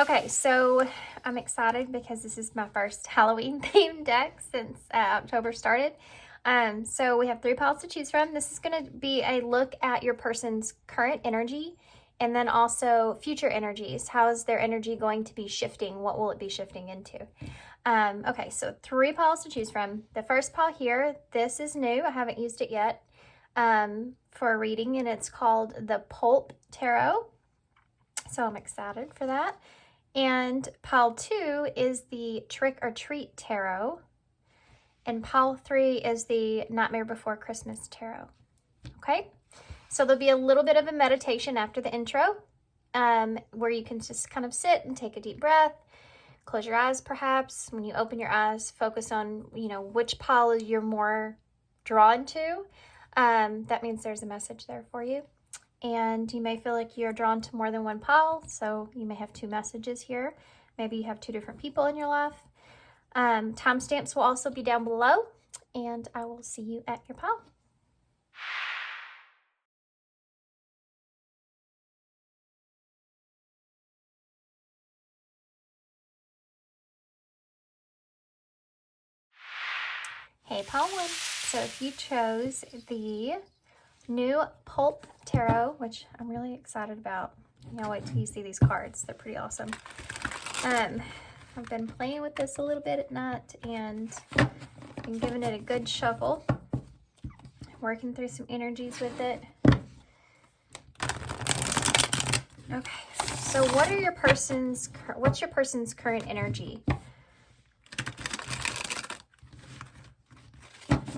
Okay, so I'm excited because this is my first Halloween themed deck since October started. So we have 3 piles to choose from. This is going to be a look at your person's current energy and then also future energies. How is their energy going to be shifting? What will it be shifting into? Okay, so 3 piles to choose from. The first pile here, this is new. I haven't used it yet for a reading, and it's called the Pulp Tarot. So I'm excited for that. And pile 2 is the Trick or Treat Tarot. And pile 3 is the Nightmare Before Christmas Tarot. Okay, so there'll be a little bit of a meditation after the intro where you can just kind of sit and take a deep breath, close your eyes perhaps. When you open your eyes, focus on, which pile you're more drawn to. That means there's a message there for you. And you may feel like you're drawn to more than one pile, so you may have 2 messages here. Maybe you have 2 different people in your life. Timestamps will also be down below, and I will see you at your pile. Hey, pile 1. So if you chose the new Pulp Tarot, which I'm really excited about. Wait till you see these cards. They're pretty awesome. I've been playing with this a little bit at night and been giving it a good shuffle. Working through some energies with it. Okay, so what's your person's current energy?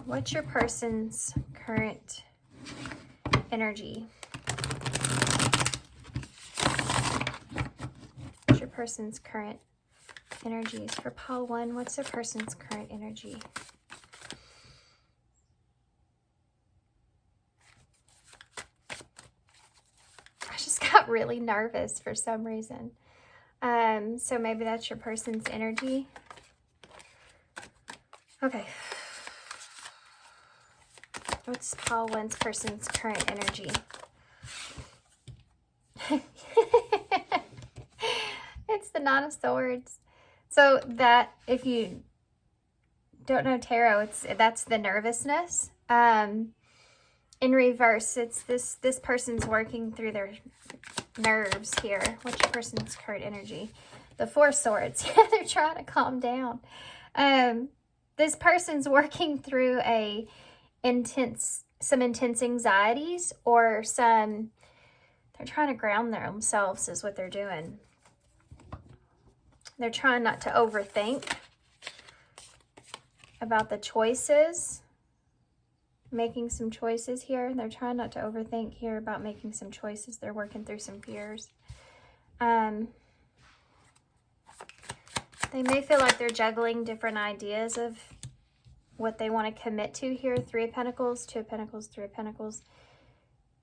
What's your person's current energy? What's your person's current energies? For pile 1, what's the person's current energy? I just got really nervous for some reason. So maybe that's your person's energy. Okay. What's pile 1's person's current energy? It's the 9 of Swords. So that, if you don't know tarot, that's the nervousness. In reverse, it's this person's working through their nerves here. What's your person's current energy? The 4 of Swords. Yeah, they're trying to calm down. This person's working through some intense anxieties, or they're trying to ground themselves is what they're doing. They're trying not to overthink about the choices, making some choices here. They're trying not to overthink here about making some choices. They're working through some fears. They may feel like they're juggling different ideas of what they want to commit to here. 3 of Pentacles, 2 of Pentacles, 3 of Pentacles.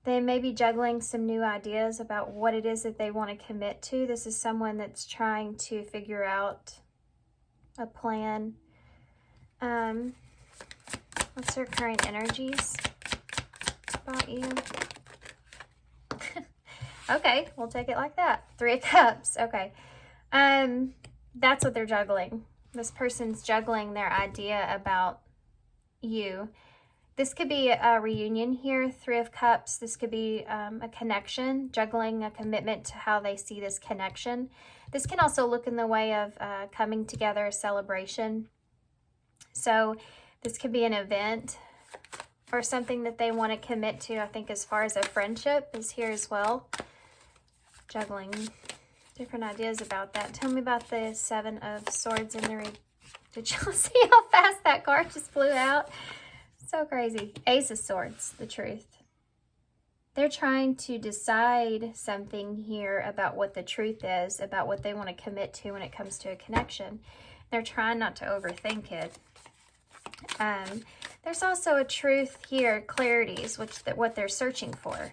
They may be juggling some new ideas about what it is that they want to commit to. This is someone that's trying to figure out a plan. What's their current energies about you? Okay, we'll take it like that. 3 of Cups. Okay. That's what they're juggling. This person's juggling their idea about you. This could be a reunion here, 3 of Cups. This could be a connection, juggling a commitment to how they see this connection. This can also look in the way of coming together, a celebration. So this could be an event or something that they want to commit to. I think as far as a friendship is here as well. Juggling different ideas about that. Tell me about the 7 of Swords in the Did y'all see how fast that card just flew out? So crazy. Ace of Swords, the truth. They're trying to decide something here about what the truth is, about what they want to commit to when it comes to a connection. They're trying not to overthink it. There's also a truth here, clarities, what they're searching for.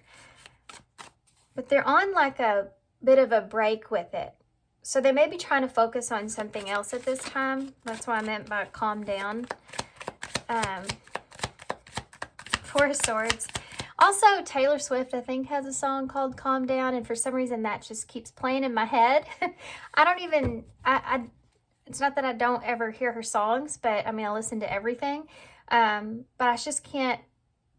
But they're on like a bit of a break with it. So they may be trying to focus on something else at this time. That's what I meant by calm down. 4 of Swords. Also, Taylor Swift, I think, has a song called Calm Down, and for some reason that just keeps playing in my head. I don't even, it's not that I don't ever hear her songs, but I mean, I listen to everything. But I just can't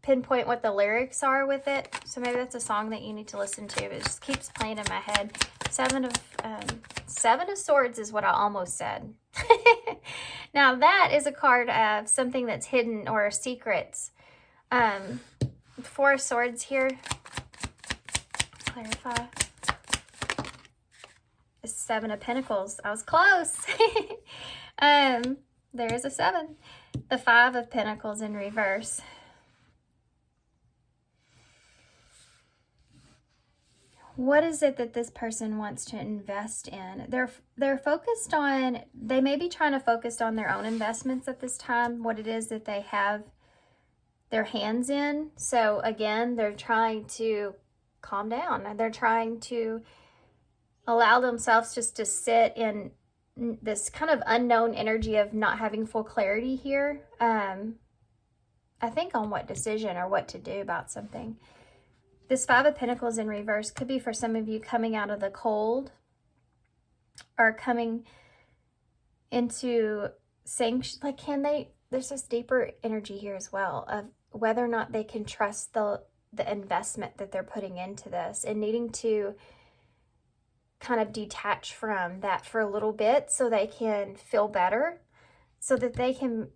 pinpoint what the lyrics are with it. So maybe that's a song that you need to listen to. It just keeps playing in my head. Seven of Swords is what I almost said. Now that is a card of something that's hidden or secrets. Four of Swords here. Clarify. The Seven of Pentacles. I was close. There is a 7. The Five of Pentacles in reverse. What is it that this person wants to invest in? They're focused on, they may be trying to focus on their own investments at this time, what it is that they have their hands in. So again, they're trying to calm down. They're trying to allow themselves just to sit in this kind of unknown energy of not having full clarity here. I think on what decision or what to do about something. This Five of Pentacles in reverse could be for some of you coming out of the cold or coming into saying, like, can they, there's this deeper energy here as well of whether or not they can trust the investment that they're putting into this and needing to kind of detach from that for a little bit so they can feel better, so that they can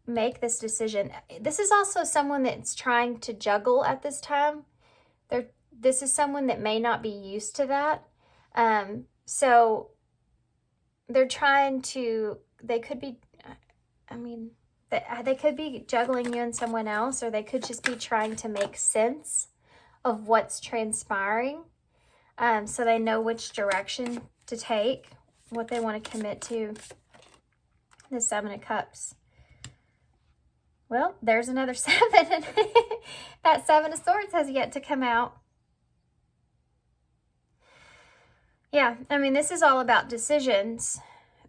make this decision. This is also someone that's trying to juggle at this time. This is someone that may not be used to that. So they're trying to, they could be, I mean, they could be juggling you and someone else, or they could just be trying to make sense of what's transpiring. So they know which direction to take, what they want to commit to. The Seven of Cups. Well, there's another 7. That Seven of Swords has yet to come out. Yeah, I mean, this is all about decisions.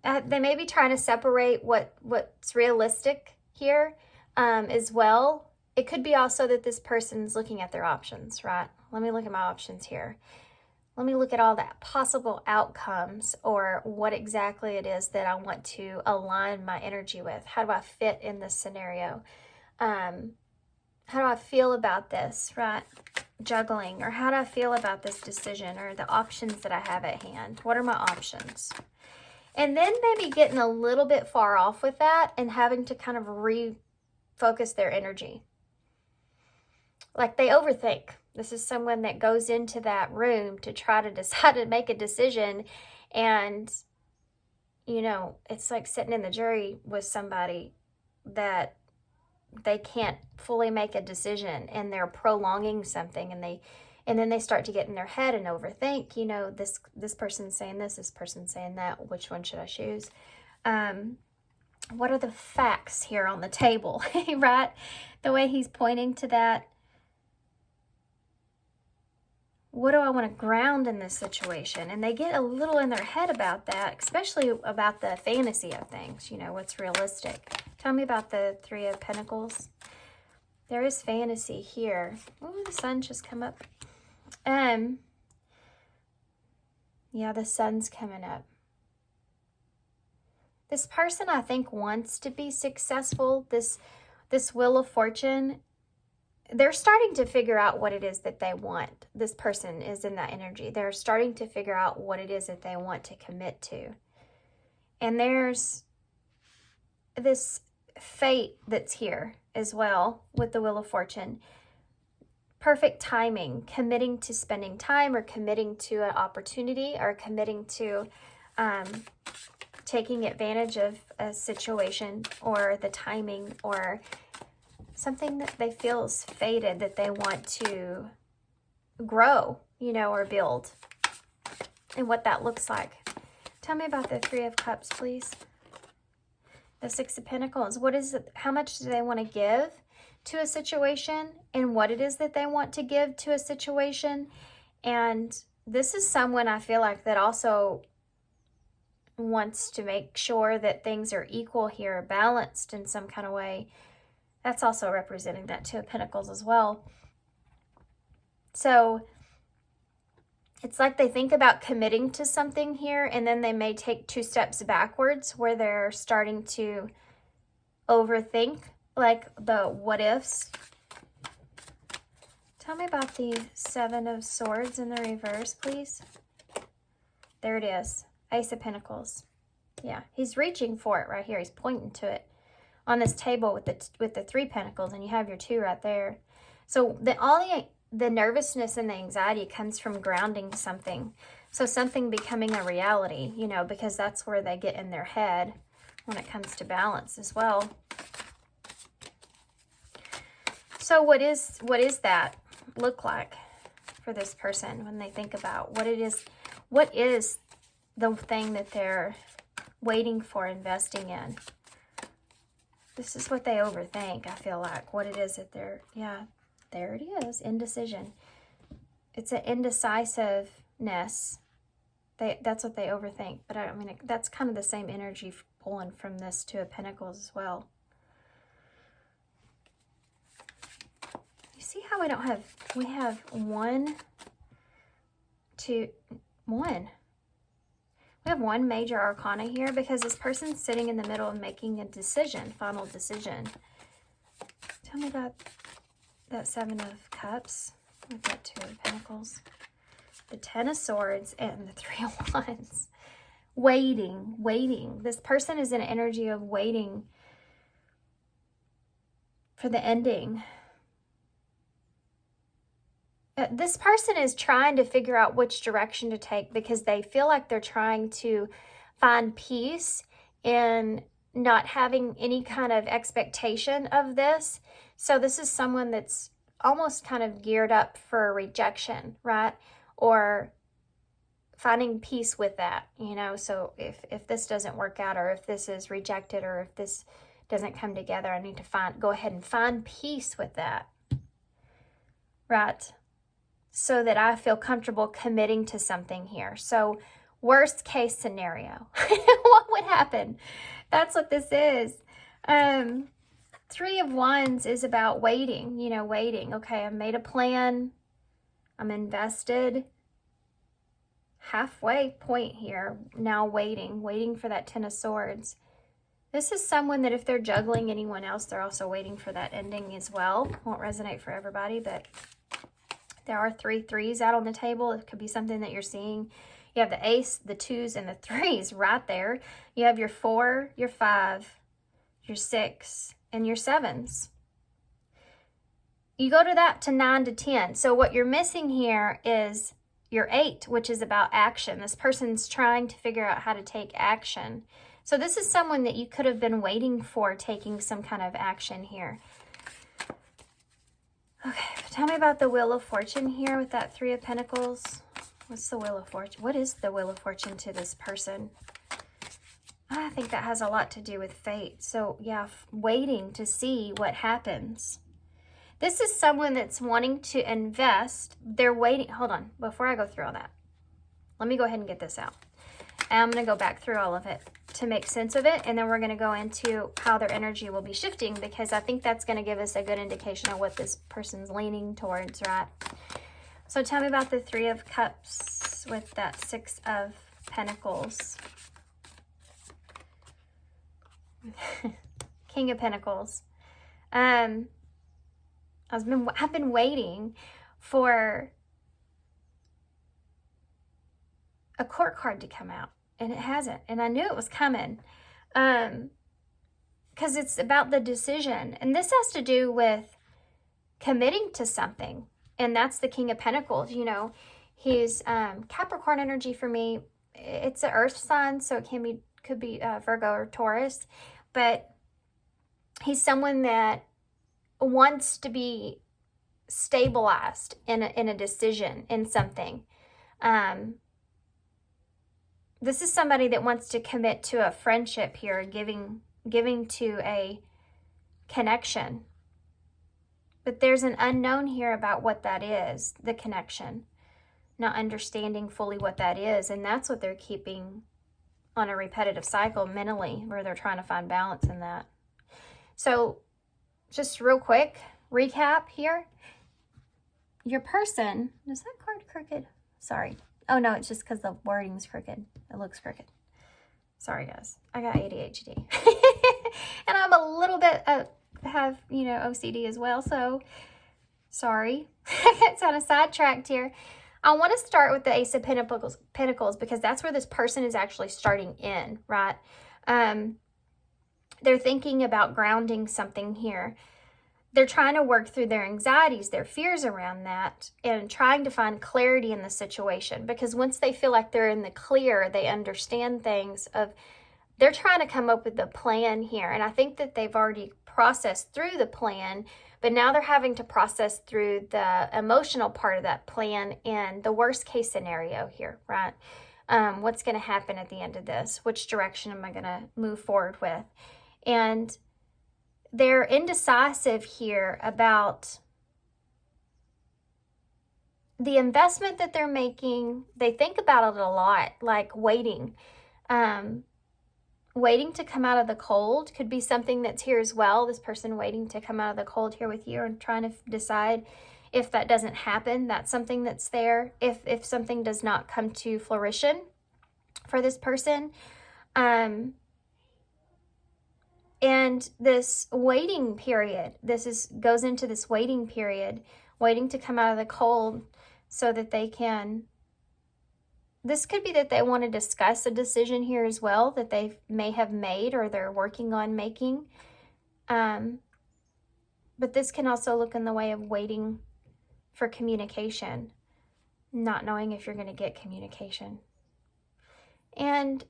They may be trying to separate what's realistic here as well. It could be also that this person's looking at their options, right? Let me look at my options here. Let me look at all the possible outcomes, or what exactly it is that I want to align my energy with. How do I fit in this scenario? How do I feel about this, right? Juggling, or how do I feel about this decision, or the options that I have at hand? What are my options? And then maybe getting a little bit far off with that and having to kind of refocus their energy. Like they overthink. This is someone that goes into that room to try to decide to make a decision. And, you know, it's like sitting in the jury with somebody that they can't fully make a decision, and they're prolonging something, and then they start to get in their head and overthink, you know, this person's saying this person's saying that, which one should I choose? What are the facts here on the table, right? The way he's pointing to that. What do I want to ground in this situation? And they get a little in their head about that, especially about the fantasy of things, you know, what's realistic. Tell me about the Three of Pentacles. There is fantasy here. Oh, the sun just come up. Yeah, the sun's coming up. This person, I think, wants to be successful. This Wheel of Fortune, they're starting to figure out what it is that they want. This person is in that energy. They're starting to figure out what it is that they want to commit to. And there's this fate that's here as well with the Wheel of Fortune. Perfect timing, committing to spending time, or committing to an opportunity, or committing to taking advantage of a situation, or the timing, or something that they feel is fated, that they want to grow, you know, or build, and what that looks like. Tell me about the Three of Cups, please. The Six of Pentacles. What is it? How much do they want to give to a situation, and what it is that they want to give to a situation? And this is someone, I feel like, that also wants to make sure that things are equal here, balanced in some kind of way. That's also representing that Two of Pentacles as well. So it's like they think about committing to something here, and then they may take 2 steps backwards where they're starting to overthink, like the what ifs. Tell me about the 7 of Swords in the reverse, please. There it is. Ace of Pentacles. Yeah, he's reaching for it right here. He's pointing to it on this table with the 3 Pentacles, and you have your 2 right there. So all the nervousness and the anxiety comes from grounding something. So something becoming a reality, you know, because that's where they get in their head when it comes to balance as well. So what is that look like for this person when they think about what is the thing that they're waiting for, investing in? This is what they overthink, I feel like. What it is that they're, yeah, there it is, indecision. It's an indecisiveness. That's what they overthink. But I mean, that's kind of the same energy pulling from this 2 of Pentacles as well. You see how we have 1, 2, 1. We have 1 major arcana here because this person's sitting in the middle of making a decision, final decision. Tell me about that 7 of Cups with that 2 of Pentacles. The 10 of Swords and the 3 of Wands. Waiting. This person is in an energy of waiting for the ending. This person is trying to figure out which direction to take because they feel like they're trying to find peace in not having any kind of expectation of this. So this is someone that's almost kind of geared up for rejection, right? Or finding peace with that, you know? So if this doesn't work out, or if this is rejected, or if this doesn't come together, I need to go ahead and find peace with that, right? So that I feel comfortable committing to something here. So worst case scenario, what would happen? That's what this is. 3 of Wands is about waiting, you know, waiting. Okay, I made a plan. I'm invested. Halfway point here. Now waiting for that 10 of Swords. This is someone that if they're juggling anyone else, they're also waiting for that ending as well. Won't resonate for everybody, but there are 3 3s out on the table. It could be something that you're seeing. You have the ace, the 2s, and the 3s right there. You have your 4, your 5, your 6, and your 7s. You go to that to 9 to 10. So what you're missing here is your 8, which is about action. This person's trying to figure out how to take action. So this is someone that you could have been waiting for taking some kind of action here. Okay, tell me about the Wheel of Fortune here with that 3 of Pentacles. What's the Wheel of Fortune? What is the Wheel of Fortune to this person? I think that has a lot to do with fate. So yeah, waiting to see what happens. This is someone that's wanting to invest. They're waiting. Hold on, before I go through all that, let me go ahead and get this out. And I'm going to go back through all of it to make sense of it, and then we're going to go into how their energy will be shifting, because I think that's going to give us a good indication of what this person's leaning towards, right? So tell me about the 3 of Cups with that 6 of Pentacles. King of Pentacles. I've been waiting for a court card to come out, and it hasn't, and I knew it was coming, because it's about the decision, and this has to do with committing to something, and that's the King of Pentacles. You know, he's Capricorn energy for me. It's an earth sign, so it could be Virgo or Taurus, but he's someone that wants to be stabilized in a decision, in something. This is somebody that wants to commit to a friendship here, giving to a connection. But there's an unknown here about what that is, the connection. Not understanding fully what that is, and that's what they're keeping on a repetitive cycle mentally, where they're trying to find balance in that. So just real quick recap here. your person, is that card crooked? Sorry. Oh no, it's just because the wording's crooked. It looks crooked. Sorry guys, I got ADHD. And I'm a little bit, have, you know, OCD as well, so sorry. It's on a sidetracked here. I want to start with the Ace of Pentacles because that's where this person is actually starting in, right? They're thinking about grounding something here. They're trying to work through their anxieties, their fears around that, and trying to find clarity in the situation. Because once they feel like they're in the clear, they understand things they're trying to come up with a plan here. And I think that they've already processed through the plan, but now they're having to process through the emotional part of that plan and the worst case scenario here, right? What's going to happen at the end of this? Which direction am I going to move forward with? And they're indecisive here about the investment that they're making. They think about it a lot, like waiting. Waiting to come out of the cold could be something that's here as well. This person waiting to come out of the cold here with you and trying to decide if that doesn't happen, that's something that's there. If something does not come to fruition for this person. And this waiting period, goes into this waiting period, waiting to come out of the cold so that they can, this could be that they want to discuss a decision here as well that they may have made or they're working on making. But this can also look in the way of waiting for communication, not knowing if you're going to get communication. And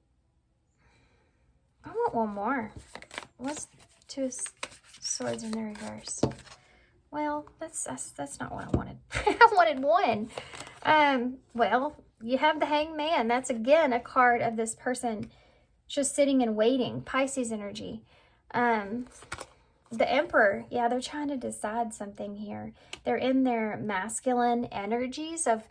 I want one more. What's Two of Swords in the reverse? Well, that's not what I wanted. I wanted one. Well, you have the Hangman. That's again a card of this person just sitting and waiting. Pisces energy. The Emperor. Yeah, they're trying to decide something here. They're in their masculine energies of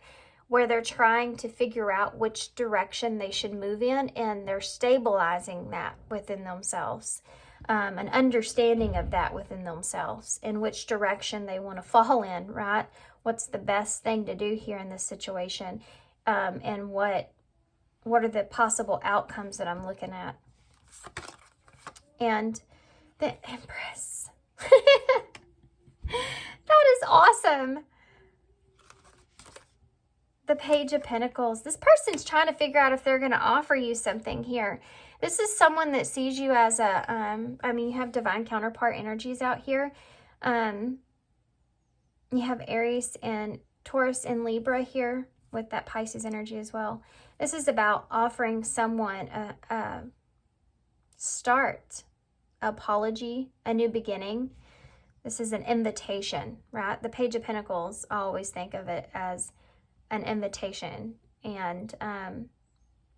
where they're trying to figure out which direction they should move in, and they're stabilizing that within themselves. An understanding of that within themselves, in which direction they want to fall in, right? What's the best thing to do here in this situation, and what are the possible outcomes that I'm looking at. And the Empress. That is awesome. The Page of Pentacles. This person's trying to figure out if they're going to offer you something here. This is someone that sees you as you have divine counterpart energies out here. You have Aries and Taurus and Libra here with that Pisces energy as well. This is about offering someone a start, apology, a new beginning. This is an invitation, right? The Page of Pentacles, I always think of it as an invitation. And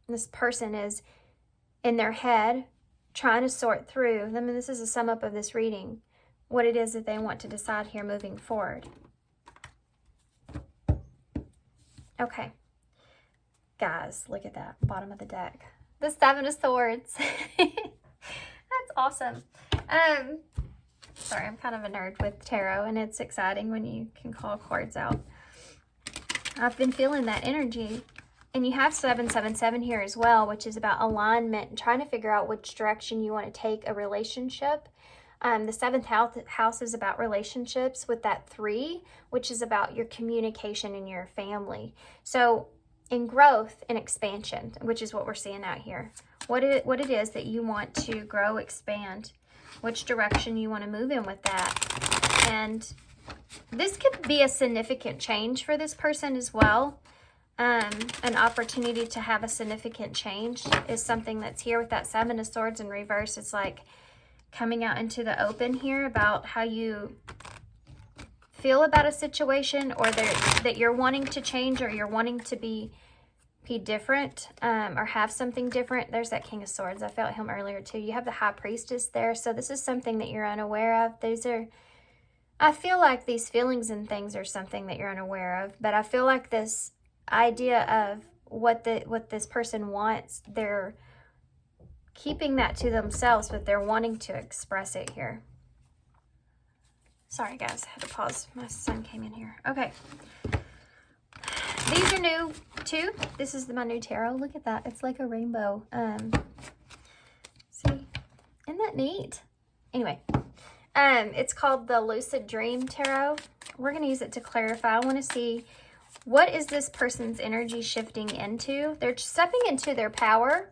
this person is in their head trying to sort through, I mean, this is a sum up of this reading, what it is that they want to decide here moving forward. Okay. Guys, look at that, bottom of the deck. The Seven of Swords. That's awesome. Sorry, I'm kind of a nerd with tarot, and it's exciting when you can call cards out. I've been feeling that energy. And you have 777 here as well, which is about alignment and trying to figure out which direction you want to take a relationship. The 7th house is about relationships with that 3, which is about your communication in your family. So in growth and expansion, which is what we're seeing out here, what it is that you want to grow, expand, which direction you want to move in with that. And this could be a significant change for this person as well. An opportunity to have a significant change is something that's here with that 7 of Swords in reverse. It's like coming out into the open here about how you feel about a situation, or that you're wanting to change, or you're wanting to be different, or have something different. There's that King of Swords. I felt him earlier too. You have the High Priestess there. So this is something that you're unaware of. I feel like these feelings and things are something that you're unaware of, but I feel like this idea of what this person wants, they're keeping that to themselves, but they're wanting to express it here. Sorry guys, I had to pause. My son came in here. Okay. These are new too. This is my new tarot. Look at that. It's like a rainbow. See? Isn't that neat? Anyway, it's called the Lucid Dream Tarot. We're going to use it to clarify. I want to see, what is this person's energy shifting into? They're stepping into their power.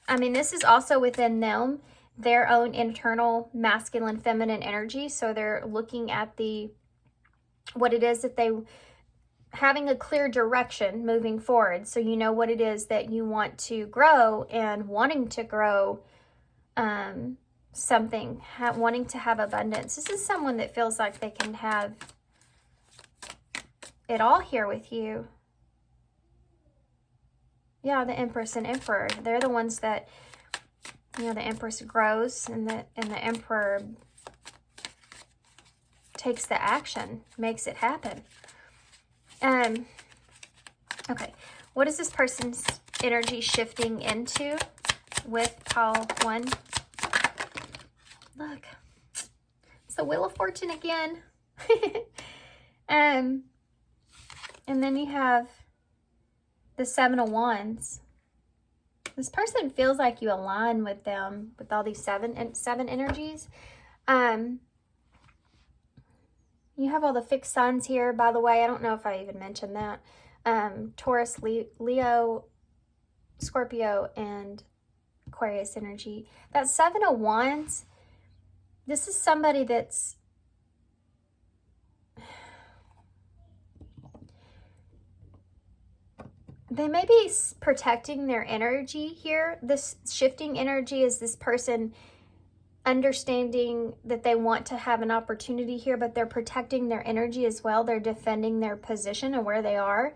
This is also within them, their own internal masculine, feminine energy. So they're looking at what it is that they, having a clear direction moving forward. So you know what it is that you want to grow, and wanting to grow something, wanting to have abundance. This is someone that feels like they can have it all here with you. Yeah, the Empress and Emperor. They're the ones that, you know, the Empress grows and the Emperor takes the action, makes it happen. Okay, what is this person's energy shifting into with pile 1? Look, it's the Wheel of Fortune again. And then you have the 7 of Wands. This person feels like you align with them with all these seven energies. You have all the fixed signs here, by the way. I don't know if I even mentioned that. Taurus, Leo, Scorpio, and Aquarius energy. That 7 of Wands, this is somebody that's they may be protecting their energy here. This shifting energy is this person understanding that they want to have an opportunity here, but they're protecting their energy as well. They're defending their position and where they are.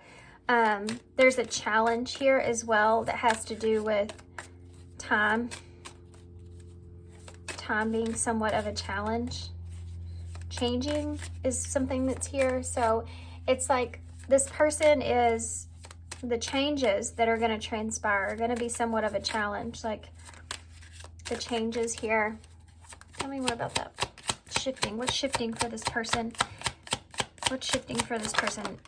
There's a challenge here as well that has to do with time. Time being somewhat of a challenge. Changing is something that's here. So it's like this person is, the changes that are going to transpire are going to be somewhat of a challenge. Like the changes here. Tell me more about that. Shifting. What's shifting for this person? What's shifting for this person?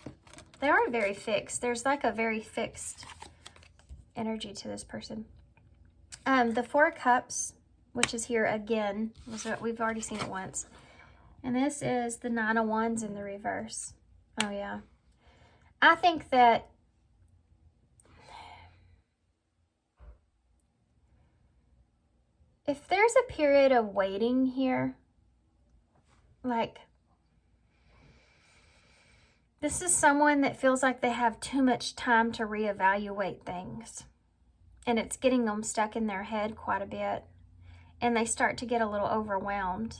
They are very fixed. There's like a very fixed energy to this person. The 4 of Cups, which is here again. We've already seen it once. And this is the 9 of Wands in the reverse. Oh, yeah. I think that if there's a period of waiting here, like this is someone that feels like they have too much time to reevaluate things, and it's getting them stuck in their head quite a bit, and they start to get a little overwhelmed.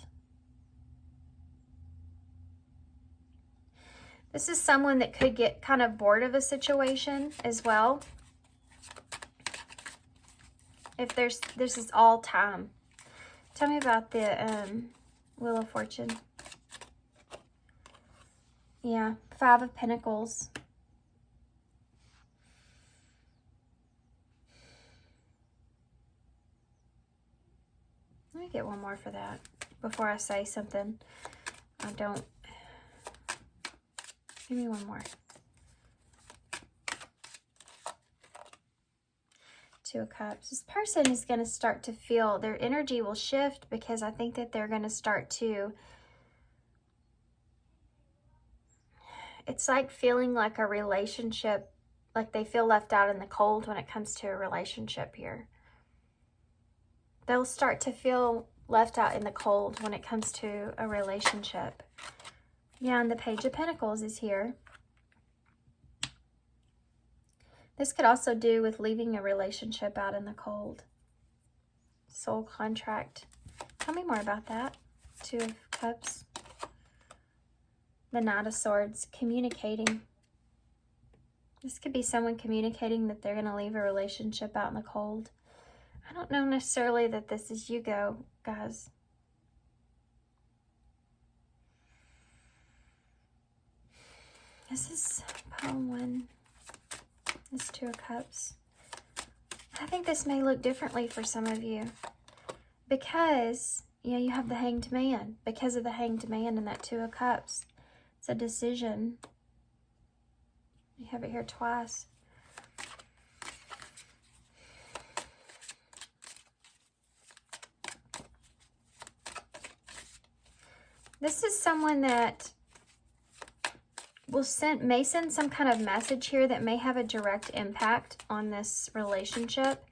This is someone that could get kind of bored of a situation as well. If this is all time. Tell me about the Wheel of Fortune. Yeah, 5 of Pentacles. Let me get one more for that before I say something. I don't. Give me one more. 2 of Cups. This person is going to start to feel, their energy will shift, because I think that they're going to start to, it's like feeling like a relationship, like they feel left out in the cold when it comes to a relationship here. They'll start to feel left out in the cold when it comes to a relationship. Yeah, and the Page of Pentacles is here. This could also do with leaving a relationship out in the cold. Soul contract. Tell me more about that. 2 of Cups. The Knight of Swords. Communicating. This could be someone communicating that they're going to leave a relationship out in the cold. I don't know necessarily that this is you, guys. This is pile 1. This 2 of Cups. I think this may look differently for some of you, because Yeah, you have the Hanged Man. Because of the Hanged Man and that Two of Cups. It's a decision. You have it here twice. This is someone that may send some kind of message here that may have a direct impact on this relationship.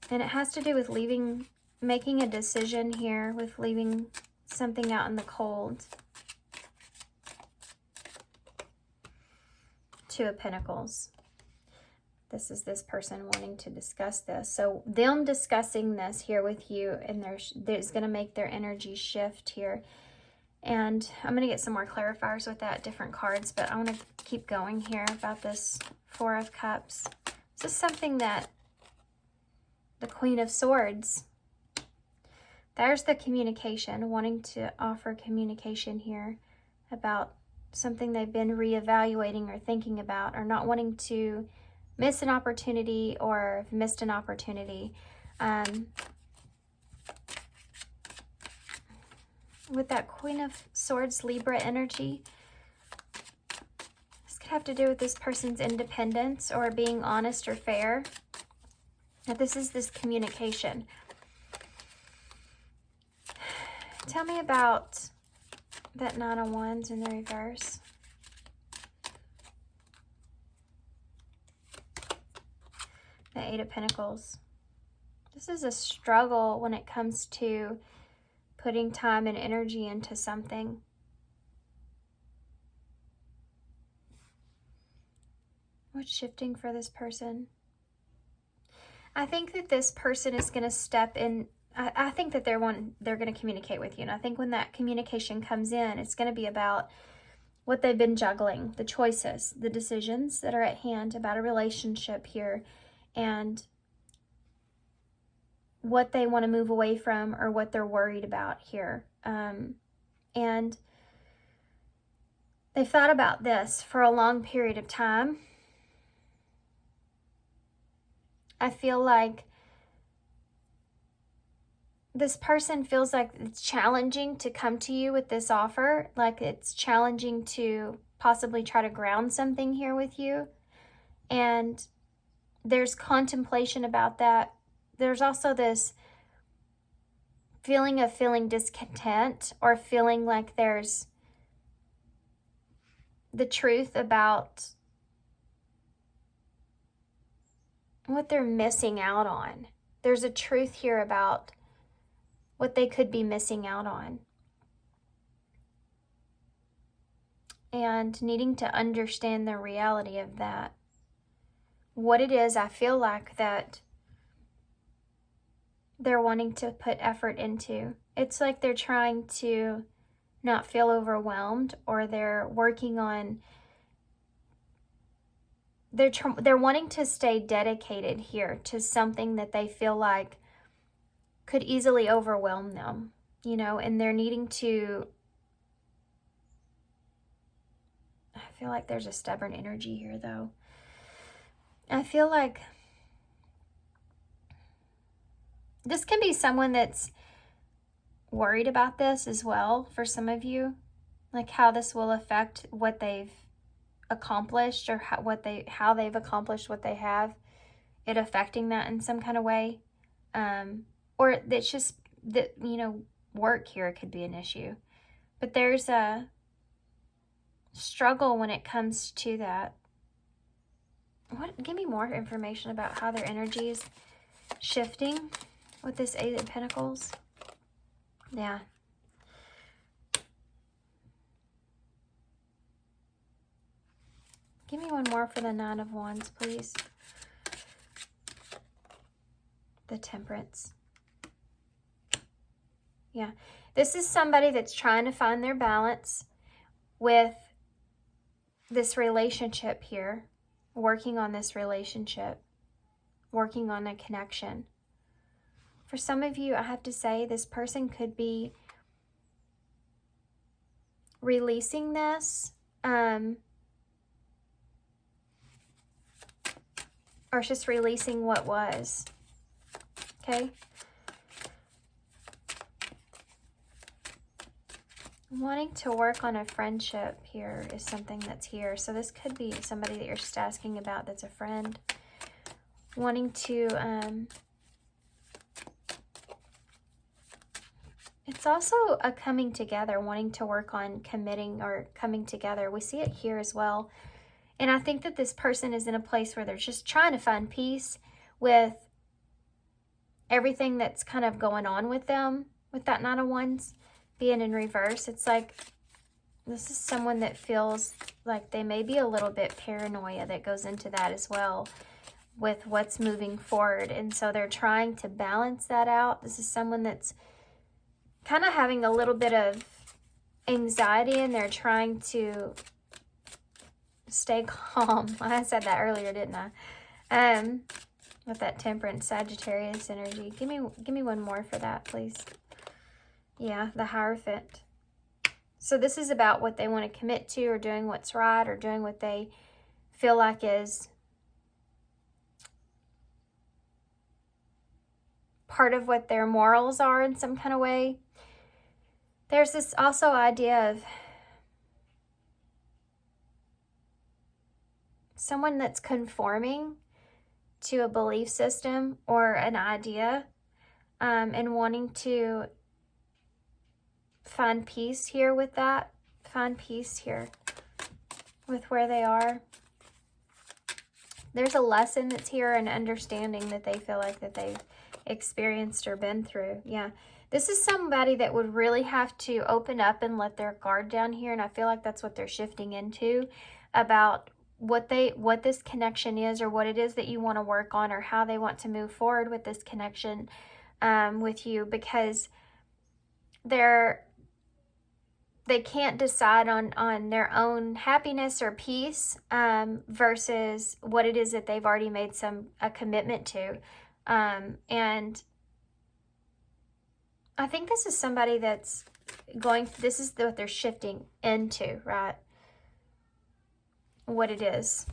And it has to do with making a decision here, with leaving something out in the cold. Two of Pentacles. This is this person wanting to discuss this. So them discussing this here with you, and there's going to make their energy shift here. And I'm going to get some more clarifiers with that, different cards, but I want to keep going here about this Four of Cups. This is something that the Queen of Swords, there's the communication, wanting to offer communication here about something they've been reevaluating or thinking about, or not wanting to miss an opportunity or missed an opportunity. With that Queen of Swords Libra energy, this could have to do with this person's independence or being honest or fair. Now, this is this communication. Tell me about that Nine of Wands in the reverse. The Eight of Pentacles. This is a struggle when it comes to putting time and energy into something. What's shifting for this person? I think that this person is going to step in. I think that they're going to communicate with you. And I think when that communication comes in, it's going to be about what they've been juggling, the choices, the decisions that are at hand about a relationship here, and what they want to move away from or what they're worried about here. And they've thought about this for a long period of time. I feel like this person feels like it's challenging to come to you with this offer, like it's challenging to possibly try to ground something here with you. And there's contemplation about that. There's also this feeling discontent, or feeling like there's the truth about what they're missing out on. There's a truth here about what they could be missing out on. And needing to understand the reality of that. What it is, I feel like that they're wanting to put effort into. It's like they're trying to not feel overwhelmed, or they're working on, they're wanting to stay dedicated here to something that they feel like could easily overwhelm them, you know, and they're needing to, I feel like there's a stubborn energy here though. I feel like this can be someone that's worried about this as well for some of you, like how this will affect what they've accomplished, or how they've accomplished what they have, it affecting that in some kind of way. Or it's just that, you know, work here could be an issue. But there's a struggle when it comes to that. Give me more information about how their energy is shifting with this Eight of Pentacles. Yeah. Give me one more for the Nine of Wands, please. The Temperance. Yeah. This is somebody that's trying to find their balance with this relationship here. Working on this relationship. Working on a connection. For some of you, I have to say, this person could be releasing this, or just releasing what was. Okay? Wanting to work on a friendship here is something that's here. So this could be somebody that you're just asking about that's a friend. Wanting to, it's also a coming together, wanting to work on committing or coming together. We see it here as well. And I think that this person is in a place where they're just trying to find peace with everything that's kind of going on with them, with that Nine of Wands being in reverse. It's like this is someone that feels like they may be a little bit paranoia that goes into that as well with what's moving forward. And so they're trying to balance that out. This is someone that's kind of having a little bit of anxiety and they're trying to stay calm. I said that earlier, didn't I? With that Temperance Sagittarius energy. Give me one more for that, please. Yeah, the Hierophant. So this is about what they want to commit to, or doing what's right, or doing what they feel like is part of what their morals are in some kind of way. There's this also idea of someone that's conforming to a belief system or an idea, and wanting to find peace here with that. Find peace here with where they are. There's a lesson that's here, an understanding that they feel like that they've experienced or been through. Yeah. This is somebody that would really have to open up and let their guard down here. And I feel like that's what they're shifting into, about what this connection is, or what it is that you want to work on, or how they want to move forward with this connection with you, because they can't decide on their own happiness or peace versus what it is that they've already made a commitment to. And I think this is somebody that's this is what they're shifting into, right? What it is.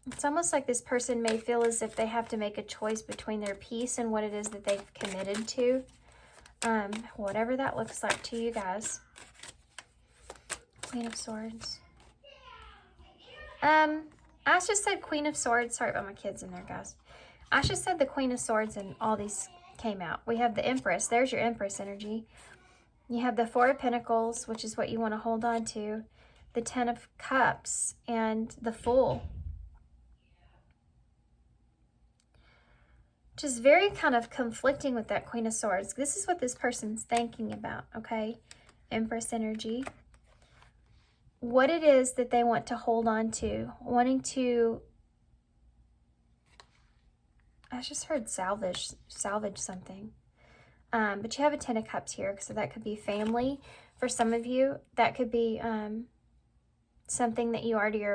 It's almost like this person may feel as if they have to make a choice between their peace and what it is that they've committed to. Whatever that looks like to you guys. Queen of Swords. I just said Queen of Swords. Sorry about my kids in there, guys. I just said the Queen of Swords and all these came out. We have the Empress. There's your Empress energy. You have the Four of Pentacles, which is what you want to hold on to. The Ten of Cups and the Fool. Which is very kind of conflicting with that Queen of Swords. This is what this person's thinking about, okay? Empress energy. What it is that they want to hold on to. Wanting to... I just heard salvage something. But you have a Ten of Cups here, so that could be family. For some of you, that could be something that you already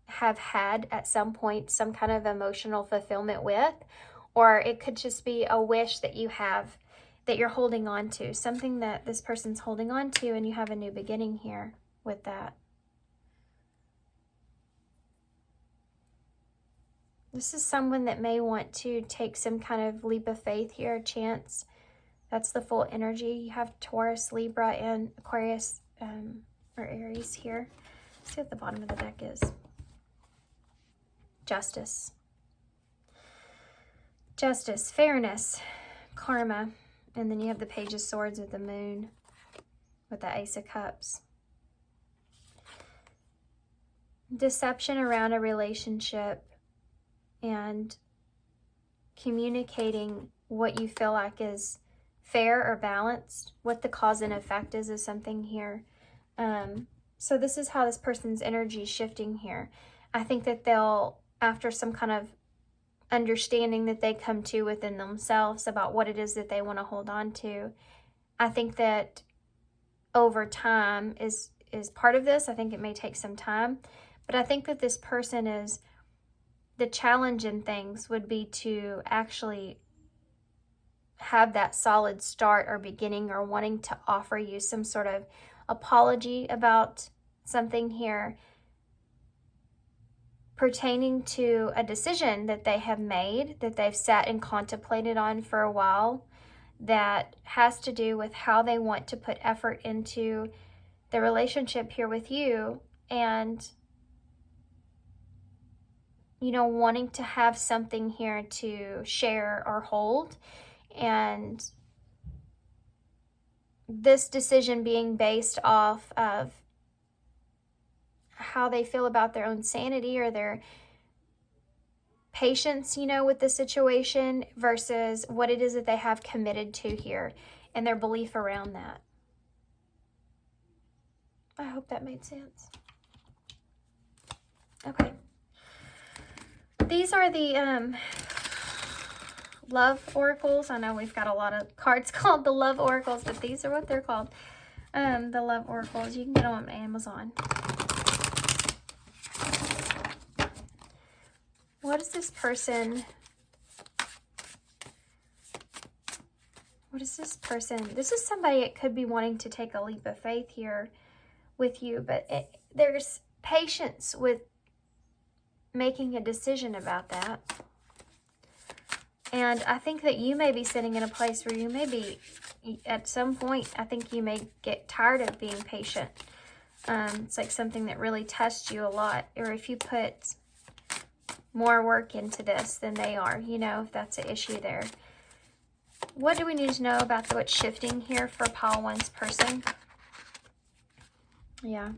have had at some point, some kind of emotional fulfillment with. Or it could just be a wish that you have, that you're holding on to. Something that this person's holding on to, and you have a new beginning here with that. This is someone that may want to take some kind of leap of faith here, a chance. That's the full energy. You have Taurus, Libra, and Aquarius or Aries here. Let's see what the bottom of the deck is. Justice. Justice, fairness, karma, and then you have the Page of Swords with the Moon, with the Ace of Cups. Deception around a relationship and communicating what you feel like is fair or balanced, what the cause and effect is something here. So this is how this person's energy is shifting here. I think that they'll, after some kind of understanding that they come to within themselves about what it is that they want to hold on to, I think that over time is part of this. I think it may take some time, but I think that this person is, the challenge in things would be to actually have that solid start or beginning, or wanting to offer you some sort of apology about something here pertaining to a decision that they have made, that they've sat and contemplated on for a while, that has to do with how they want to put effort into the relationship here with you, and wanting to have something here to share or hold, and this decision being based off of how they feel about their own sanity or their patience, with the situation versus what it is that they have committed to here and their belief around that. I hope that made sense. Okay. These are the love oracles. I know we've got a lot of cards called the love oracles, but these are what they're called. The love oracles. You can get them on Amazon. What is this person? This is somebody that could be wanting to take a leap of faith here with you, but there's patience with making a decision about that. And I think that you may be sitting in a place where you may be, at some point, I think you may get tired of being patient. It's like something that really tests you a lot. Or if you put more work into this than they are, if that's an issue there. What do we need to know about what's shifting here for Pile 1's person? Yeah.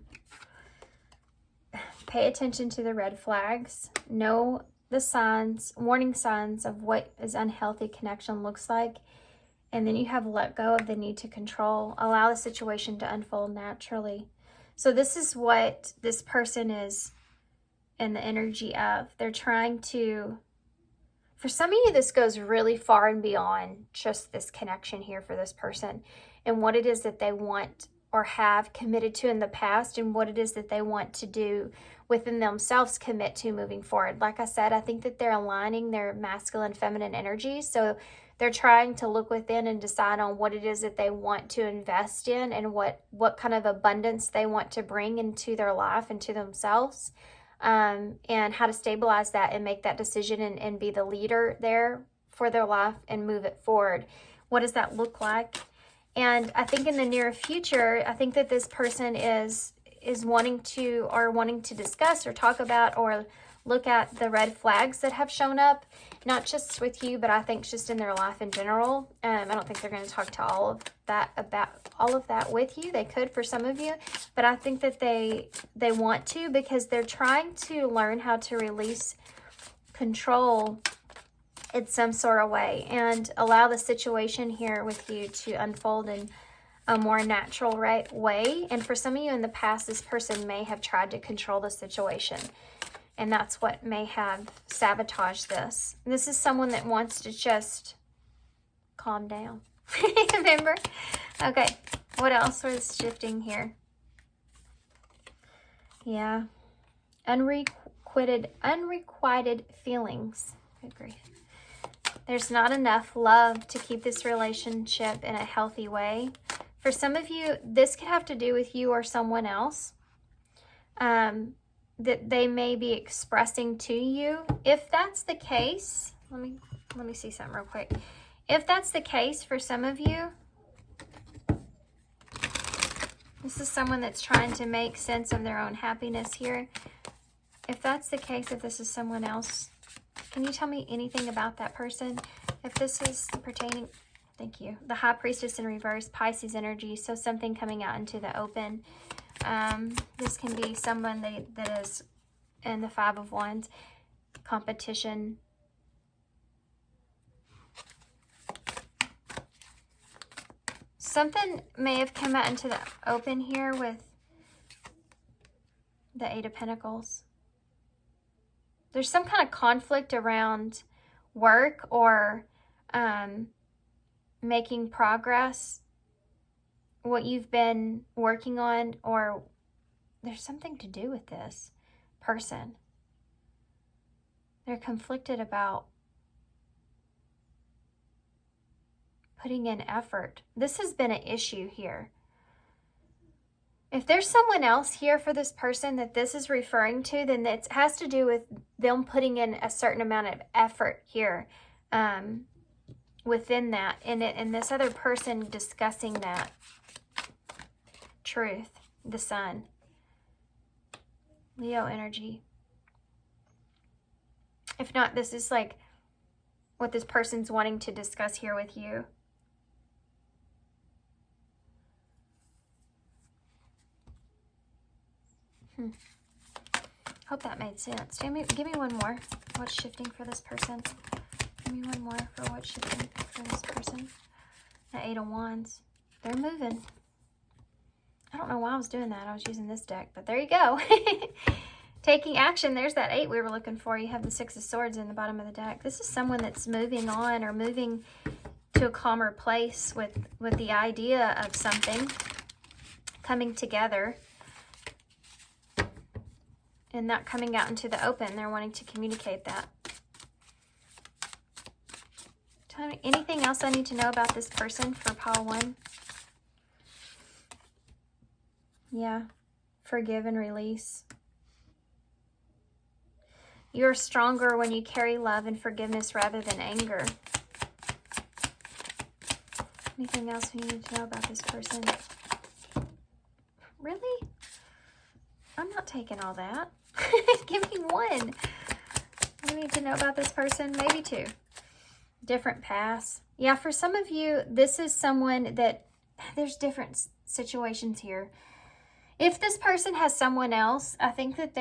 Pay attention to the red flags. Know the signs, warning signs of what is unhealthy connection looks like. And then you have let go of the need to control. Allow the situation to unfold naturally. So this is what this person is in the energy of. They're trying to, for some of you, this goes really far and beyond just this connection here for this person and what it is that they want or have committed to in the past and what it is that they want to do within themselves, commit to moving forward. Like I said, I think that they're aligning their masculine, feminine energies. So they're trying to look within and decide on what it is that they want to invest in and what kind of abundance they want to bring into their life and to themselves. And how to stabilize that and make that decision and be the leader there for their life and move it forward. What does that look like? And I think in the near future, I think that this person is wanting to discuss or talk about or look at the red flags that have shown up, not just with you, but I think just in their life in general. I don't think they're going to talk to about all of that with you. They could for some of you, but I think that they want to, because they're trying to learn how to release control in some sort of way and allow the situation here with you to unfold in a more natural way. And for some of you in the past, this person may have tried to control the situation. And that's what may have sabotaged this. This is someone that wants to just calm down. Remember? Okay. What else was shifting here? Yeah. Unrequited feelings. Good grief. There's not enough love to keep this relationship in a healthy way. For some of you, this could have to do with you or someone else. That they may be expressing to you. If that's the case, let me see something real quick. If that's the case for some of you, this is someone that's trying to make sense of their own happiness here. If that's the case, if this is someone else, can you tell me anything about that person? If this is pertaining, thank you. The High Priestess in reverse, Pisces energy, so something coming out into the open. This can be someone that is in the Five of Wands, competition. Something may have come out into the open here with the Eight of Pentacles. There's some kind of conflict around work or making progress, what you've been working on, or there's something to do with this person. They're conflicted about putting in effort. This has been an issue here. If there's someone else here for this person that this is referring to, then it has to do with them putting in a certain amount of effort here. within that, and this other person discussing that truth, the sun. Leo energy. If not, this is like what this person's wanting to discuss here with you. Hope that made sense. Give me one more. What's shifting for this person? Give me one more for what's shifting for this person. The Eight of Wands. They're moving. I don't know why I was doing that. I was using this deck, but there you go. Taking action. There's that 8 we were looking for. You have the 6 of Swords in the bottom of the deck. This is someone that's moving on or moving to a calmer place with the idea of something coming together and not coming out into the open. They're wanting to communicate that. Tell me anything else I need to know about this person for pile 1. Yeah. Forgive and release. You're stronger when you carry love and forgiveness rather than anger. Anything else we need to know about this person? Really? I'm not taking all that. Give me one. We need to know about this person. Maybe 2. Different paths. Yeah, for some of you, this is someone that there's different situations here. If this person has someone else, I think that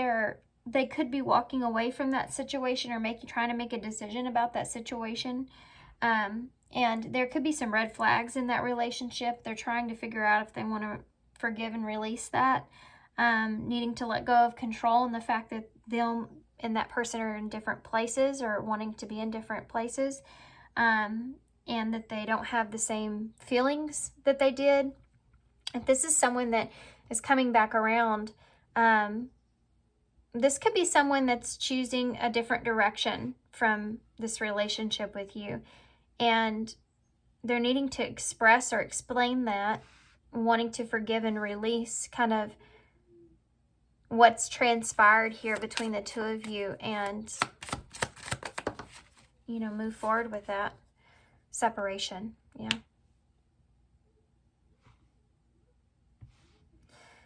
they could be walking away from that situation or trying to make a decision about that situation. And there could be some red flags in that relationship. They're trying to figure out if they want to forgive and release that. Needing to let go of control and the fact that them and that person are in different places or wanting to be in different places. And that they don't have the same feelings that they did. If this is someone that is coming back around, this could be someone that's choosing a different direction from this relationship with you. And they're needing to express or explain that, wanting to forgive and release kind of what's transpired here between the two of you and, you know, move forward with that separation. Yeah.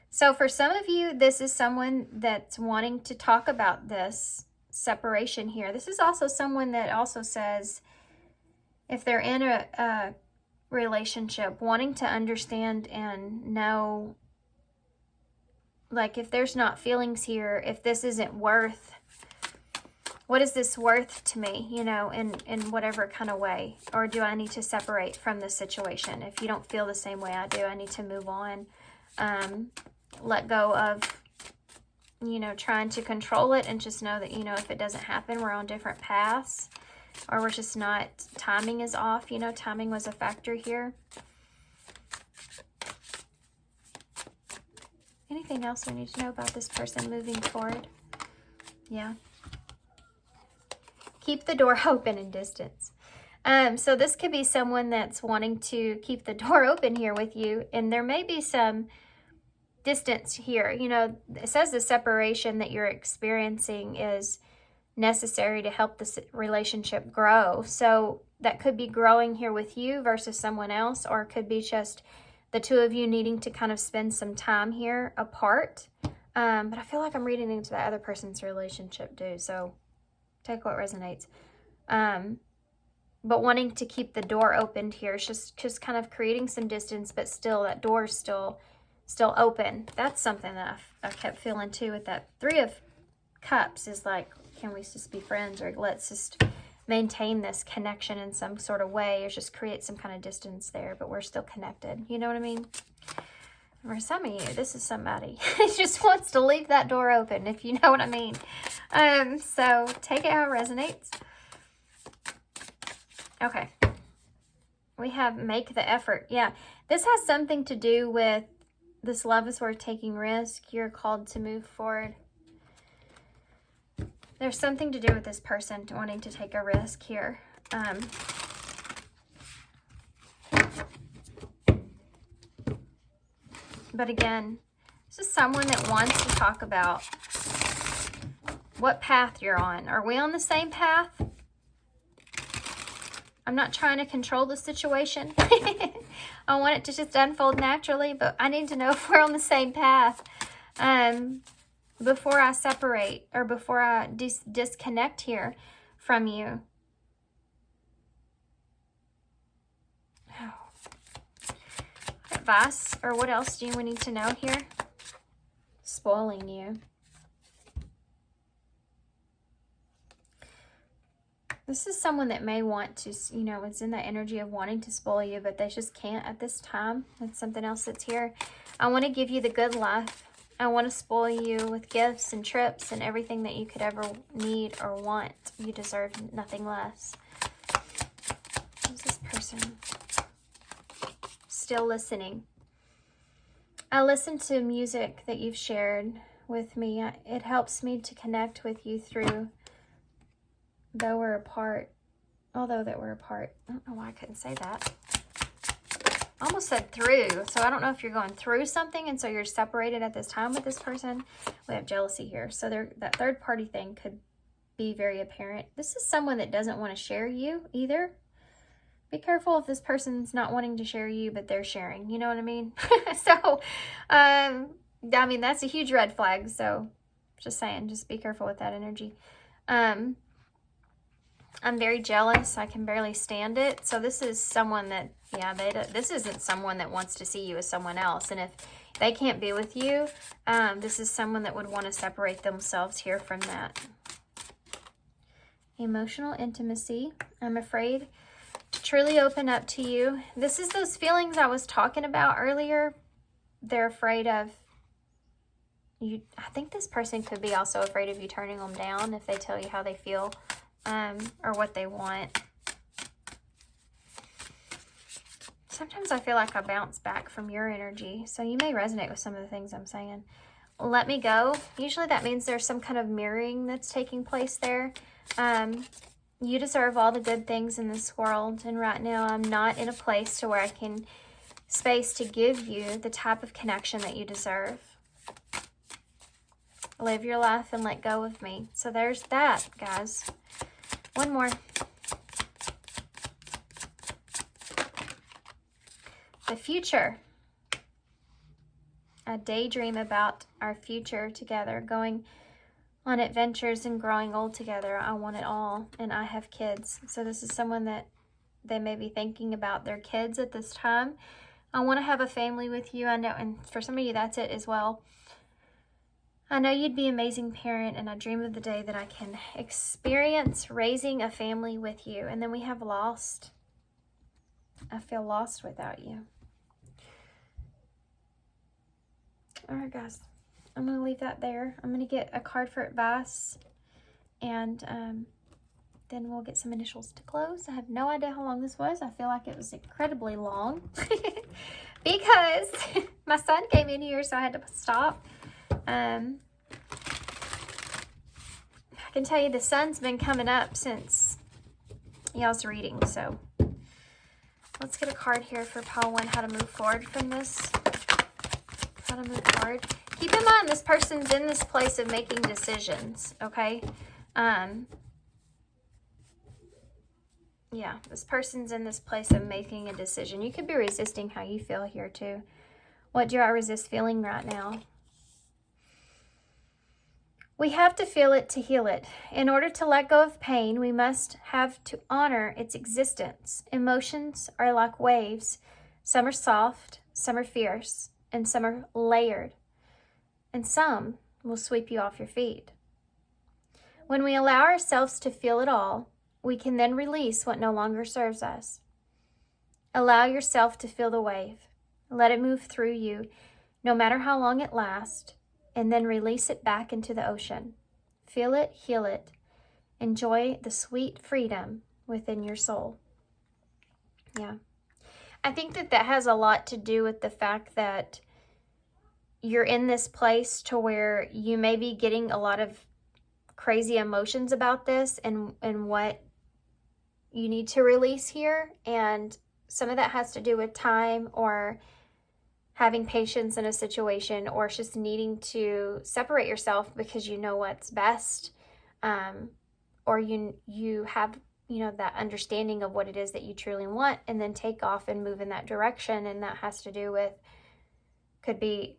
So for some of you, this is someone that's wanting to talk about this separation here. This is also someone that also says, if they're in a relationship, wanting to understand and know, like, if there's not feelings here, if this isn't worth, what is this worth to me, you know, in whatever kind of way? Or do I need to separate from this situation? If you don't feel the same way I do, I need to move on. Let go of, you know, trying to control it and just know that, you know, if it doesn't happen, we're on different paths. Or we're just not, timing is off, you know, timing was a factor here. Anything else we need to know about this person moving forward? Yeah. Keep the door open in distance. So this could be someone that's wanting to keep the door open here with you. And there may be some distance here. You know, it says the separation that you're experiencing is necessary to help this relationship grow. So that could be growing here with you versus someone else, or it could be just the two of you needing to kind of spend some time here apart. But I feel like I'm reading into that other person's relationship too. So take what resonates. But wanting to keep the door opened here is just kind of creating some distance, but still that door is still open. That's something that I kept feeling too with that 3 of Cups, is like, can we just be friends, or let's just maintain this connection in some sort of way, or just create some kind of distance there, but we're still connected. You know what I mean? For some of you, this is somebody who just wants to leave that door open, if you know what I mean. So take it how it resonates. Okay. We have make the effort. Yeah. This has something to do with this love is worth taking risk. You're called to move forward. There's something to do with this person wanting to take a risk here. But again, this is someone that wants to talk about what path you're on. Are we on the same path? I'm not trying to control the situation. I want it to just unfold naturally, but I need to know if we're on the same path before I separate or before I disconnect here from you. Advice, or what else do we need to know here? Spoiling you. This is someone that may want to, you know, it's in that energy of wanting to spoil you, but they just can't at this time. That's something else that's here. I want to give you the good life. I want to spoil you with gifts and trips and everything that you could ever need or want. You deserve nothing less. Who's this person? Still listening. I listen to music that you've shared with me. It helps me to connect with you through though we're apart, although that we're apart. I don't know why I couldn't say that. I almost said through, so I don't know if you're going through something and so you're separated at this time with this person. We have jealousy here, so that third party thing could be very apparent. This is someone that doesn't want to share you either. Be careful if this person's not wanting to share you, but they're sharing. You know what I mean? So, I mean, that's a huge red flag. So, just saying, just be careful with that energy. I'm very jealous. I can barely stand it. So this is someone that, yeah, this isn't someone that wants to see you as someone else. And if they can't be with you, this is someone that would want to separate themselves here from that. Emotional intimacy. I'm afraid to truly open up to you. This is those feelings I was talking about earlier. They're afraid of you. I think this person could be also afraid of you turning them down if they tell you how they feel. Or what they want. Sometimes I feel like I bounce back from your energy, so you may resonate with some of the things I'm saying. Let me go. Usually that means there's some kind of mirroring that's taking place there. You deserve all the good things in this world, and right now I'm not in a place to where I can space to give you the type of connection that you deserve. Live your life and let go of me. So there's that, guys. One more. The future. I daydream about our future together, going on adventures and growing old together. I want it all, and I have kids. So this is someone that they may be thinking about their kids at this time. I want to have a family with you. I know, and for some of you, that's it as well. I know you'd be an amazing parent, and I dream of the day that I can experience raising a family with you. And then we have lost. I feel lost without you. All right, guys. I'm going to leave that there. I'm going to get a card for advice, and then we'll get some initials to close. I have no idea how long this was. I feel like it was incredibly long because my son came in here, so I had to stop. I can tell you the sun's been coming up since y'all's reading, so let's get a card here for pile 1, how to move forward from this. How to move forward. Keep in mind this person's in this place of making decisions, okay? Yeah, this person's in this place of making a decision. You could be resisting how you feel here too. What do I resist feeling right now? We have to feel it to heal it. In order to let go of pain, we must have to honor its existence. Emotions are like waves. Some are soft, some are fierce, and some are layered. And some will sweep you off your feet. When we allow ourselves to feel it all, we can then release what no longer serves us. Allow yourself to feel the wave. Let it move through you, no matter how long it lasts, and then release it back into the ocean. Feel it, heal it. Enjoy the sweet freedom within your soul. Yeah. I think that has a lot to do with the fact that you're in this place to where you may be getting a lot of crazy emotions about this and what you need to release here. And some of that has to do with time or having patience in a situation, or just needing to separate yourself because you know what's best, or you have you know, that understanding of what it is that you truly want, and then take off and move in that direction. And that has to do with, could be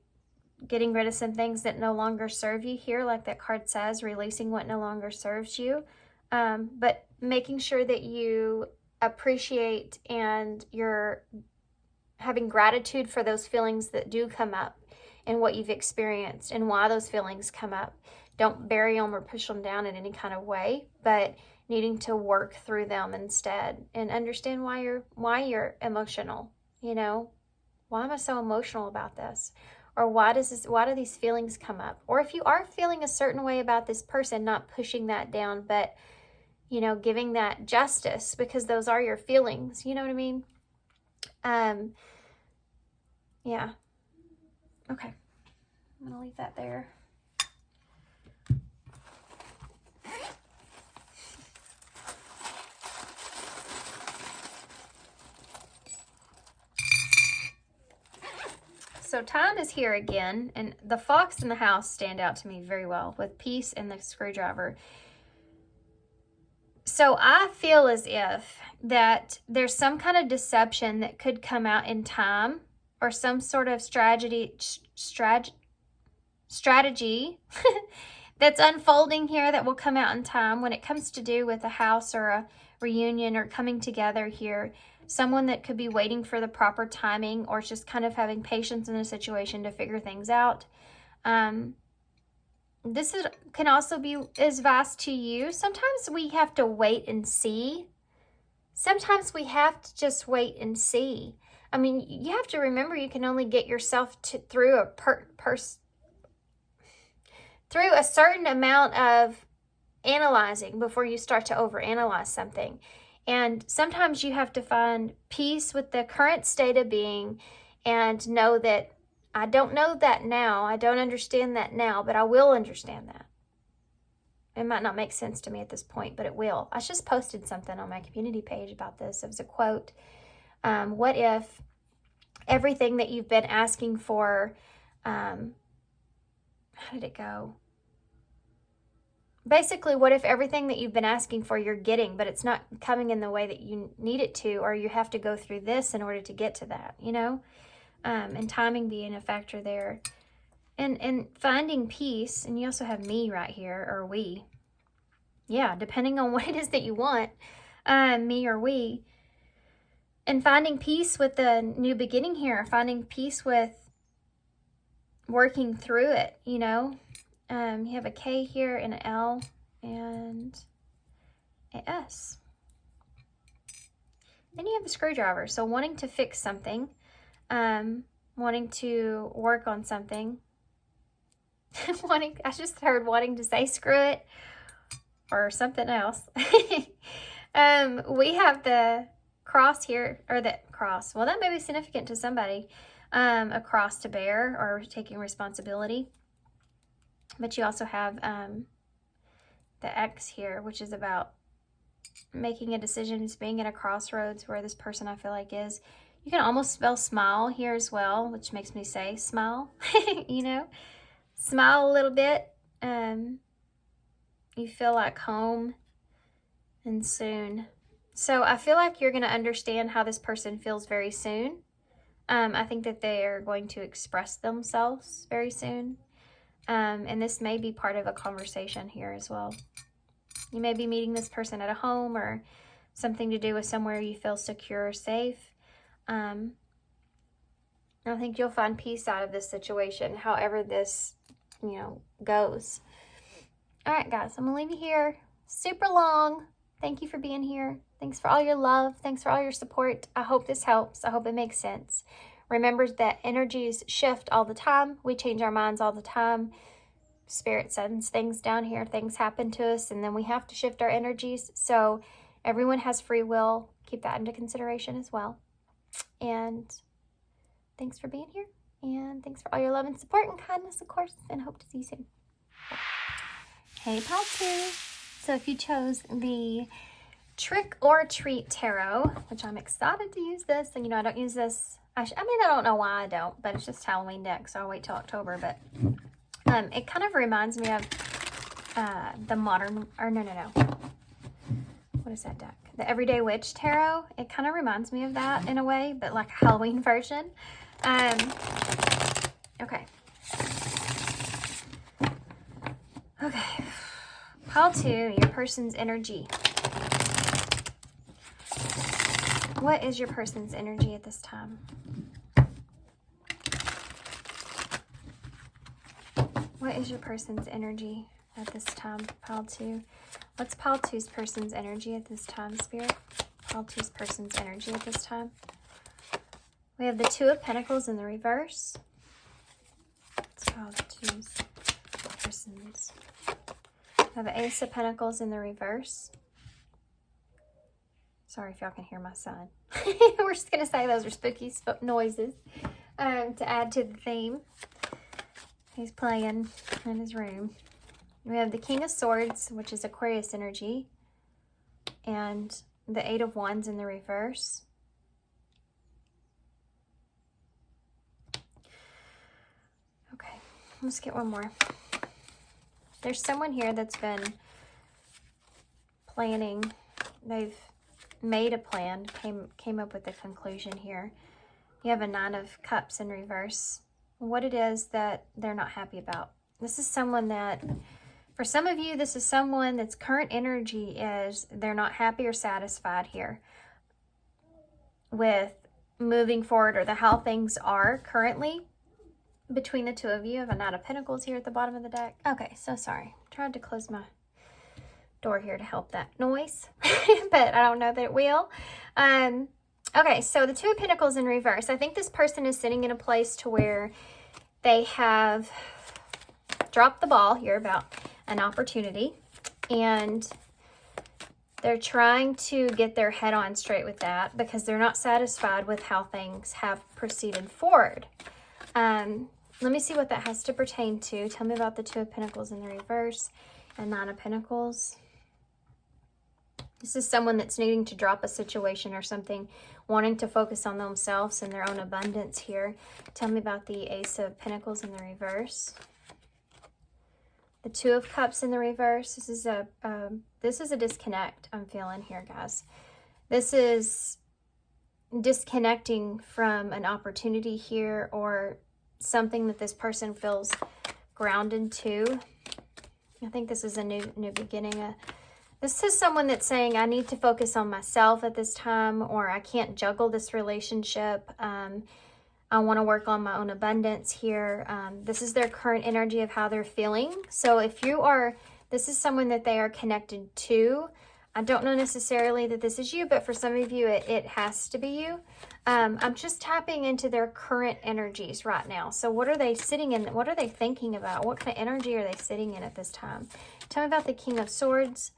getting rid of some things that no longer serve you here, like that card says, releasing what no longer serves you. But making sure that you appreciate and you're having gratitude for those feelings that do come up and what you've experienced and why those feelings come up. Don't bury them or push them down in any kind of way, but needing to work through them instead and understand why you're emotional. You know, why am I so emotional about this? Or why do these feelings come up? Or if you are feeling a certain way about this person, not pushing that down, but, you know, giving that justice, because those are your feelings. You know what I mean? Yeah. Okay. I'm going to leave that there. So time is here again, and the fox in the house stand out to me very well with peace and the screwdriver. So I feel as if that there's some kind of deception that could come out in time, or some sort of strategy that's unfolding here that will come out in time when it comes to do with a house or a reunion or coming together here. Someone that could be waiting for the proper timing, or just kind of having patience in a situation to figure things out. This can also be as vast to you. Sometimes we have to wait and see. Sometimes we have to just wait and see. I mean, you have to remember you can only get yourself through through a certain amount of analyzing before you start to overanalyze something. And sometimes you have to find peace with the current state of being and know that I don't know that now. I don't understand that now, but I will understand that. It might not make sense to me at this point, but it will. I just posted something on my community page about this. It was a quote. What if everything that you've been asking for, how did it go? Basically, what if everything that you've been asking for you're getting, but it's not coming in the way that you need it to, or you have to go through this in order to get to that, you know? And timing being a factor there. And finding peace, and you also have me right here, or we. Yeah, depending on what it is that you want, me or we. And finding peace with the new beginning here, finding peace with working through it, you know? You have a K here, and an L, and an S. Then you have a screwdriver. So wanting to fix something, wanting to work on something. I just heard wanting to say screw it, or something else. We have the cross here, or the cross. Well, that may be significant to somebody. A cross to bear, or taking responsibility. But you also have the X here, which is about making a decision, just being at a crossroads where this person I feel like is. You can almost spell smile here as well, which makes me say smile, you know, smile a little bit. You feel like home and soon. So I feel like you're going to understand how this person feels very soon. I think that they are going to express themselves very soon. And this may be part of a conversation here as well. You may be meeting this person at a home, or something to do with somewhere you feel secure or safe. I think you'll find peace out of this situation, however this, you know, goes. All right, guys, I'm going to leave you here. Super long. Thank you for being here. Thanks for all your love. Thanks for all your support. I hope this helps. I hope it makes sense. Remember that energies shift all the time. We change our minds all the time. Spirit sends things down here. Things happen to us, and then we have to shift our energies. So everyone has free will. Keep that into consideration as well. And thanks for being here. And thanks for all your love and support and kindness, of course. And hope to see you soon. Hey, Pulp. So if you chose the Trick or Treat Tarot, which I'm excited to use this. And, you know, I don't use this. I don't know why I don't, but it's just Halloween deck, so I'll wait till October. But it kind of reminds me of the modern, or no. What what is that deck? The Everyday Witch Tarot. It kind of reminds me of that in a way, but like a Halloween version. Okay. Okay. Pile 2, your person's energy. What is your person's energy at this time? What is your person's energy at this time, Pile 2? What's Pile 2's person's energy at this time, Spirit? Pile 2's person's energy at this time. We have the Two of Pentacles in the reverse. What's Pile 2's person's? We have the Ace of Pentacles in the reverse. Sorry if y'all can hear my son. We're just going to say those are spooky noises to add to the theme. He's playing in his room. We have the King of Swords, which is Aquarius energy, and the Eight of Wands in the reverse. Okay, let's get one more. There's someone here that's been planning. They've made a plan, came up with a conclusion here. You have a Nine of Cups in reverse. What it is that they're not happy about. This is someone that, for some of you, this is someone that's current energy is they're not happy or satisfied here with moving forward or how things are currently between the two of you. I have a Knight of Pentacles here at the bottom of the deck. Okay, so sorry. Tried to close my door here to help that noise, but I don't know that it will. Okay, so the Two of Pentacles in reverse. I think this person is sitting in a place to where they have dropped the ball here about an opportunity, and they're trying to get their head on straight with that because they're not satisfied with how things have proceeded forward. Let me see what that has to pertain to. Tell me about the Two of Pentacles in the reverse and Nine of Pentacles. This is someone that's needing to drop a situation or something, wanting to focus on themselves and their own abundance here. Tell me about the Ace of Pentacles in the reverse. The Two of Cups in the reverse. This is a disconnect I'm feeling here, guys. This is disconnecting from an opportunity here or something that this person feels grounded to. I think this is a new beginning. This is someone that's saying, I need to focus on myself at this time, or I can't juggle this relationship. I want to work on my own abundance here. This is their current energy of how they're feeling. So if you are, this is someone that they are connected to. I don't know necessarily that this is you, but for some of you, it has to be you. I'm just tapping into their current energies right now. So what are they sitting in? What are they thinking about? What kind of energy are they sitting in at this time? Tell me about the King of Swords,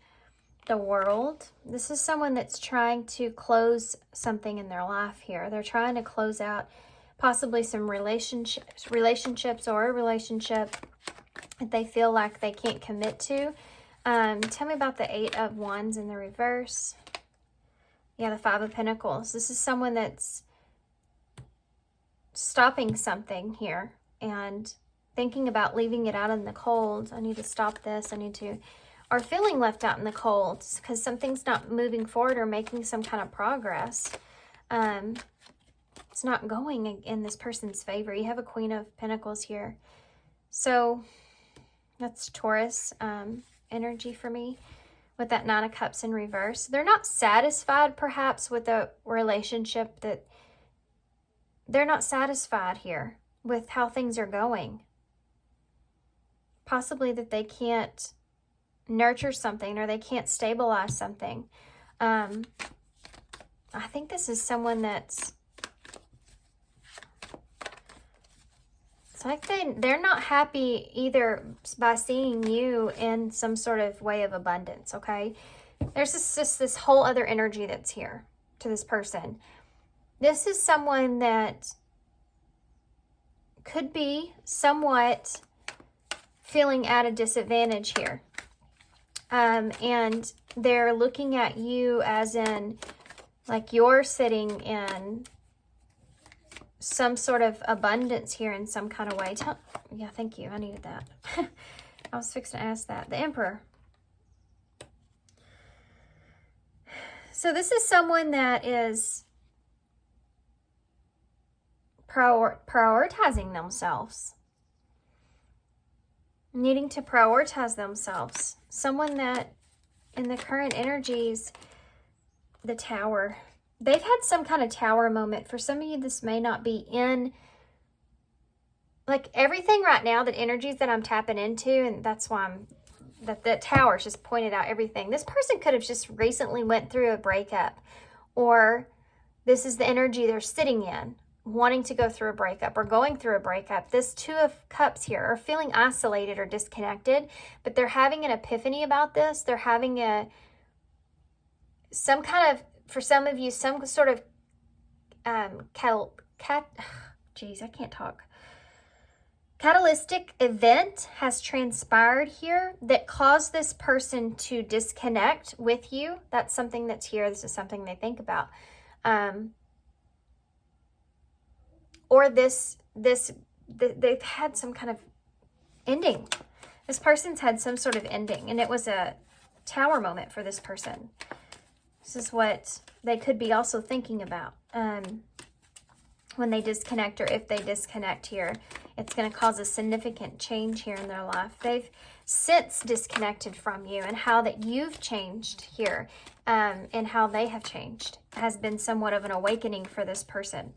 the World. This is someone that's trying to close something in their life here. They're trying to close out possibly some relationships or a relationship that they feel like they can't commit to. Tell me about the Eight of Wands in the reverse. Yeah, the Five of Pentacles. This is someone that's stopping something here and thinking about leaving it out in the cold. I need to stop this. Or feeling left out in the cold because something's not moving forward or making some kind of progress. It's not going in this person's favor. You have a Queen of Pentacles here. So that's Taurus energy for me with that Nine of Cups in reverse. They're not satisfied perhaps with a relationship, that they're not satisfied here with how things are going. Possibly that they can't nurture something or they can't stabilize something. I think this is someone that's, it's like they're not happy either by seeing you in some sort of way of abundance, okay? There's just this whole other energy that's here to this person. This is someone that could be somewhat feeling at a disadvantage here. And they're looking at you as in, like you're sitting in some sort of abundance here in some kind of way. Yeah, thank you. I needed that. I was fixing to ask that. The Emperor. So this is someone that is prioritizing themselves. Needing to prioritize themselves. Someone that in the current energies, the Tower. They've had some kind of Tower moment. For some of you, this may not be in, like, everything right now, the energies that I'm tapping into, and that's why that Tower's just pointed out everything. This person could have just recently went through a breakup, or this is the energy they're sitting in, wanting to go through a breakup or going through a breakup. This Two of Cups here are feeling isolated or disconnected, but they're having an epiphany about this. They're having some kind of, for some of you, some sort of catalytic event has transpired here that caused this person to disconnect with you. That's something that's here. This is something they think about. Or they've had some kind of ending. This person's had some sort of ending, and it was a Tower moment for this person. This is what they could be also thinking about when they disconnect, or if they disconnect here. It's going to cause a significant change here in their life. They've since disconnected from you, and how that you've changed here and how they have changed has been somewhat of an awakening for this person.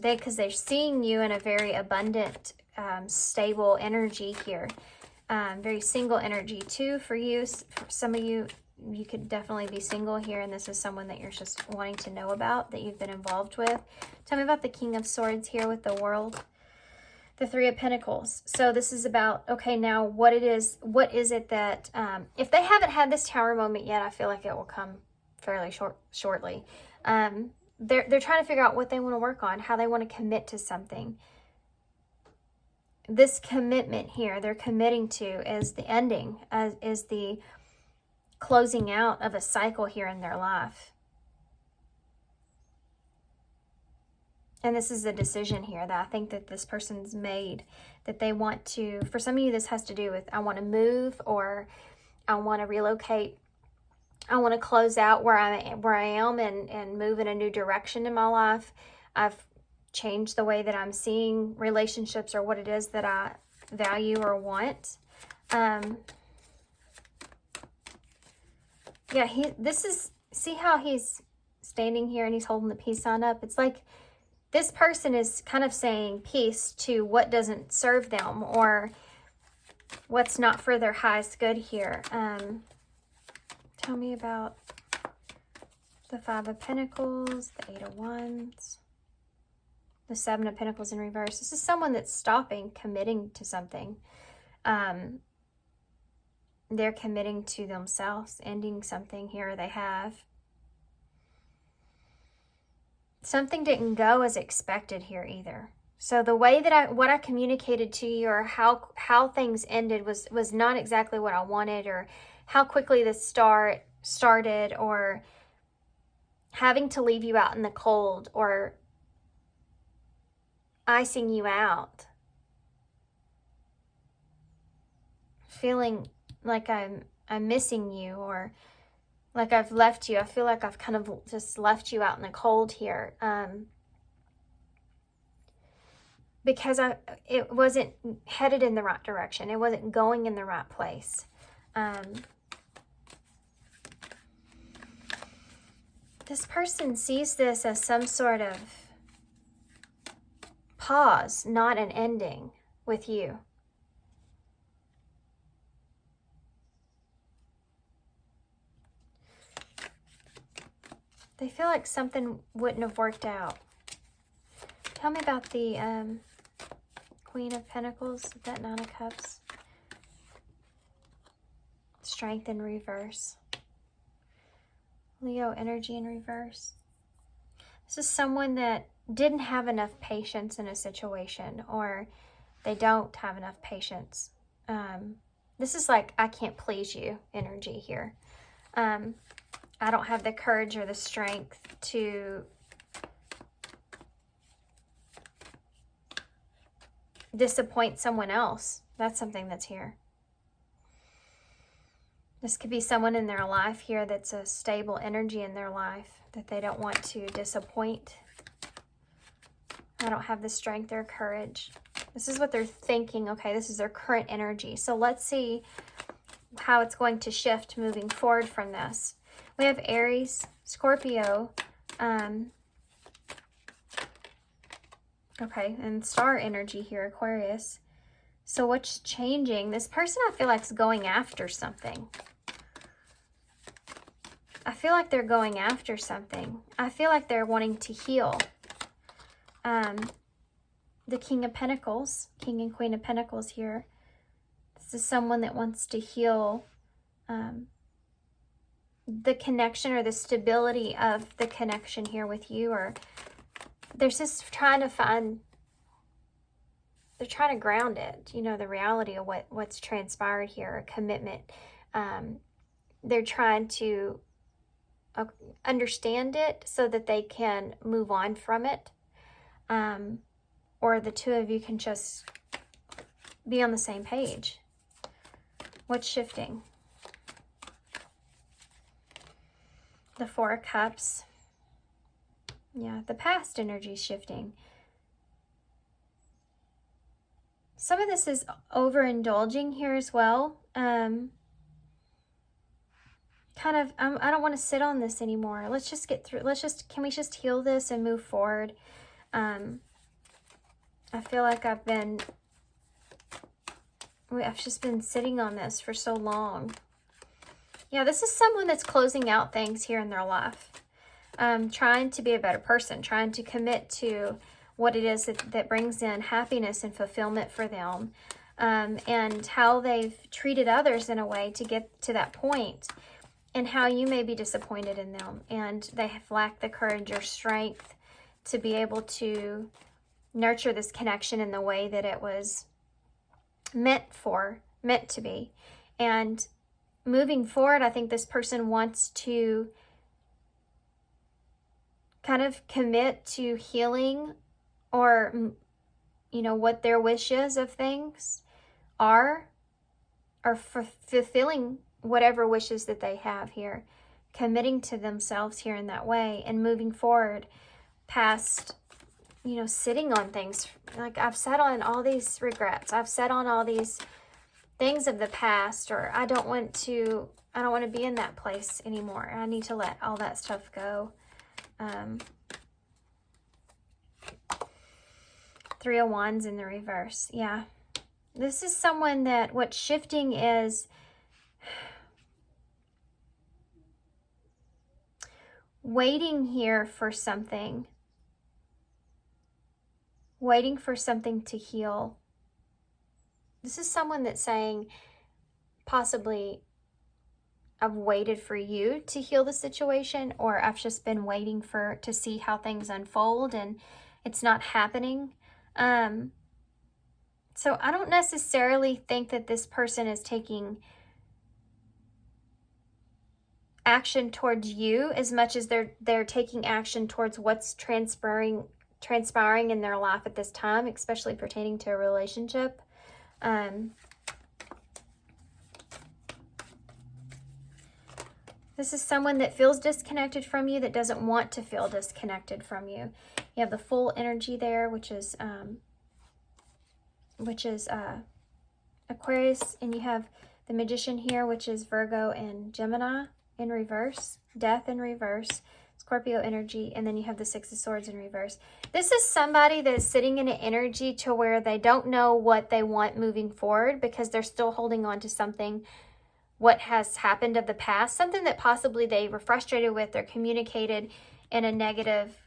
Because they're seeing you in a very abundant, stable energy here. Very single energy too for you. For some of you, you could definitely be single here, and this is someone that you're just wanting to know about, that you've been involved with. Tell me about the King of Swords here with the World. The Three of Pentacles. So this is about, okay, now what is it that, if they haven't had this Tower moment yet, I feel like it will come fairly shortly. They're trying to figure out what they want to work on, how they want to commit to something. This commitment here they're committing to is the ending, is the closing out of a cycle here in their life. And this is a decision here that I think that this person's made, that they want to, for some of you, this has to do with, I want to move, or I want to relocate. I want to close out where I am and move in a new direction in my life. I've changed the way that I'm seeing relationships, or what it is that I value or want. Yeah, see how he's standing here and he's holding the peace sign up? It's like this person is kind of saying peace to what doesn't serve them, or what's not for their highest good here. Tell me about the Five of Pentacles, the Eight of Wands, the Seven of Pentacles in reverse. This is someone that's stopping, committing to something. They're committing to themselves, ending something here they have. Something didn't go as expected here either. So the way that what I communicated to you, or how things ended was not exactly what I wanted, or how quickly this started, or having to leave you out in the cold, or icing you out. Feeling like I'm missing you, or like I've left you. I feel like I've kind of just left you out in the cold here. Because it wasn't headed in the right direction. It wasn't going in the right place. This person sees this as some sort of pause, not an ending with you. They feel like something wouldn't have worked out. Tell me about the Queen of Pentacles, that Nine of Cups. Strength in reverse. Leo energy in reverse. This is someone that didn't have enough patience in a situation, or they don't have enough patience. This is like, I can't please you energy here. I don't have the courage or the strength to disappoint someone else. That's something that's here. This could be someone in their life here that's a stable energy in their life that they don't want to disappoint. I don't have the strength or courage. This is what they're thinking. Okay, this is their current energy. So let's see how it's going to shift moving forward from this. We have Aries, Scorpio, okay, and star energy here, Aquarius. So what's changing? This person I feel like is going after something. I feel like they're going after something. I feel like they're wanting to heal. The King of Pentacles, King and Queen of Pentacles here. This is someone that wants to heal the connection or the stability of the connection here with you, or they're just trying to find, they're trying to ground it, you know, the reality of what's transpired here, a commitment. They're trying to understand it so that they can move on from it. Or the two of you can just be on the same page. What's shifting? The Four of Cups. Yeah, the past energy is shifting. Some of this is overindulging here as well. Kind of, I don't want to sit on this anymore. Let's just get through. Can we just heal this and move forward? I feel like I've just been sitting on this for so long. Yeah, this is someone that's closing out things here in their life. Trying to be a better person, trying to commit to what it is that brings in happiness and fulfillment for them, and how they've treated others in a way to get to that point, and how you may be disappointed in them, and they have lacked the courage or strength to be able to nurture this connection in the way that it was meant to be. And moving forward, I think this person wants to kind of commit to healing, or, you know, what their wishes of things are, or fulfilling whatever wishes that they have here, committing to themselves here in that way, and moving forward past, you know, sitting on things. Like, I've sat on all these regrets. I've sat on all these things of the past, or I don't want to be in that place anymore. I need to let all that stuff go. Three of Wands in the reverse. Yeah. This is someone that what's shifting is waiting here for something. Waiting for something to heal. This is someone that's saying, possibly, I've waited for you to heal the situation, or I've just been waiting to see how things unfold, and it's not happening. So I don't necessarily think that this person is taking action towards you as much as they're taking action towards what's transpiring in their life at this time, especially pertaining to a relationship. This is someone that feels disconnected from you, that doesn't want to feel disconnected from you. You have the Fool energy there, which is Aquarius, and you have the Magician here, which is Virgo and Gemini in reverse, Death in reverse, Scorpio energy, and then you have the Six of Swords in reverse. This is somebody that is sitting in an energy to where they don't know what they want moving forward, because they're still holding on to something, what has happened of the past, something that possibly they were frustrated with or communicated in a negative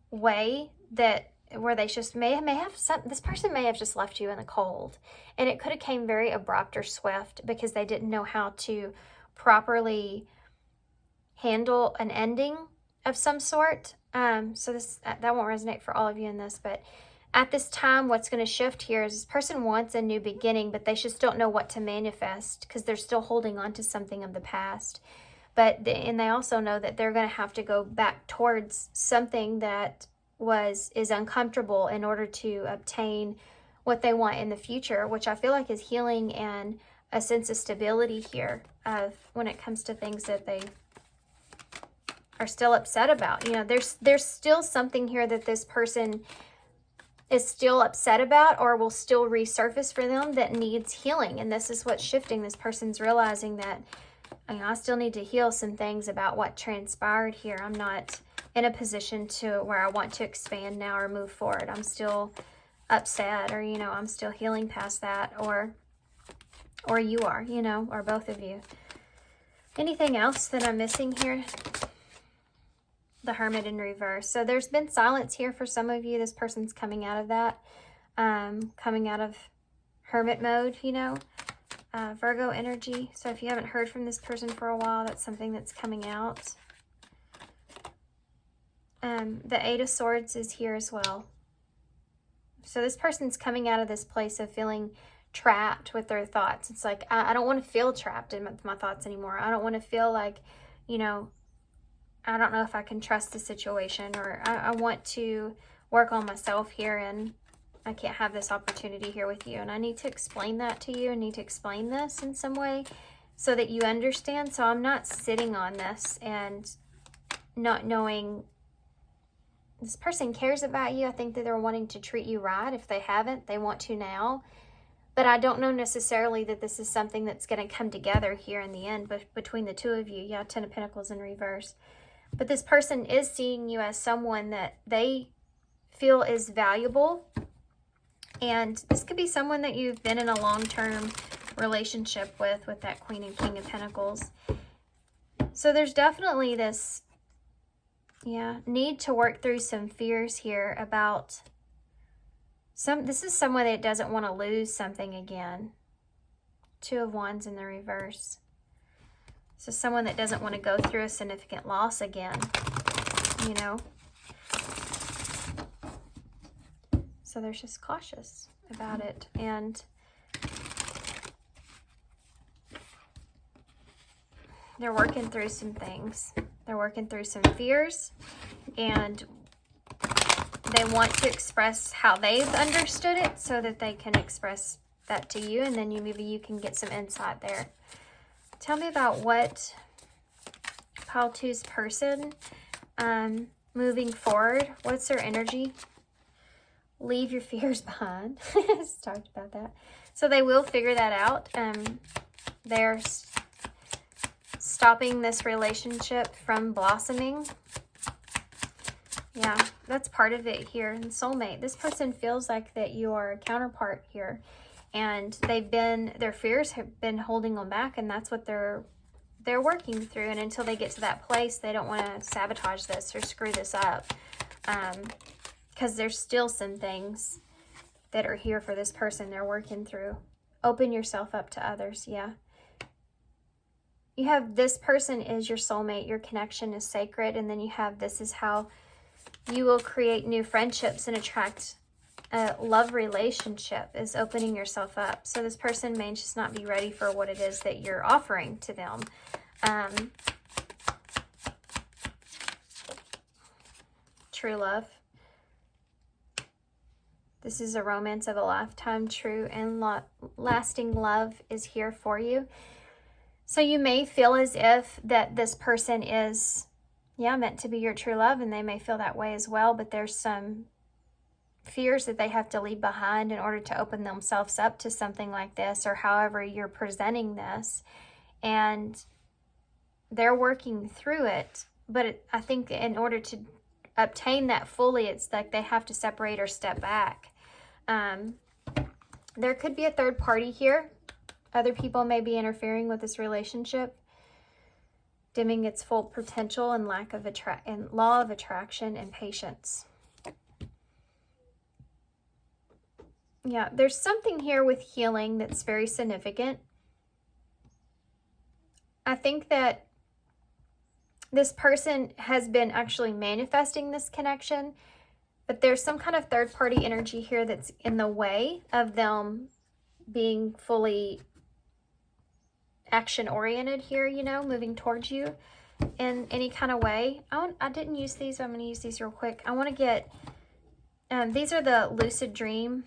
way, that where they just may have this person may have just left you in the cold, and it could have came very abrupt or swift because they didn't know how to properly handle an ending of some sort. So that won't resonate for all of you in this, but at this time, what's going to shift here is this person wants a new beginning, but they just don't know what to manifest because they're still holding on to something of the past. And they also know that they're going to have to go back towards something that is uncomfortable in order to obtain what they want in the future, which I feel like is healing and a sense of stability here of when it comes to things that they are still upset about. You know, there's still something here that this person is still upset about or will still resurface for them that needs healing. And this is what's shifting. This person's realizing that, you know, I still need to heal some things about what transpired here. I'm not in a position to where I want to expand now or move forward. I'm still upset, or, you know, I'm still healing past that, or you are, you know, or both of you. Anything else that I'm missing here? The Hermit in reverse. So there's been silence here for some of you. This person's coming out of that, coming out of hermit mode, you know, Virgo energy. So if you haven't heard from this person for a while, that's something that's coming out. The Eight of Swords is here as well. So this person's coming out of this place of feeling trapped with their thoughts. It's like, I don't want to feel trapped in my thoughts anymore. I don't want to feel like, you know, I don't know if I can trust the situation, or I want to work on myself here, and I can't have this opportunity here with you. And I need to explain that to you. I need to explain this in some way so that you understand. So I'm not sitting on this and not knowing this person cares about you. I think that they're wanting to treat you right. If they haven't, they want to now. But I don't know necessarily that this is something that's going to come together here in the end between the two of you. Yeah, Ten of Pentacles in reverse. But this person is seeing you as someone that they feel is valuable. And this could be someone that you've been in a long-term relationship with that Queen and King of Pentacles. So there's definitely this, yeah, need to work through some fears here about this is someone that doesn't want to lose something again. Two of Wands in the reverse. So someone that doesn't want to go through a significant loss again, you know. So they're just cautious about it. And they're working through some things. They're working through some fears. And they want to express how they've understood it so that they can express that to you. And then maybe you can get some insight there. Tell me about what Pile 2's person, moving forward. What's their energy? Leave your fears behind. Just talked about that. So they will figure that out. They're stopping this relationship from blossoming. Yeah, that's part of it here. And soulmate. This person feels like that you are a counterpart here. And their fears have been holding them back, and that's what they're working through. And until they get to that place, they don't want to sabotage this or screw this up. Because there's still some things that are here for this person they're working through. Open yourself up to others, yeah. You have this person is your soulmate, your connection is sacred, and then you have this is how you will create new friendships and attract a love relationship, is opening yourself up. So this person may just not be ready for what it is that you're offering to them. True love. This is a romance of a lifetime. True and lasting love is here for you. So you may feel as if that this person is, yeah, meant to be your true love, and they may feel that way as well, but there's some fears that they have to leave behind in order to open themselves up to something like this, or however you're presenting this. And they're working through it, but I think in order to obtain that fully, it's like they have to separate or step back. There could be a third party here. Other people may be interfering with this relationship, dimming its full potential and lack of law of attraction and patience. Yeah, there's something here with healing that's very significant. I think that this person has been actually manifesting this connection, but there's some kind of third-party energy here that's in the way of them being fully action-oriented here, you know, moving towards you in any kind of way. I didn't use these. I'm going to use these real quick. I want to get, these are the Lucid Dream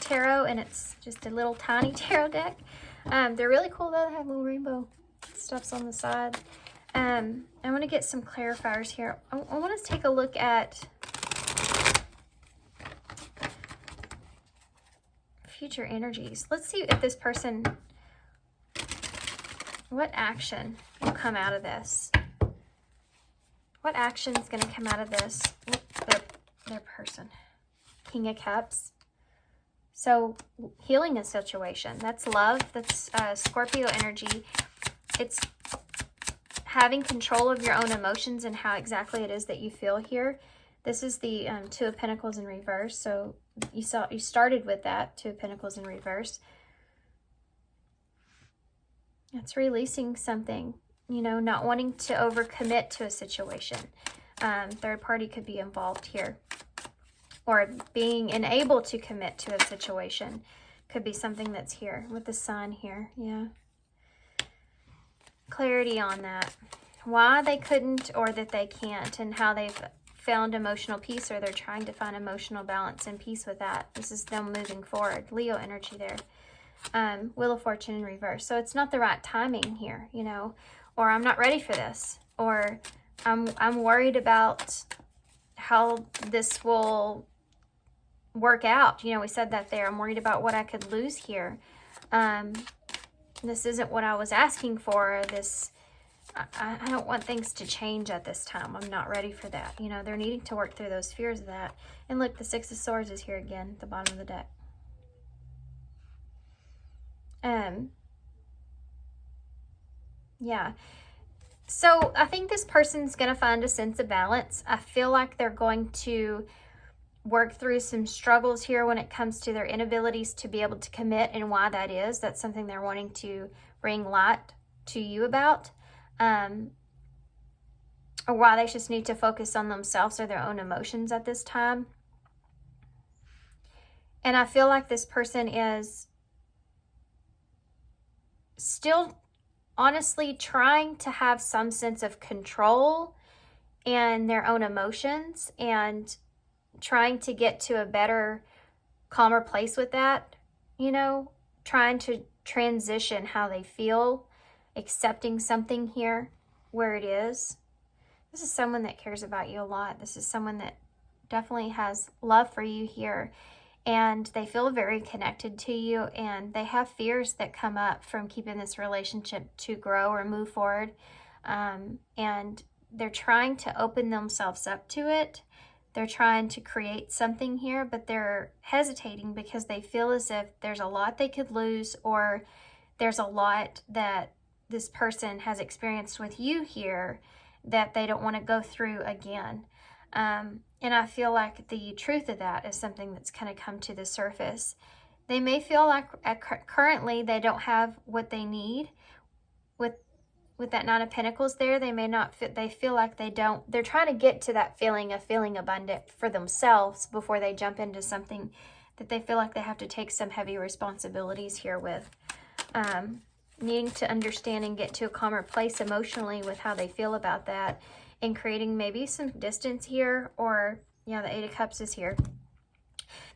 Tarot, and it's just a little tiny tarot deck. They're really cool though. They have little rainbow stuffs on the side. I want to get some clarifiers here. I want to take a look at future energies. Let's see if this person, what action will come out of this? What action is going to come out of this? Their person. King of Cups. So healing a situation. That's love. That's Scorpio energy. It's having control of your own emotions and how exactly it is that you feel here. This is the Two of Pentacles in reverse. So you started with that, Two of Pentacles in reverse. It's releasing something, you know, not wanting to overcommit to a situation. Third party could be involved here. Or being unable to commit to a situation. Could be something that's here with the sun here. Yeah. Clarity on that. Why they couldn't or that they can't, and how they've found emotional peace, or they're trying to find emotional balance and peace with that. This is them moving forward. Leo energy there. Wheel of Fortune in reverse. So it's not the right timing here, you know, or I'm not ready for this, or I'm worried about how this will work out. You know, we said that there. I'm worried about what I could lose here. This isn't what I was asking for. I don't want things to change at this time. I'm not ready for that. You know, they're needing to work through those fears of that. And look, the Six of Swords is here again at the bottom of the deck. Yeah. So I think this person's going to find a sense of balance. I feel like they're going to work through some struggles here when it comes to their inabilities to be able to commit, and why that is. That's something they're wanting to bring light to you about. Or why they just need to focus on themselves or their own emotions at this time. And I feel like this person is still honestly trying to have some sense of control in their own emotions, and trying to get to a better, calmer place with that, you know, trying to transition how they feel, accepting something here where it is. This is someone that cares about you a lot. This is someone that definitely has love for you here, and they feel very connected to you, and they have fears that come up from keeping this relationship to grow or move forward, and they're trying to open themselves up to it. They're trying to create something here, but they're hesitating because they feel as if there's a lot they could lose, or there's a lot that this person has experienced with you here that they don't want to go through again. And I feel like the truth of that is something that's kind of come to the surface. They may feel like currently they don't have what they need with that Nine of Pentacles there. They may not fit, they feel like they don't. They're trying to get to that feeling of feeling abundant for themselves before they jump into something that they feel like they have to take some heavy responsibilities here with. Needing to understand and get to a calmer place emotionally with how they feel about that, and creating maybe some distance here. Or yeah, the Eight of Cups is here.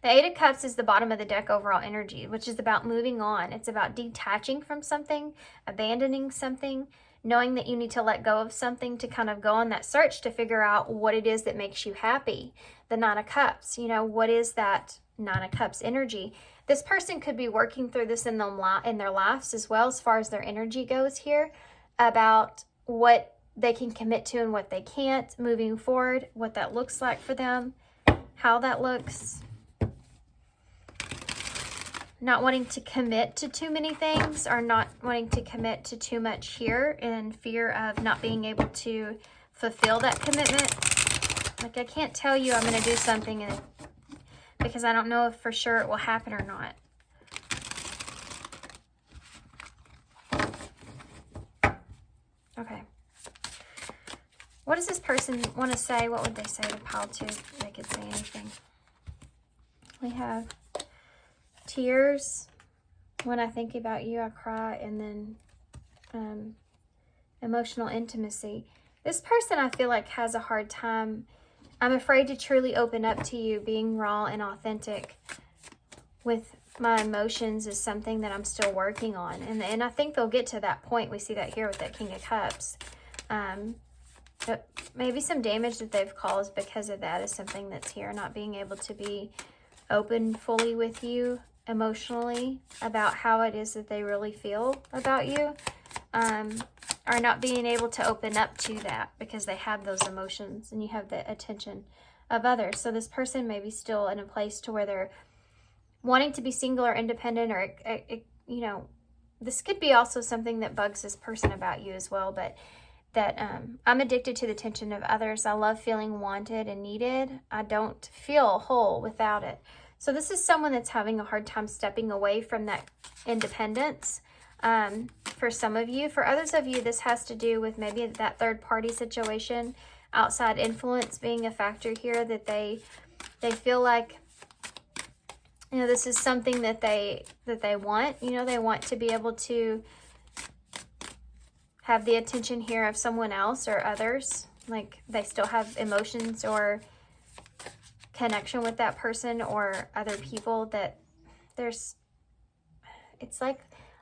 The Eight of Cups is the bottom of the deck overall energy, which is about moving on. It's about detaching from something, abandoning something, knowing that you need to let go of something to kind of go on that search to figure out what it is that makes you happy. The Nine of Cups, you know, what is that Nine of Cups energy? This person could be working through this in their lives as well, as far as their energy goes here, about what they can commit to and what they can't moving forward, what that looks like for them, how that looks. Not wanting to commit to too many things, or not wanting to commit to too much here, in fear of not being able to fulfill that commitment. Like, I can't tell you I'm going to do something because I don't know if for sure it will happen or not. Okay. What does this person want to say? What would they say to pile two if they could say anything? We have tears. When I think about you, I cry. And then emotional intimacy. This person, I feel like, has a hard time. I'm afraid to truly open up to you, being raw and authentic with my emotions is something that I'm still working on. And I think they'll get to that point. We see that here with that King of Cups. But maybe some damage that they've caused because of that is something that's here. Not being able to be open fully with you emotionally about how it is that they really feel about you. Or not being able to open up to that because they have those emotions and you have the attention of others. So this person may be still in a place to where they're wanting to be single or independent, or, you know, this could be also something that bugs this person about you as well, but that I'm addicted to the attention of others. I love feeling wanted and needed. I don't feel whole without it. So this is someone that's having a hard time stepping away from that independence. For some of you. For others of you, this has to do with maybe that third party situation, outside influence being a factor here, that they feel like, you know, this is something that they want. You know, they want to be able to have the attention here of someone else or others. Like they still have emotions or connection with that person or other people, that it's like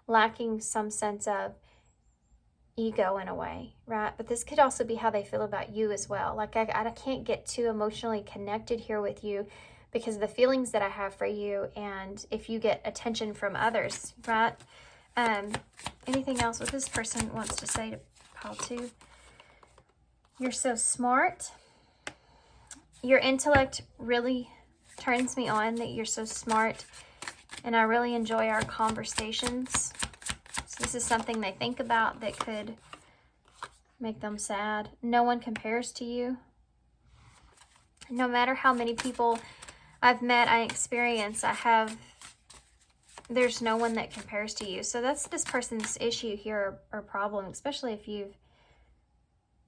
lacking some sense of ego in a way, right? But this could also be how they feel about you as well. Like I can't get too emotionally connected here with you because of the feelings that I have for you, and if you get attention from others, right? Anything else what this person wants to say to pile 2? You're so smart. Your intellect really turns me on, that you're so smart, and I really enjoy our conversations. So this is something they think about that could make them sad. No one compares to you. No matter how many people I've met, I experience, there's no one that compares to you. So that's this person's issue here, or problem, especially if you've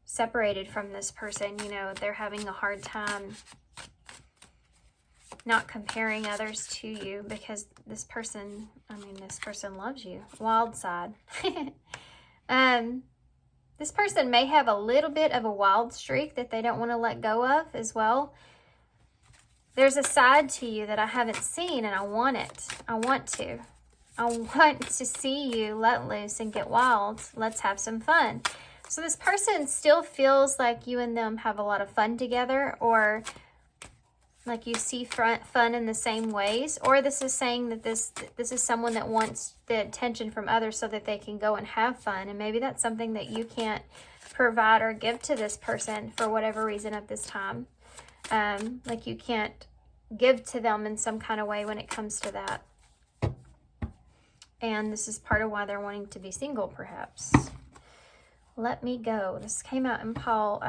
separated from this person. You know, they're having a hard time not comparing others to you because this person loves you. Wild side. This person may have a little bit of a wild streak that they don't want to let go of as well. There's a side to you that I haven't seen, and I want it. I want to see you let loose and get wild. Let's have some fun. So this person still feels like you and them have a lot of fun together, or like you see fun in the same ways, or this is saying that this is someone that wants the attention from others so that they can go and have fun, and maybe that's something that you can't provide or give to this person for whatever reason at this time. Like you can't give to them in some kind of way when it comes to that, and this is part of why they're wanting to be single, perhaps. Let me go. This came out in pile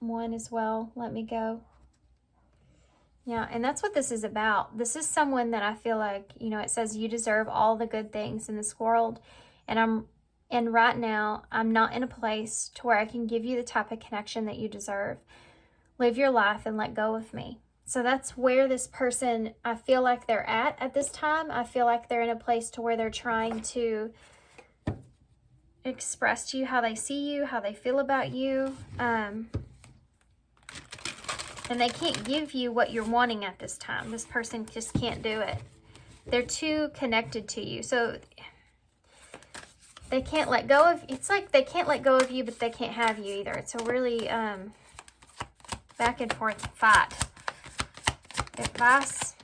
1 as well. Let me go. Yeah, and that's what this is about. This is someone that I feel like, you know, it says you deserve all the good things in this world. And right now, I'm not in a place to where I can give you the type of connection that you deserve. Live your life and let go of me. So that's where this person, I feel like they're at this time. I feel like they're in a place to where they're trying to express to you how they see you, how they feel about you. And they can't give you what you're wanting at this time. This person just can't do it. They're too connected to you. So they can't let go of, it's like they can't let go of you, but they can't have you either. It's a really back and forth fight. Advice.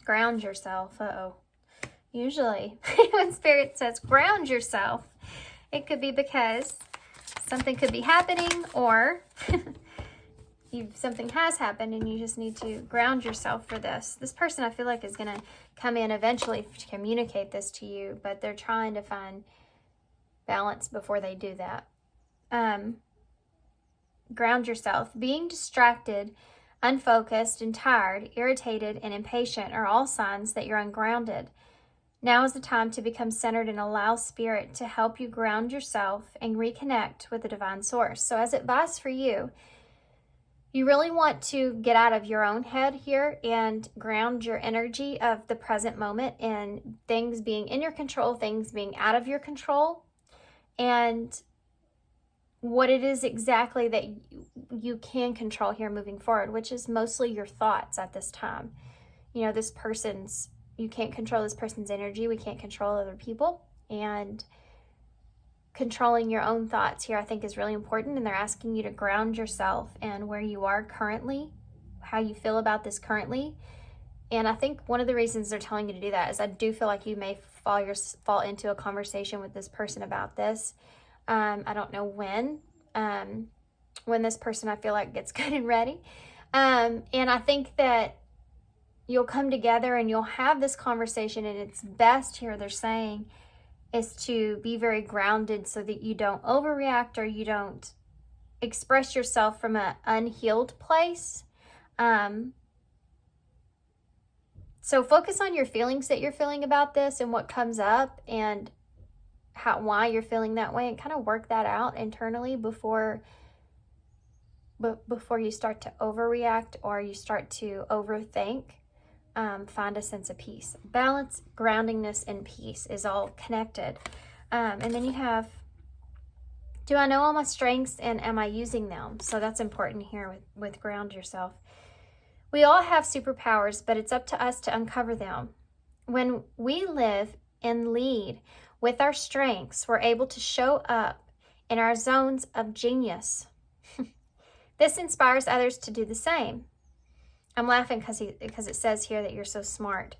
Ground yourself. Uh-oh. Usually when Spirit says ground yourself, it could be because something could be happening, or something has happened and you just need to ground yourself for this. This person, I feel like, is going to come in eventually to communicate this to you, but they're trying to find balance before they do that. Ground yourself. Being distracted, unfocused, and tired, irritated, and impatient are all signs that you're ungrounded. Now is the time to become centered and allow Spirit to help you ground yourself and reconnect with the divine source. So as advice for you, you really want to get out of your own head here and ground your energy of the present moment in things being in your control, things being out of your control, and what it is exactly that you can control here moving forward, which is mostly your thoughts at this time. you know, you can't control this person's energy. We can't control other people. And controlling your own thoughts here, I think, is really important. And they're asking you to ground yourself and where you are currently, how you feel about this currently. And I think one of the reasons they're telling you to do that is I do feel like you may fall into a conversation with this person about this. I don't know when this person, I feel like, gets good and ready. And I think that you'll come together and you'll have this conversation, and it's best here, they're saying, is to be very grounded so that you don't overreact or you don't express yourself from an unhealed place. So focus on your feelings that you're feeling about this and what comes up and why you're feeling that way, and kind of work that out internally before you start to overreact or you start to overthink. Find a sense of peace. Balance, groundingness, and peace is all connected. And then you have, do I know all my strengths and am I using them? So that's important here with ground yourself. We all have superpowers, but it's up to us to uncover them. When we live and lead with our strengths, we're able to show up in our zones of genius. This inspires others to do the same. I'm laughing because it says here that you're so smart.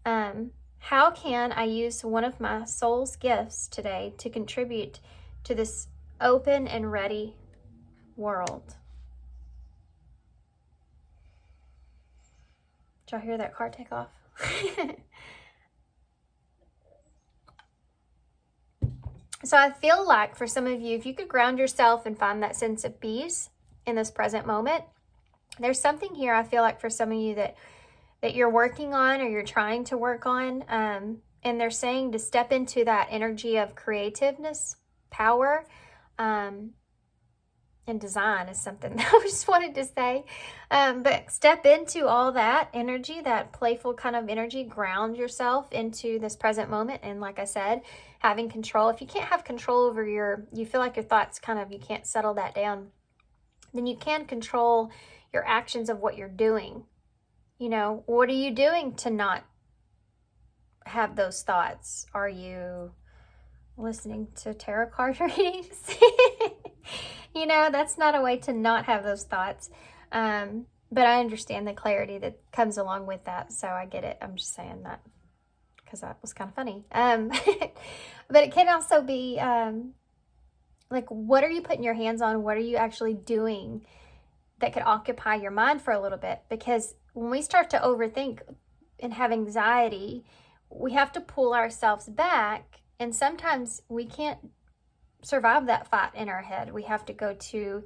How can I use one of my soul's gifts today to contribute to this open and ready world? Did y'all hear that car take off? So I feel like for some of you, if you could ground yourself and find that sense of peace in this present moment, there's something here I feel like for some of you that you're working on or you're trying to work on. And they're saying to step into that energy of creativeness, power, and design is something that I just wanted to say. But step into all that energy, that playful kind of energy, ground yourself into this present moment. And like I said, having control. If you can't have control over you feel like your thoughts you can't settle that down, then you can control your actions of what you're doing. You know, what are you doing to not have those thoughts? Are you listening to tarot card readings? You know, that's not a way to not have those thoughts. But I understand the clarity that comes along with that. So I get it. I'm just saying that because that was kind of funny. But it can also be like, what are you putting your hands on? What are you actually doing that could occupy your mind for a little bit? Because when we start to overthink and have anxiety, we have to pull ourselves back. And sometimes we can't survive that fight in our head. We have to go to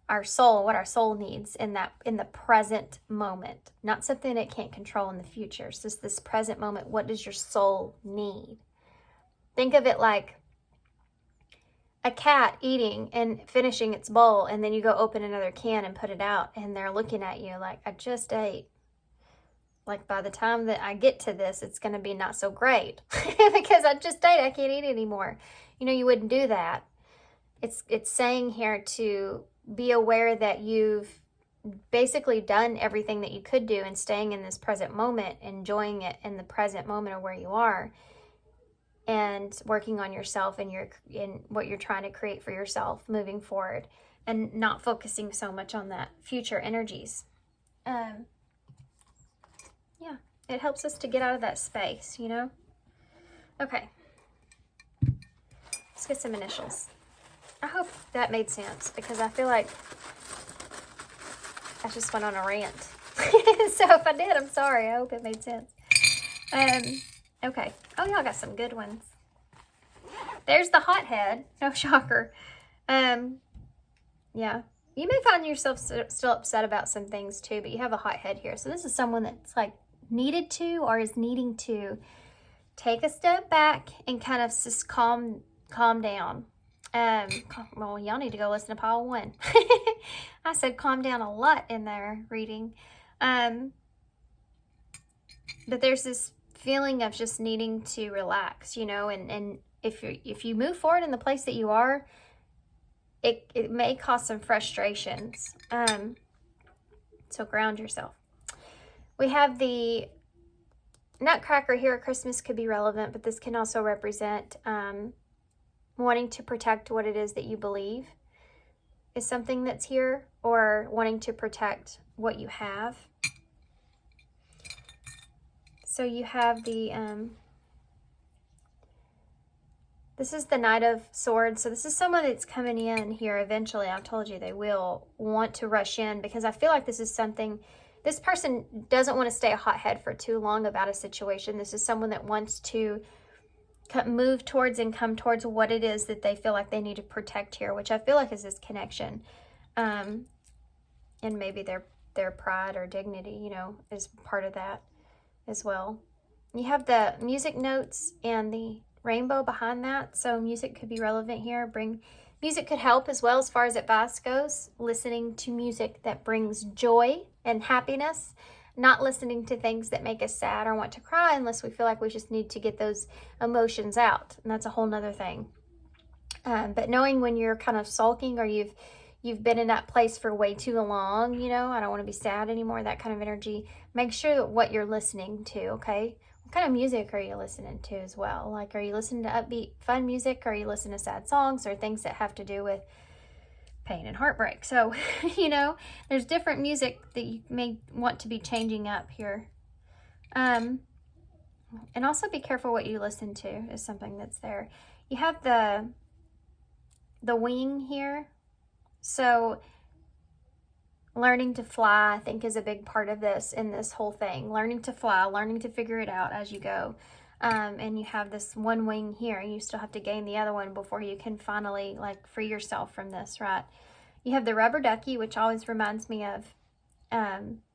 our soul, what our soul needs in the present moment, not something it can't control in the future. It's just this present moment. What does your soul need? Think of it like a cat eating and finishing its bowl, and then you go open another can and put it out, and they're looking at you like, I just ate. Like, by the time that I get to this, it's going to be not so great because I just ate. I can't eat anymore. You know, you wouldn't do that. It's saying here to be aware that you've basically done everything that you could do and staying in this present moment, enjoying it in the present moment of where you are, and working on yourself and in what you're trying to create for yourself moving forward, and not focusing so much on that future energies. Yeah, it helps us to get out of that space, you know? Okay. Let's get some initials. I hope that made sense because I feel like I just went on a rant. So if I did, I'm sorry. I hope it made sense. Okay. Oh, y'all got some good ones. There's the hothead. No shocker. Yeah. You may find yourself still upset about some things too, but you have a hothead here. So this is someone that's like needed to or is needing to take a step back and kind of just calm down. Well, y'all need to go listen to pile 1. I said calm down a lot in their reading. But there's this feeling of just needing to relax, you know, and if you move forward in the place that you are, it may cause some frustrations. So ground yourself. We have the Nutcracker here at Christmas could be relevant, but this can also represent wanting to protect what it is that you believe is something that's here, or wanting to protect what you have. So you have the, this is the Knight of Swords. So this is someone that's coming in here eventually. I've told you they will want to rush in, because I feel like this is something, this person doesn't want to stay a hothead for too long about a situation. This is someone that wants to move towards and come towards what it is that they feel like they need to protect here, which I feel like is this connection. And maybe their pride or dignity, you know, is part of that as well. You have the music notes and the rainbow behind that, so music could be relevant here. Music could help as well as far as advice goes. Listening to music that brings joy and happiness, not listening to things that make us sad or want to cry unless we feel like we just need to get those emotions out, and that's a whole nother thing. But knowing when you're kind of sulking, or you've been in that place for way too long, you know, I don't want to be sad anymore, that kind of energy, make sure that what you're listening to, okay? What kind of music are you listening to as well? Like, are you listening to upbeat, fun music? Or are you listening to sad songs or things that have to do with pain and heartbreak? So, you know, there's different music that you may want to be changing up here. And also be careful what you listen to is something that's there. You have the wing here. So learning to fly, I think, is a big part of this in this whole thing. Learning to fly, learning to figure it out as you go. And you have this one wing here. You still have to gain the other one before you can finally, like, free yourself from this, right? You have the rubber ducky, which always reminds me of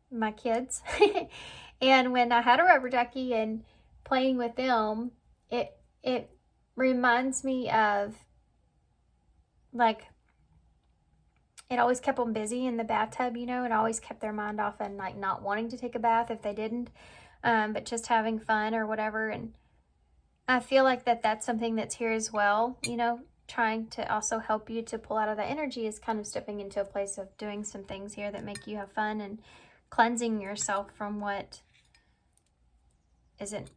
my kids. And when I had a rubber ducky and playing with them, it reminds me of, like, it always kept them busy in the bathtub, you know. It always kept their mind off and, like, not wanting to take a bath if they didn't, but just having fun or whatever. And I feel like that's something that's here as well, you know, trying to also help you to pull out of that energy is kind of stepping into a place of doing some things here that make you have fun and cleansing yourself from what isn't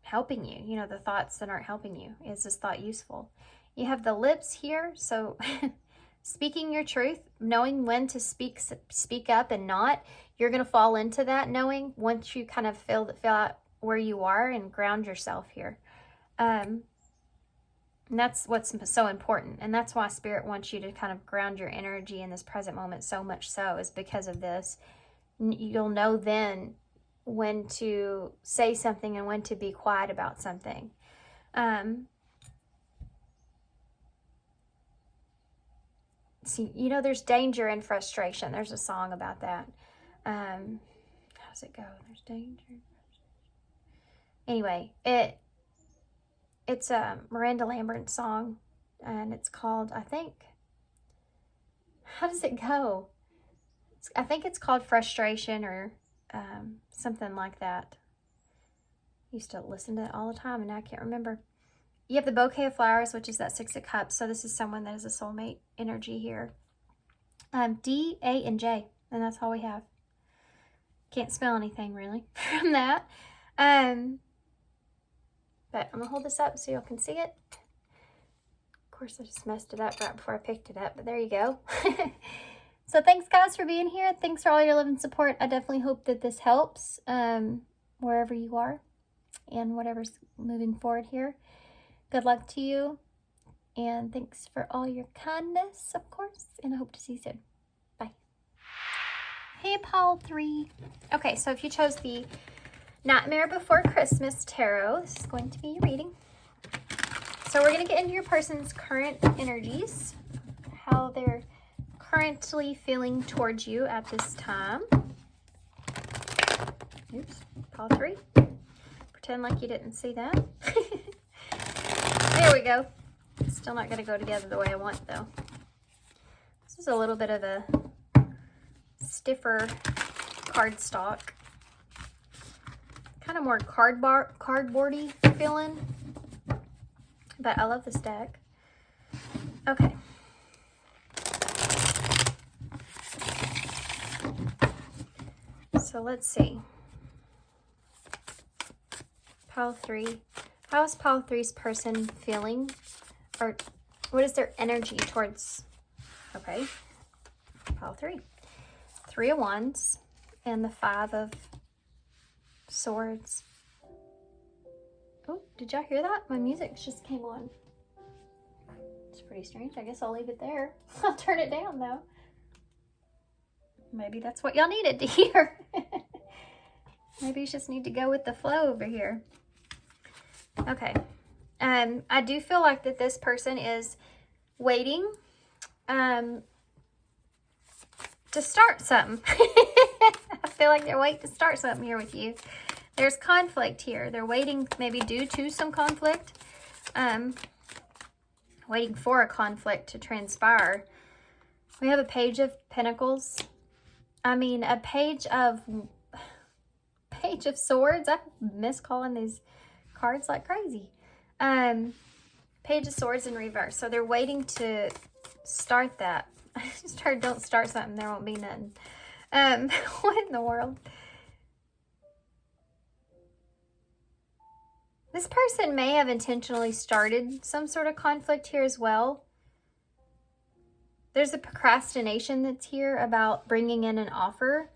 helping you, you know, the thoughts that aren't helping you. Is this thought useful? You have the lips here, so speaking your truth, knowing when to speak up and not. You're going to fall into that knowing once you kind of feel out where you are and ground yourself here. And that's what's so important. And that's why Spirit wants you to kind of ground your energy in this present moment so much so, is because of this. You'll know then when to say something and when to be quiet about something. See, you know, there's danger and frustration. There's a song about that. How does it go? There's danger. Anyway, it's a Miranda Lambert song, and it's called, I think, how does it go? I think it's called Frustration, or something like that. I used to listen to it all the time, and now I can't remember. You have the bouquet of flowers, which is that Six of Cups. So this is someone that is a soulmate energy here. D, A, and J. And that's all we have. Can't smell anything, really, from that. But I'm going to hold this up so y'all can see it. Of course, I just messed it up right before I picked it up. But there you go. So thanks, guys, for being here. Thanks for all your love and support. I definitely hope that this helps wherever you are and whatever's moving forward here. Good luck to you, and thanks for all your kindness, of course, and I hope to see you soon. Bye. Hey, Paul 3. Okay, so if you chose the Nightmare Before Christmas Tarot, this is going to be your reading. So we're going to get into your person's current energies, how they're currently feeling towards you at this time. Oops, Paul 3. Pretend like you didn't see that. There we go. Still not going to go together the way I want, though. This is a little bit of a stiffer cardstock. Kind of more cardboardy feeling. But I love this deck. Okay. So let's see. Pile 3. How is Pile 3's person feeling? Or what is their energy towards, okay, Pile 3. 3 of Wands and the 5 of Swords. Oh, did y'all hear that? My music just came on. It's pretty strange. I guess I'll leave it there. I'll turn it down though. Maybe that's what y'all needed to hear. Maybe you just need to go with the flow over here. Okay. I do feel like that this person is waiting to start something. I feel like they're waiting to start something here with you. There's conflict here. They're waiting maybe due to some conflict. Waiting for a conflict to transpire. We have a Page of Pentacles. I mean, a Page of Swords. I miss calling these cards like crazy. Page of Swords in reverse. So they're waiting to start that. I just heard don't start something, there won't be nothing. What in the world? This person may have intentionally started some sort of conflict here as well. There's a procrastination that's here about bringing in an offer.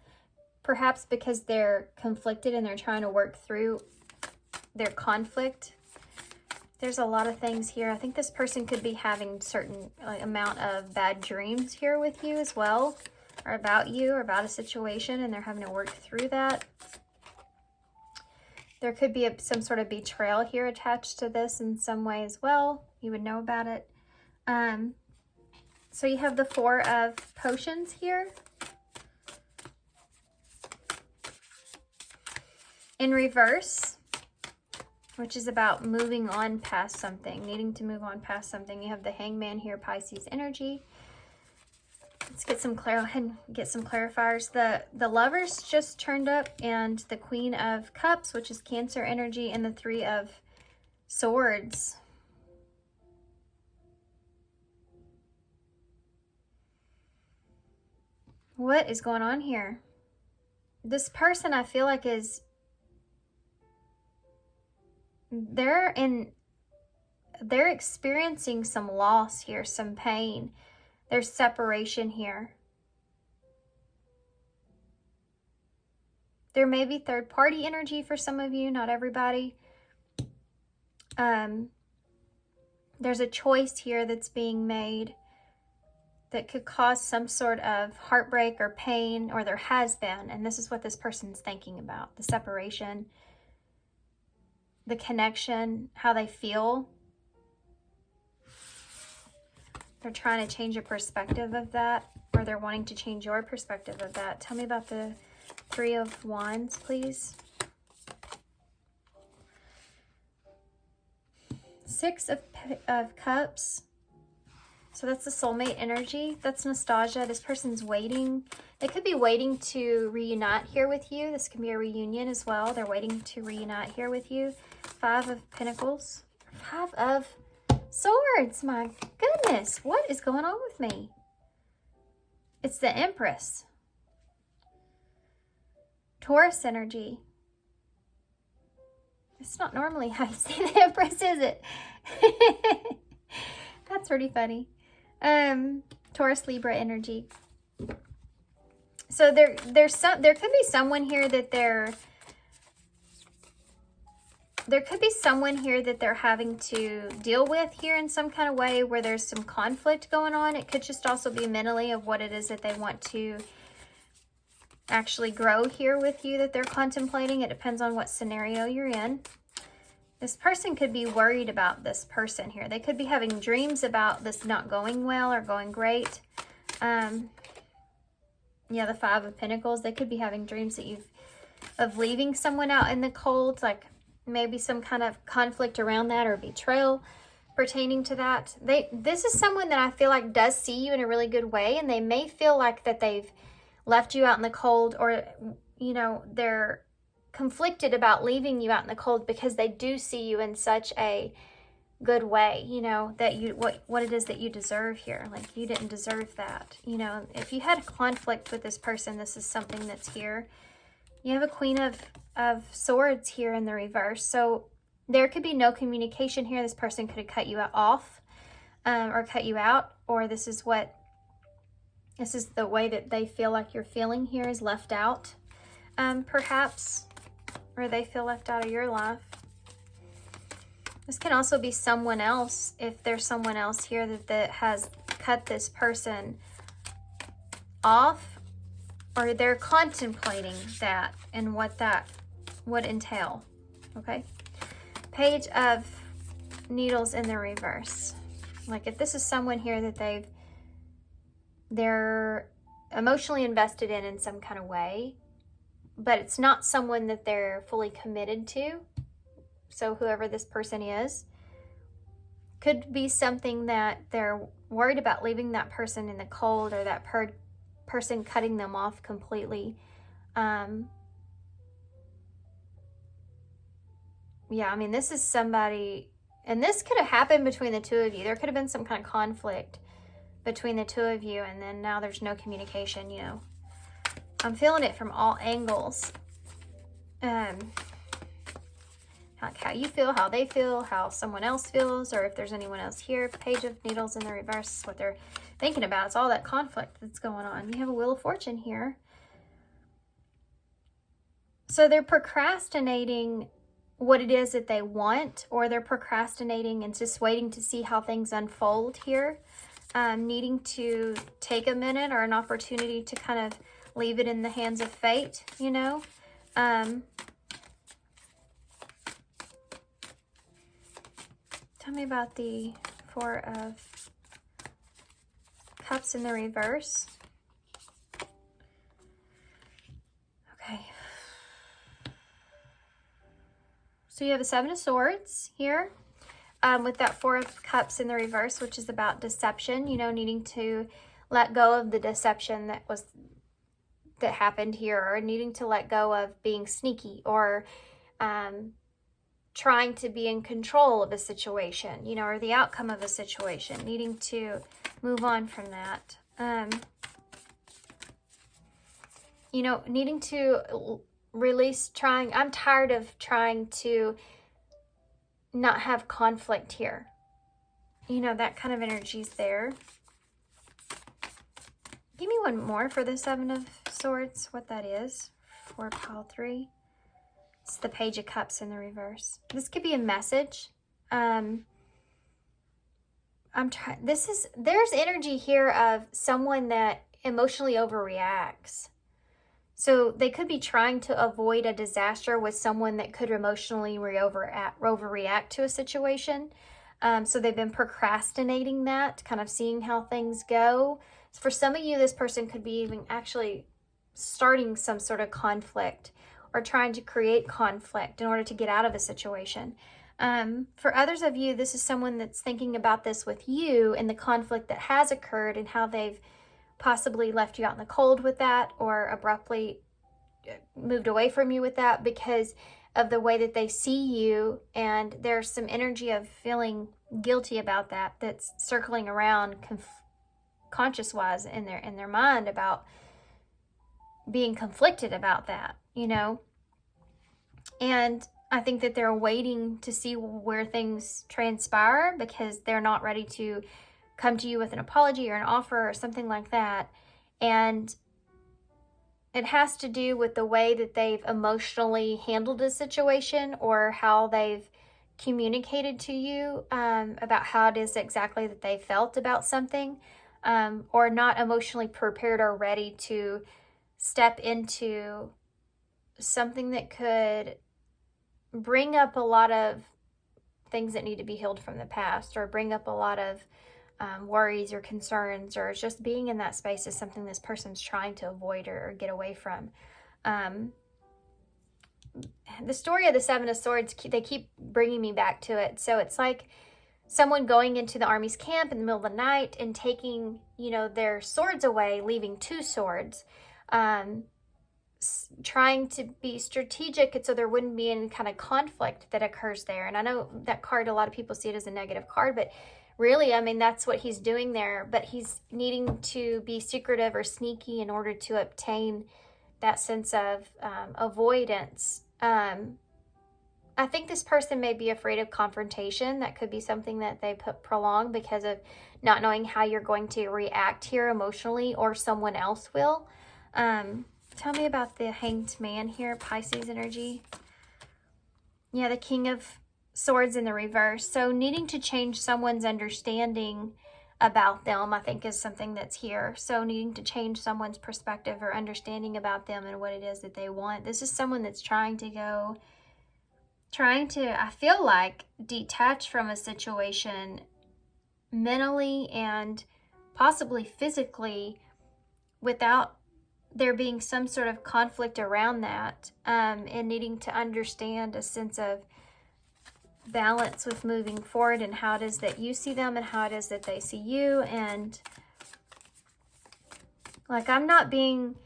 Perhaps because they're conflicted and they're trying to work through their conflict. There's a lot of things here. I think this person could be having certain amount of bad dreams here with you as well. Or about you or about a situation and they're having to work through that. There could be some sort of betrayal here attached to this in some way as well. You would know about it. So you have the 4 of Potions here. In reverse, which is about moving on past something, needing to move on past something. You have the Hangman here, Pisces energy. Let's get some clarifiers. The Lovers just turned up, and the Queen of Cups, which is Cancer energy, and the 3 of Swords. What is going on here? This person, I feel like, they're experiencing some loss here, some pain. There's separation here. There may be third-party energy for some of you, not everybody. There's a choice here that's being made that could cause some sort of heartbreak or pain, or there has been, and this is what this person's thinking about, the separation, the connection, how they feel. They're trying to change your perspective of that, or they're wanting to change your perspective of that. Tell me about the 3 of Wands, please. 6 of Cups. So that's the soulmate energy. That's nostalgia. This person's waiting. They could be waiting to reunite here with you. This can be a reunion as well. They're waiting to reunite here with you. 5 of Pentacles. 5 of Swords. My goodness. What is going on with me? It's the Empress. Taurus energy. It's not normally how you see the Empress, is it? That's pretty funny. Taurus Libra energy. So there could be someone here that they're having to deal with here in some kind of way where there's some conflict going on. It could just also be mentally of what it is that they want to actually grow here with you that they're contemplating. It depends on what scenario you're in. This person could be worried about this person here. They could be having dreams about this not going well or going great. Yeah, the 5 of Pentacles. They could be having dreams that of leaving someone out in the cold, like maybe some kind of conflict around that or betrayal pertaining to that. This is someone that I feel like does see you in a really good way, and they may feel like that they've left you out in the cold, or, you know, they're conflicted about leaving you out in the cold because they do see you in such a good way, you know, that what it is that you deserve here. Like, you didn't deserve that. You know, if you had a conflict with this person, this is something that's here. You have a Queen of Swords here in the reverse. So There could be no communication here. This person could have cut you off or cut you out, or this is the way that they feel like you're feeling here is left out, perhaps, or they feel left out of your life. This can also be someone else, if there's someone else here that has cut this person off, or they're contemplating that and what that would entail. Okay. Page of Needles in the reverse. Like if this is someone here that they're emotionally invested in some kind of way, but it's not someone that they're fully committed to. So whoever this person is, could be something that they're worried about leaving that person in the cold, or that person cutting them off completely. Yeah, I mean, this is somebody, and this could have happened between the two of you. There could have been some kind of conflict between the two of you, and then now there's no communication, you know. I'm feeling it from all angles. Like how you feel, how they feel, how someone else feels, or if there's anyone else here. Page of Needles in the reverse is what they're thinking about. It's all that conflict that's going on. You have a Wheel of Fortune here. So they're procrastinating what it is that they want, or they're procrastinating and just waiting to see how things unfold here. Needing to take a minute or an opportunity to kind of leave it in the hands of fate, you know. Tell me about the Four of Cups in the reverse. Okay. So you have a Seven of Swords here with that Four of Cups in the reverse, which is about deception, you know, needing to let go of the deception that happened here, or needing to let go of being sneaky, or trying to be in control of a situation, you know, or the outcome of a situation, needing to move on from that. You know, needing to release, I'm tired of trying to not have conflict here. You know, that kind of energy's there. Give me one more for the Seven of Swords, what that is for pile 3. It's the Page of Cups in the reverse. This could be a message. There's energy here of someone that emotionally overreacts. So they could be trying to avoid a disaster with someone that could emotionally overreact to a situation. So they've been procrastinating that, kind of seeing how things go. For some of you, this person could be even actually starting some sort of conflict, or trying to create conflict in order to get out of a situation. For others of you, this is someone that's thinking about this with you and the conflict that has occurred, and how they've possibly left you out in the cold with that, or abruptly moved away from you with that because of the way that they see you. And there's some energy of feeling guilty about that that's circling around conscious-wise in their mind, about being conflicted about that, you know. And I think that they're waiting to see where things transpire, because they're not ready to come to you with an apology or an offer or something like that. And it has to do with the way that they've emotionally handled a situation, or how they've communicated to you about how it is exactly that they felt about something, or not emotionally prepared or ready to step into something that could bring up a lot of things that need to be healed from the past, or bring up a lot of worries or concerns, or just being in that space is something this person's trying to avoid or get away from. The story of the Seven of Swords, they keep bringing me back to it. So it's like someone going into the army's camp in the middle of the night and taking, you know, their swords away, leaving 2 swords, trying to be strategic, and so there wouldn't be any kind of conflict that occurs there. And I know that card, a lot of people see it as a negative card, but really, I mean, that's what he's doing there. But he's needing to be secretive or sneaky in order to obtain that sense of avoidance. I think this person may be afraid of confrontation. That could be something that they prolong because of not knowing how you're going to react here emotionally, or someone else will. Tell me about the Hanged Man here, Pisces energy. Yeah, the King of Swords in the reverse. So needing to change someone's understanding about them, I think, is something that's here. So needing to change someone's perspective or understanding about them and what it is that they want. This is someone that's trying to, I feel like, detach from a situation mentally and possibly physically without there being some sort of conflict around that, and needing to understand a sense of balance with moving forward and how it is that you see them and how it is that they see you. And like, I'm not being,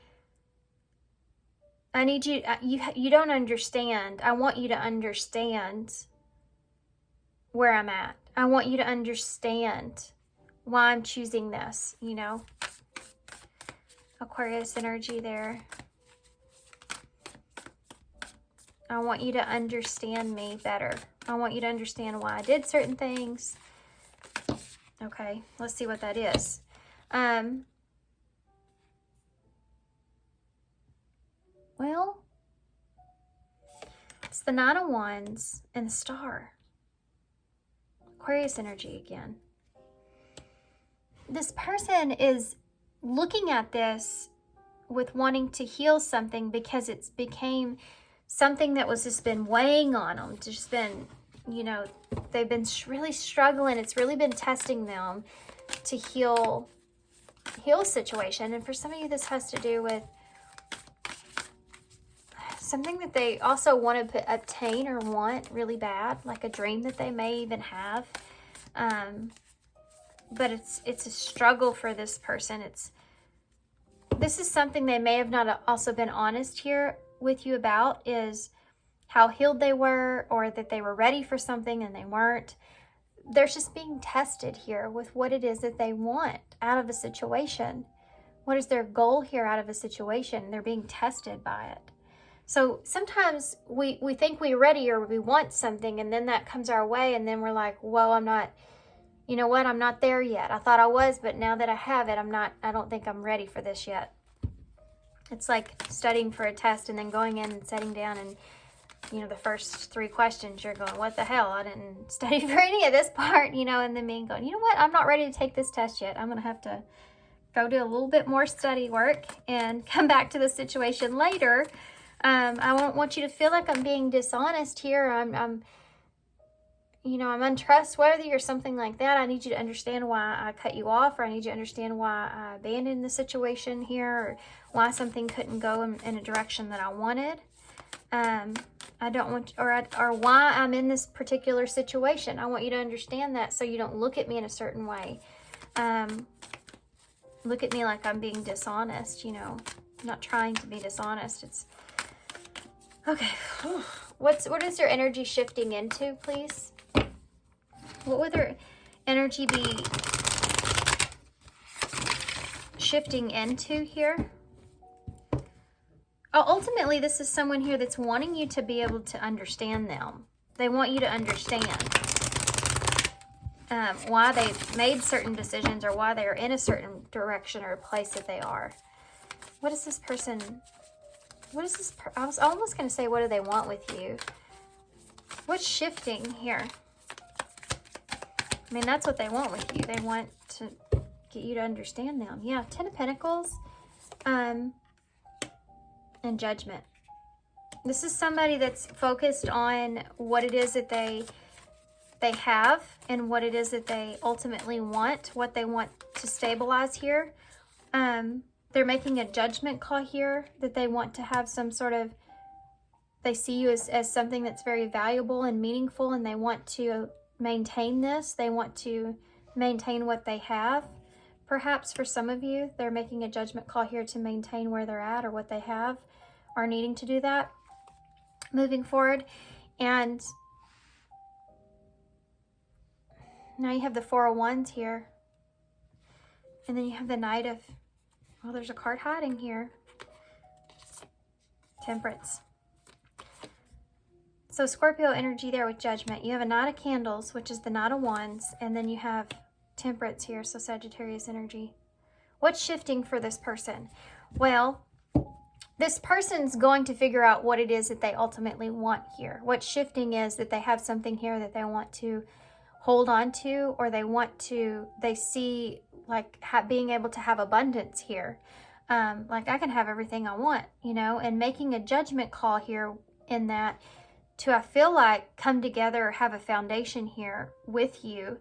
I need you, you don't understand. I want you to understand where I'm at. I want you to understand why I'm choosing this, you know. Aquarius energy there. I want you to understand me better. I want you to understand why I did certain things. Okay, let's see what that is. Well, it's the Nine of Wands and the Star. Aquarius energy again. This person is looking at this with wanting to heal something because it's became something that was just been weighing on them, just been, you know, they've been really struggling. It's really been testing them to heal a situation. And for some of you, this has to do with something that they also want to obtain or want really bad, like a dream that they may even have. But it's a struggle for this person. This is something they may have not also been honest here with you about, is how healed they were, or that they were ready for something and they weren't. They're just being tested here with what it is that they want out of a situation. What is their goal here out of a situation? They're being tested by it. So sometimes we think we're ready or we want something, and then that comes our way, and then we're like, well, I'm not, you know what, I'm not there yet. I thought I was, but now that I have it, I don't think I'm ready for this yet. It's like studying for a test and then going in and sitting down, and, you know, the first 3 questions you're going, what the hell? I didn't study for any of this part, you know, and then me going, you know what? I'm not ready to take this test yet. I'm going to have to go do a little bit more study work and come back to the situation later. I don't want you to feel like I'm being dishonest here. I'm you know, I'm untrustworthy or something like that. I need you to understand why I cut you off, or I need you to understand why I abandoned the situation here, or why something couldn't go in a direction that I wanted. I don't want, or why I'm in this particular situation. I want you to understand that, so you don't look at me in a certain way. Look at me like I'm being dishonest, you know. I'm not trying to be dishonest. It's okay. What is your energy shifting into, please? What would their energy be shifting into here? Oh, ultimately, this is someone here that's wanting you to be able to understand them. They want you to understand why they made certain decisions, or why they are in a certain direction or a place that they are. What is this person? I was almost going to say, what do they want with you? What's shifting here? I mean, that's what they want with you. They want to get you to understand them. Yeah, 10 of Pentacles and Judgment. This is somebody that's focused on what it is that they have, and what it is that they ultimately want, what they want to stabilize here. They're making a judgment call here that they want to have some sort of, they see you as something that's very valuable and meaningful, and they want to maintain this. They want to maintain what they have. Perhaps for some of you, they're making a judgment call here to maintain where they're at or what they have, are needing to do that moving forward. And now you have the Four of Wands here. And then you have the Knight of, well, there's a card hiding here. Temperance. So Scorpio energy there with Judgment. You have a Knight of Candles, which is the Knight of Wands, and then you have Temperance here, so Sagittarius energy. What's shifting for this person? Well, this person's going to figure out what it is that they ultimately want here. What's shifting is that they have something here that they want to hold on to, or they see like being able to have abundance here. Like I can have everything I want, you know, and making a judgment call here in that to, I feel like, come together, have a foundation here with you,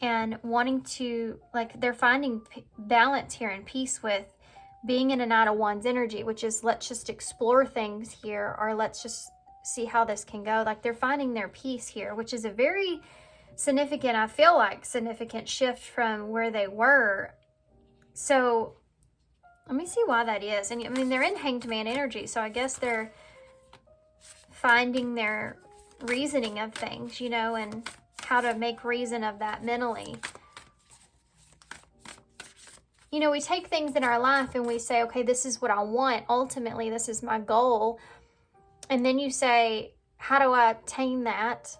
and wanting to, like, they're finding balance here and peace with being in a Knight of Wands energy, which is let's just explore things here, or let's just see how this can go. Like they're finding their peace here, which is a very significant, I feel like, significant shift from where they were. So let me see why that is. And I mean, they're in Hanged Man energy, so I guess they're finding their reasoning of things, you know, and how to make reason of that mentally. You know, we take things in our life and we say, okay, this is what I want. Ultimately, this is my goal. And then you say, how do I attain that?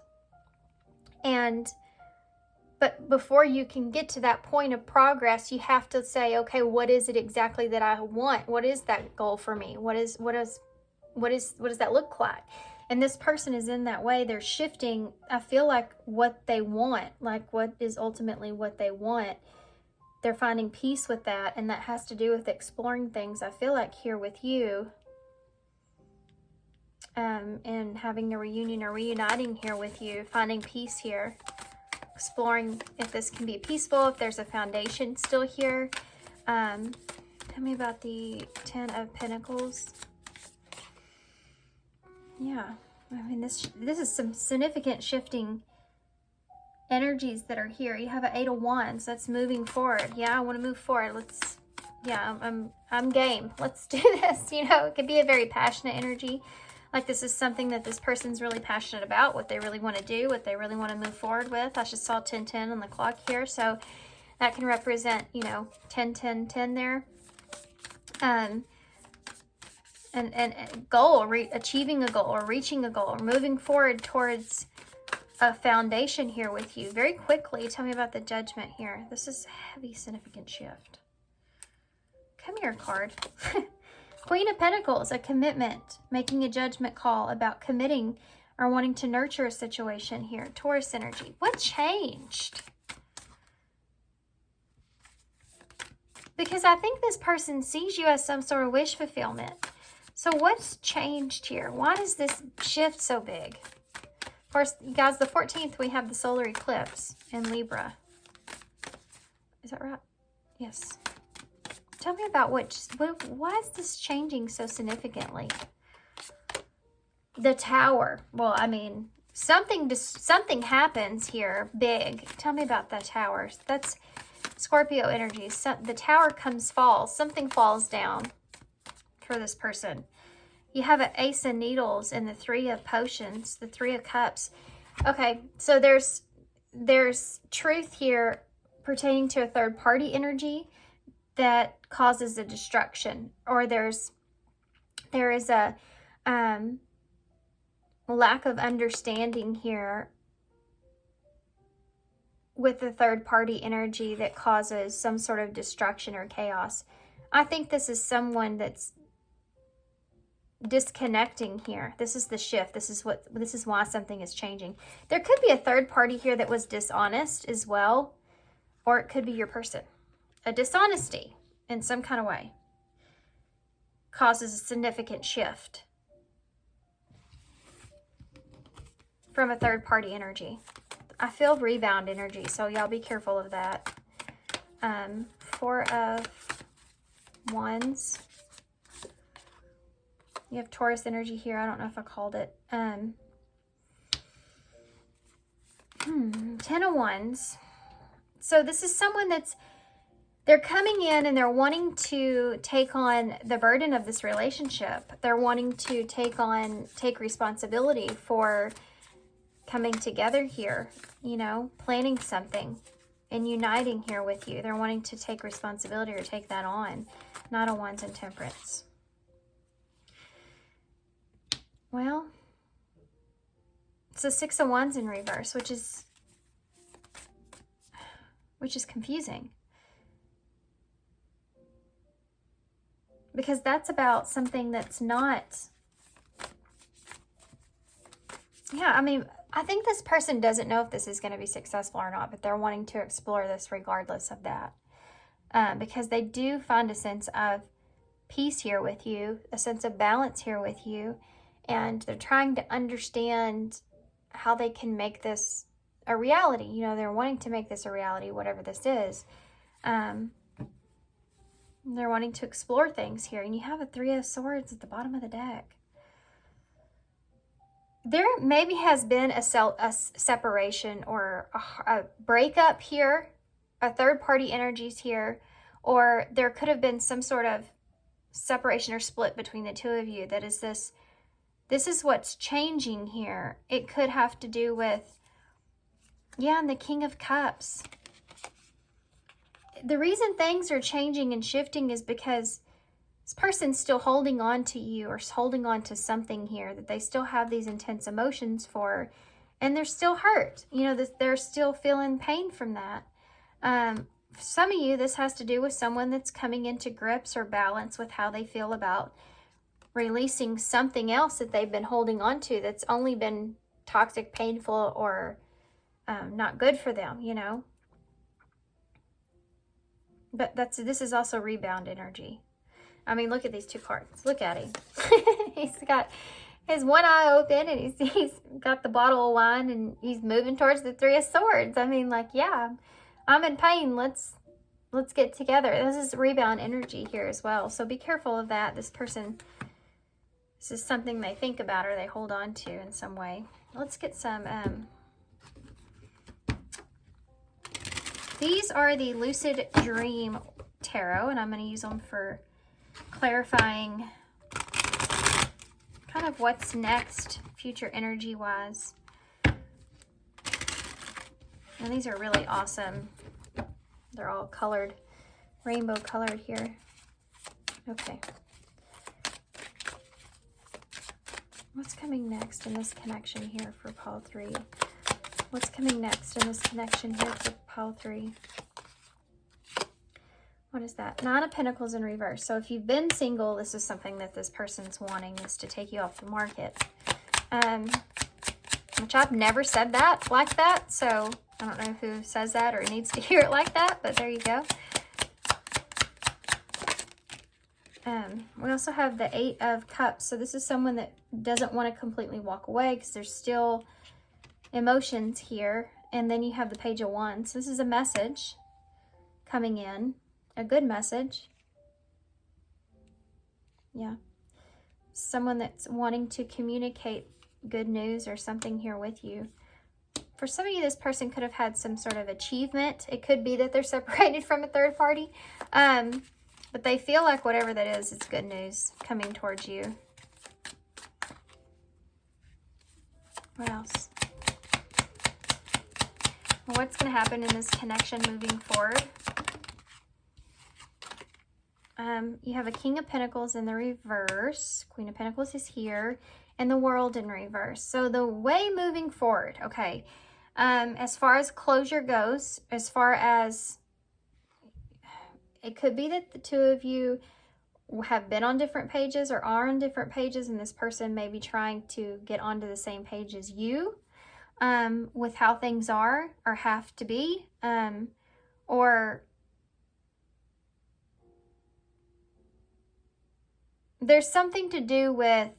But before you can get to that point of progress, you have to say, okay, what is it exactly that I want? What is that goal for me? What does that look like? And this person is in that way. They're shifting, I feel like, what they want, like what is ultimately what they want. They're finding peace with that, and that has to do with exploring things, I feel like, here with you. And having a reunion or reuniting here with you, finding peace here. Exploring if this can be peaceful, if there's a foundation still here. Tell me about the Ten of Pentacles. Yeah, I mean, this is some significant shifting energies that are here. You have an Eight of Wands. That's moving forward. Yeah, I want to move forward. I'm game. Let's do this. You know, it could be a very passionate energy. Like this is something that this person's really passionate about, what they really want to do, what they really want to move forward with. I just saw 10-10 on the clock here, so that can represent, you know, 10-10-10 there. And goal, achieving a goal or reaching a goal or moving forward towards a foundation here with you very quickly. Tell me about the Judgment here. This is a heavy, significant shift. Come here, card. Queen of Pentacles, a commitment, making a judgment call about committing or wanting to nurture a situation here. Taurus energy. What changed? Because I think this person sees you as some sort of wish fulfillment. So what's changed here? Why is this shift so big? Of course, you guys, the 14th, we have the solar eclipse in Libra. Is that right? Yes. Tell me about why is this changing so significantly? The Tower. Well, I mean, something happens here big. Tell me about the Tower. That's Scorpio energy. The Tower falls. Something falls down for this person. You have an Ace of Needles and the Three of Potions, the Three of Cups. Okay, so there's truth here pertaining to a third party energy that causes a destruction, or there is a lack of understanding here with the third party energy that causes some sort of destruction or chaos. I think this is someone that's disconnecting here. This is the shift. This is why something is changing. There could be a third party here that was dishonest as well, or it could be your person. A dishonesty in some kind of way causes a significant shift from a third party energy. I feel rebound energy, so y'all be careful of that. Four of Wands. You have Taurus energy here. I don't know if I called it. 10 of Wands. So this is someone they're coming in and they're wanting to take on the burden of this relationship. They're wanting to take responsibility for coming together here, you know, planning something and uniting here with you. They're wanting to take responsibility or take that on. Knight of Wands and Temperance. Well, It's a Six of Wands in reverse, which is confusing. Because that's about something that's not... Yeah, I mean, I think this person doesn't know if this is going to be successful or not, but they're wanting to explore this regardless of that. Because they do find a sense of peace here with you, a sense of balance here with you, and they're trying to understand how they can make this a reality. You know, they're wanting to make this a reality, whatever this is. They're wanting to explore things here, and you have a Three of Swords at the bottom of the deck. There maybe has been a separation or a breakup here, a third-party energies here, or there could have been some sort of separation or split between the two of you. That is this is what's changing here. It could have to do with, yeah, and the King of Cups. The reason things are changing and shifting is because this person's still holding on to you or holding on to something here that they still have these intense emotions for, and they're still hurt. You know, they're still feeling pain from that. For some of you, this has to do with someone that's coming into grips or balance with how they feel about releasing something else that they've been holding on to that's only been toxic, painful, or not good for them, you know. But this is also rebound energy. I mean, look at these two cards. Look at him. He's got his one eye open, and he's got the bottle of wine, and he's moving towards the Three of Swords. I mean, like, yeah, I'm in pain. Let's get together. This is rebound energy here as well. So be careful of that. This is something they think about or they hold on to in some way. Let's get some... These are the Lucid Dream Tarot, and I'm going to use them for clarifying kind of what's next, future energy-wise. And these are really awesome. They're all colored, rainbow colored here. Okay. What's coming next in this connection here for Pile 3? What's coming next in this connection here for Pile 3? What is that? Nine of Pentacles in reverse. So if you've been single, this is something that this person's wanting, is to take you off the market. Which I've never said that like that, so I don't know who says that or needs to hear it like that, but there you go. We also have the Eight of Cups. So this is someone that doesn't want to completely walk away because there's still emotions here. And then you have the Page of Wands. So this is a message coming in. A good message. Yeah. Someone that's wanting to communicate good news or something here with you. For some of you, this person could have had some sort of achievement. It could be that they're separated from a third party. But they feel like whatever that is, it's good news coming towards you. What else? What's going to happen in this connection moving forward? You have a King of Pentacles in the reverse. Queen of Pentacles is here. And the World in reverse. So the way moving forward, okay, as far as closure goes, as far as it could be that the two of you have been on different pages or are on different pages, and this person may be trying to get onto the same page as you with how things are or have to be, or there's something to do with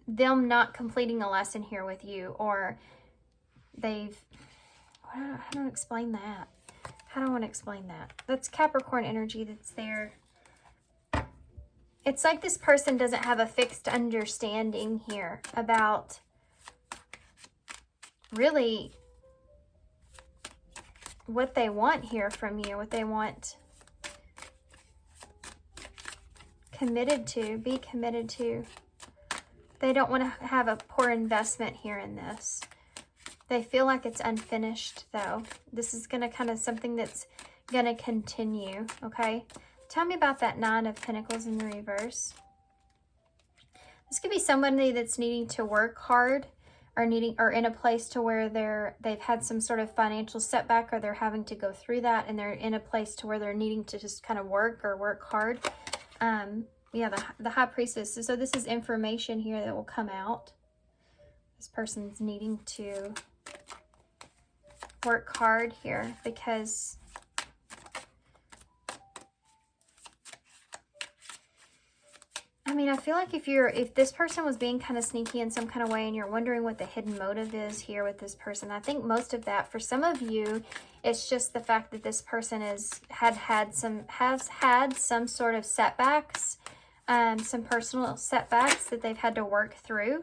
them not completing a lesson here with you, or they've, how do I explain that? How do I want to explain that? That's Capricorn energy that's there. It's like this person doesn't have a fixed understanding here about really what they want here from you, what they want committed to, be committed to. They don't want to have a poor investment here in this. They feel like it's unfinished, though. This is going to kind of something that's going to continue, okay? Tell me about that Nine of Pentacles in the reverse. This could be somebody that's needing to work hard are in a place to where they've had some sort of financial setback, or they're having to go through that, and they're in a place to where they're needing to just kind of work hard. Yeah, the High Priestess. So this is information here that will come out. This person's needing to work hard here because I mean, I feel like if this person was being kind of sneaky in some kind of way and you're wondering what the hidden motive is here with this person, I think most of that, for some of you, it's just the fact that this person has had some sort of setbacks, some personal setbacks that they've had to work through.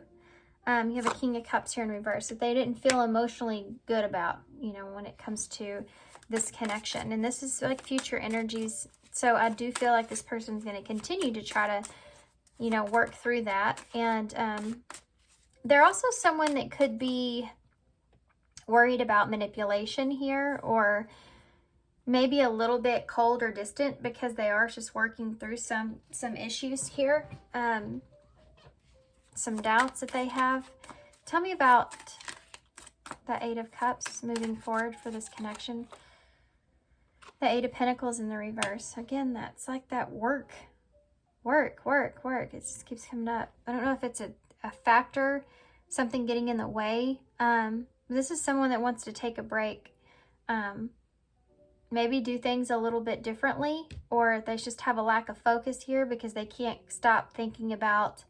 You have a King of Cups here in reverse that they didn't feel emotionally good about, you know, when it comes to this connection. And this is like future energies. So I do feel like this person's going to continue to try to, you know, work through that. And they're also someone that could be worried about manipulation here, or maybe a little bit cold or distant because they are just working through some issues here. Some doubts that they have. Tell me about the Eight of Cups moving forward for this connection. The Eight of Pentacles in the reverse. Again, that's like that work. It just keeps coming up. I don't know if it's a factor, something getting in the way. This is someone that wants to take a break. Maybe do things a little bit differently, or they just have a lack of focus here because they can't stop thinking about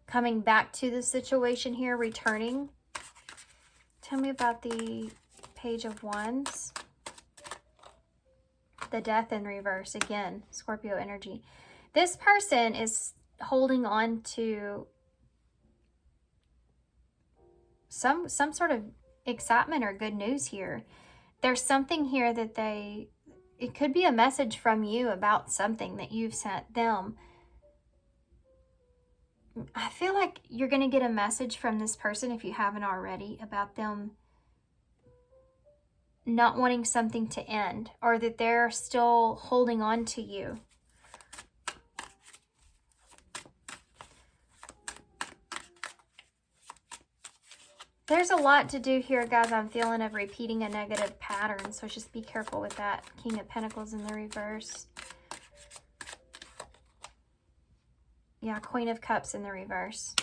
coming back to the situation here, returning. Tell me about the Page of Wands. The Death in reverse. Again, Scorpio energy. This person is holding on to some sort of excitement or good news here. There's something here that it could be a message from you about something that you've sent them. I feel like you're going to get a message from this person, if you haven't already, about them not wanting something to end, or that they're still holding on to you. There's a lot to do here, guys. I'm feeling of repeating a negative pattern, so just be careful with that. King of Pentacles in the reverse. Yeah, Queen of Cups in the reverse.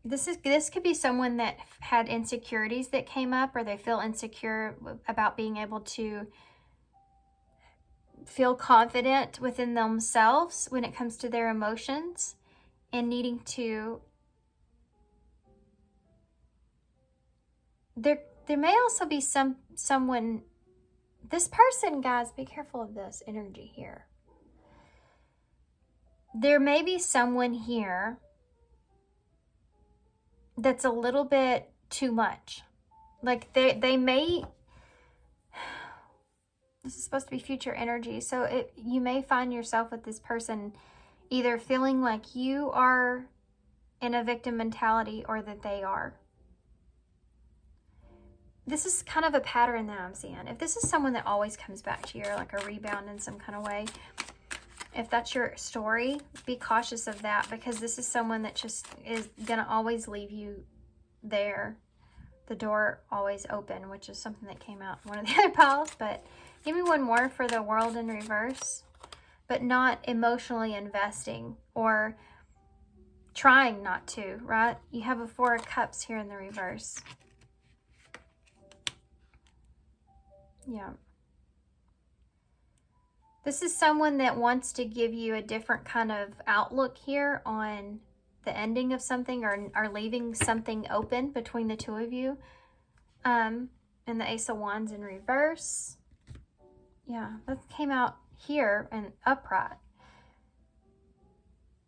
This could be someone that had insecurities that came up, or they feel insecure about being able to feel confident within themselves when it comes to their emotions, and needing to, there may also be someone, this person, guys, be careful of this energy here. There may be someone here that's a little bit too much. Like they may, this is supposed to be future energy, so you may find yourself with this person either feeling like you are in a victim mentality, or that they are. This is kind of a pattern that I'm seeing. If this is someone that always comes back to you, or like a rebound in some kind of way, if that's your story, be cautious of that, because this is someone that just is going to always leave you there. The door always open, which is something that came out in one of the other piles. But give me one more for the World in reverse. But not emotionally investing, or trying not to, right? You have a Four of Cups here in the reverse. Yeah. This is someone that wants to give you a different kind of outlook here on the ending of something, or leaving something open between the two of you. And the Ace of Wands in reverse. Yeah, that came out here and upright.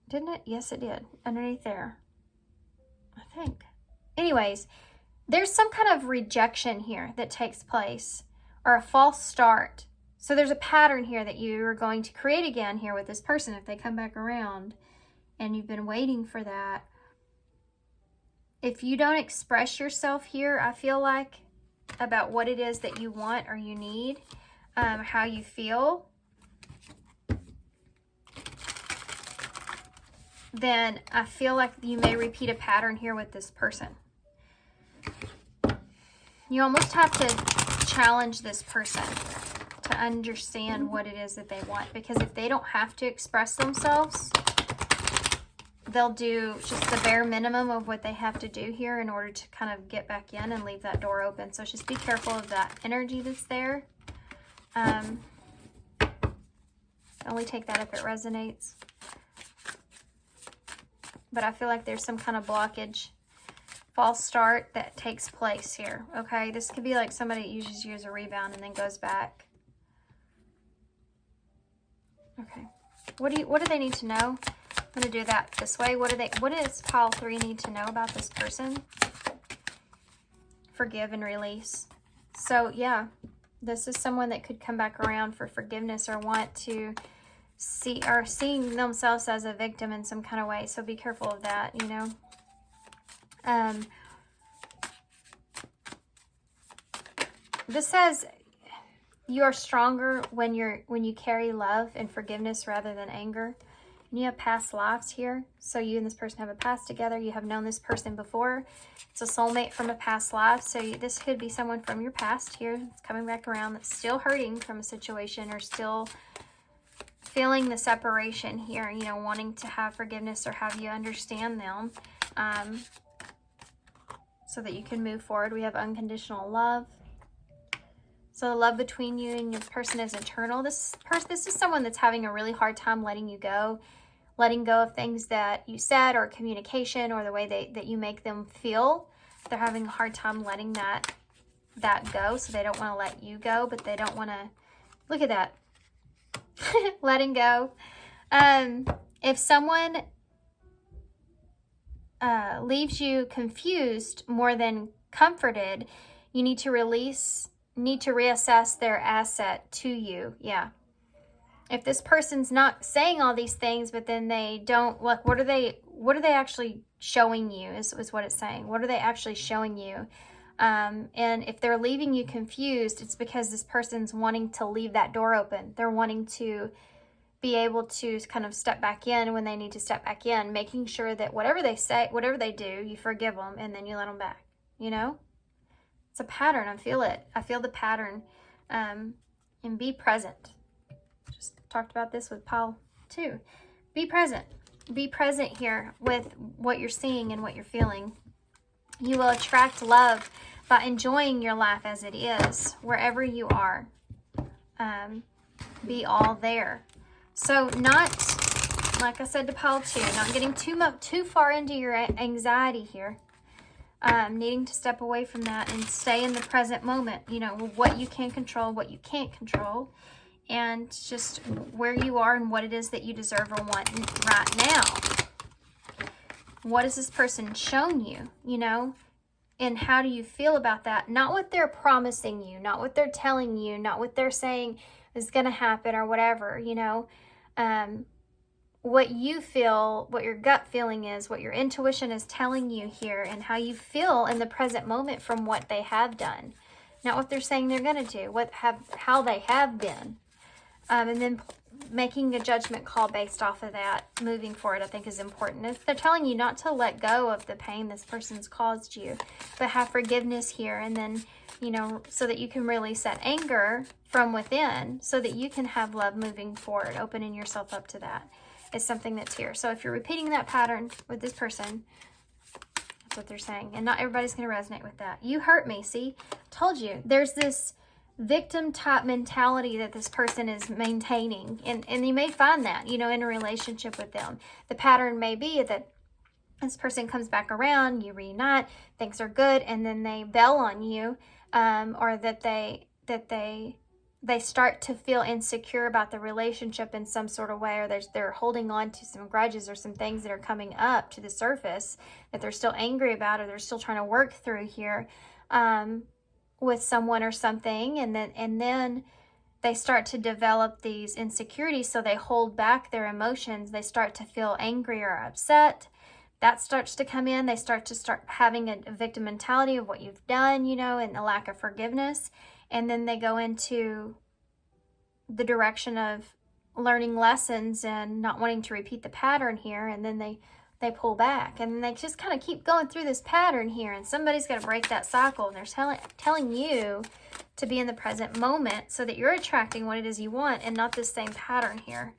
Didn't it? Yes, it did. Underneath there, I think. Anyways, there's some kind of rejection here that takes place, or a false start. So there's a pattern here that you are going to create again here with this person if they come back around, and you've been waiting for that. If you don't express yourself here, I feel like, about what it is that you want or you need, how you feel, then I feel like you may repeat a pattern here with this person. You almost have to challenge this person to understand what it is that they want, because if they don't have to express themselves, they'll do just the bare minimum of what they have to do here in order to kind of get back in and leave that door open. So just be careful of that energy that's there. Only take that if it resonates. But I feel like there's some kind of blockage, false start that takes place here. Okay, this could be like somebody that uses you as a rebound and then goes back. Okay, what do they need to know? I'm going to do that this way. What does pile 3 need to know about this person? Forgive and release. So yeah, this is someone that could come back around for forgiveness or want to seeing themselves as a victim in some kind of way. So be careful of that, you know. This says you are stronger when you carry love and forgiveness rather than anger. And you have past lives here. So you and this person have a past together. You have known this person before. It's a soulmate from a past life. So this could be someone from your past here that's coming back around, that's still hurting from a situation or still feeling the separation here, you know, wanting to have forgiveness or have you understand them, so that you can move forward. We have unconditional love. So the love between you and your person is eternal. This is someone that's having a really hard time letting you go, letting go of things that you said or communication or the way that you make them feel. They're having a hard time letting that go. So they don't want to let you go, but they don't want to, look at that. Letting go. If someone leaves you confused more than comforted, you need to reassess their asset to you. Yeah. If this person's not saying all these things, but then they don't, look, what are they actually showing you is what it's saying. What are they actually showing you? And if they're leaving you confused, it's because this person's wanting to leave that door open. They're wanting to be able to kind of step back in when they need to step back in, making sure that whatever they say, whatever they do, you forgive them and then you let them back, you know? It's a pattern. I feel it. I feel the pattern. And be present. Just talked about this with Paul too. Be present. Be present here with what you're seeing and what you're feeling. You will attract love by enjoying your life as it is, wherever you are. Be all there. So not, like I said to Paul too, not getting too far into your anxiety here. Needing to step away from that and stay in the present moment. You know, what you can control, what you can't control. And just where you are and what it is that you deserve or want right now. What has this person shown you, you know? And how do you feel about that? Not what they're promising you, not what they're telling you, not what they're saying is going to happen or whatever, you know. What you feel, what your gut feeling is, what your intuition is telling you here, and how you feel in the present moment from what they have done. Not what they're saying they're going to do, how they have been. And then making a judgment call based off of that moving forward, I think is important. They're telling you not to let go of the pain this person's caused you, but have forgiveness here. And then, you know, so that you can release that anger from within so that you can have love moving forward, opening yourself up to that is something that's here. So if you're repeating that pattern with this person, that's what they're saying. And not everybody's going to resonate with that. You hurt me. See, told you. There's this victim type mentality that this person is maintaining. And you may find that, you know, in a relationship with them. The pattern may be that this person comes back around, you reunite, things are good, and then they bail on you, or that they start to feel insecure about the relationship in some sort of way, or they're holding on to some grudges or some things that are coming up to the surface that they're still angry about, or they're still trying to work through here with someone or something, and then they start to develop these insecurities, so they hold back their emotions. They start to feel angry or upset. That starts to come in. They start having a victim mentality of what you've done, you know, and a lack of forgiveness. And then they go into the direction of learning lessons and not wanting to repeat the pattern here, and then they pull back, and they just kind of keep going through this pattern here, and somebody's got to break that cycle, and they're telling you to be in the present moment so that you're attracting what it is you want and not this same pattern here.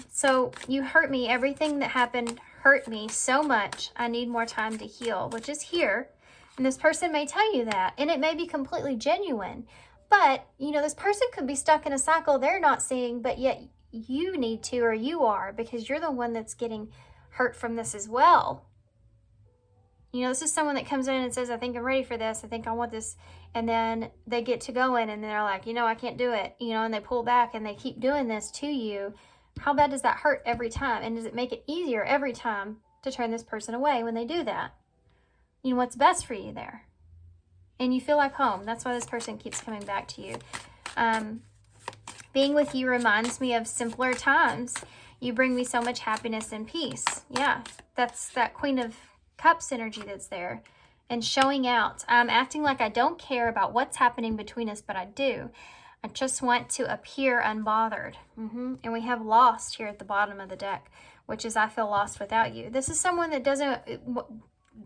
So you hurt me. Everything that happened hurt me so much. I need more time to heal, which is here. And this person may tell you that, and it may be completely genuine. But, you know, this person could be stuck in a cycle they're not seeing, but yet you need to, or you are, because you're the one that's getting hurt from this as well. You know, this is someone that comes in and says, I think I'm ready for this. I think I want this. And then they get to going and they're like, you know, I can't do it. You know, and they pull back and they keep doing this to you. How bad does that hurt every time? And does it make it easier every time to turn this person away when they do that? You know, what's best for you there? And you feel like home. That's why this person keeps coming back to you. Being with you reminds me of simpler times. You bring me so much happiness and peace. Yeah, that's that Queen of Cups energy that's there. And showing out. I'm acting like I don't care about what's happening between us, but I do. I just want to appear unbothered. And we have lost here at the bottom of the deck, which is I feel lost without you. This is someone that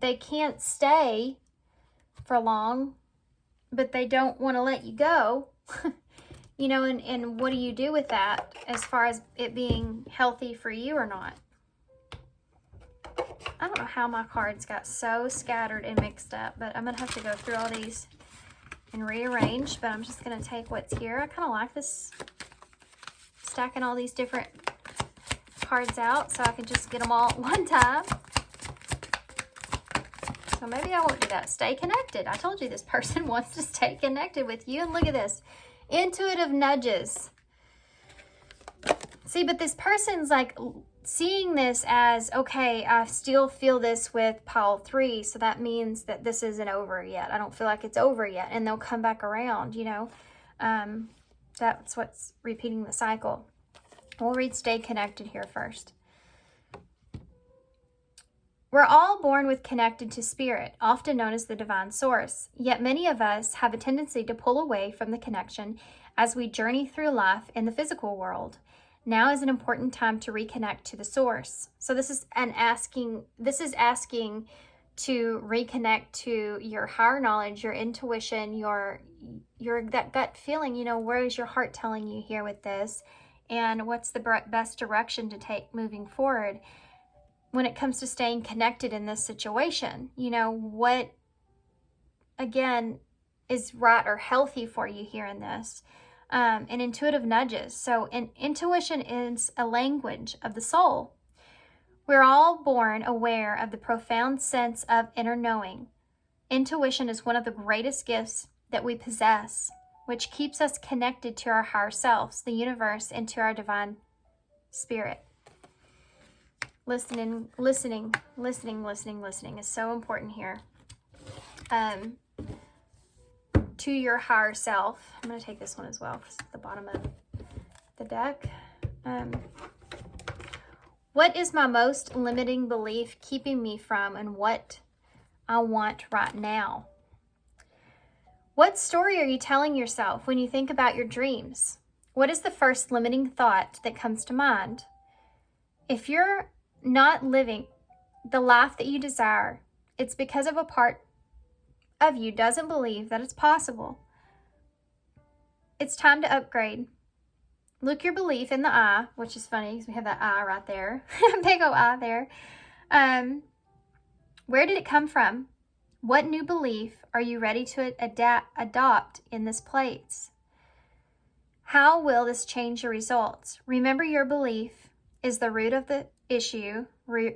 they can't stay for long, but they don't want to let you go. You know, and what do you do with that as far as it being healthy for you or not? I don't know how my cards got so scattered and mixed up, but I'm going to have to go through all these and rearrange, but I'm just going to take what's here. I kind of like this, stacking all these different cards out so I can just get them all at one time. So maybe I won't do that. Stay connected. I told you this person wants to stay connected with you, and look at this. Intuitive nudges. See, but this person's like seeing this as, okay, I still feel this with pile 3, so that means that this isn't over yet. I don't feel like it's over yet, and they'll come back around, you know. That's what's repeating the cycle. We'll read Stay Connected here first. We're all born with connected to spirit, often known as the divine source. Yet many of us have a tendency to pull away from the connection as we journey through life in the physical world. Now is an important time to reconnect to the source. So this is asking to reconnect to your higher knowledge, your intuition, your that gut feeling, you know, where is your heart telling you here with this? And what's the best direction to take moving forward? When it comes to staying connected in this situation, you know, what, again, is right or healthy for you here in this. And intuitive nudges. So intuition is a language of the soul. We're all born aware of the profound sense of inner knowing. Intuition is one of the greatest gifts that we possess, which keeps us connected to our higher selves, the universe, and to our divine spirit. Listening is so important here. To your higher self. I'm going to take this one as well because it's at the bottom of the deck. What is my most limiting belief keeping me from and what I want right now? What story are you telling yourself when you think about your dreams? What is the first limiting thought that comes to mind? If you're not living the life that you desire, it's because of a part of you doesn't believe that it's possible. It's time to upgrade. Look your belief in the eye, which is funny because we have that eye right there. Big old eye there. Where did it come from? What new belief are you ready to adopt in this place? How will this change your results? Remember, your belief is the root of the issue, your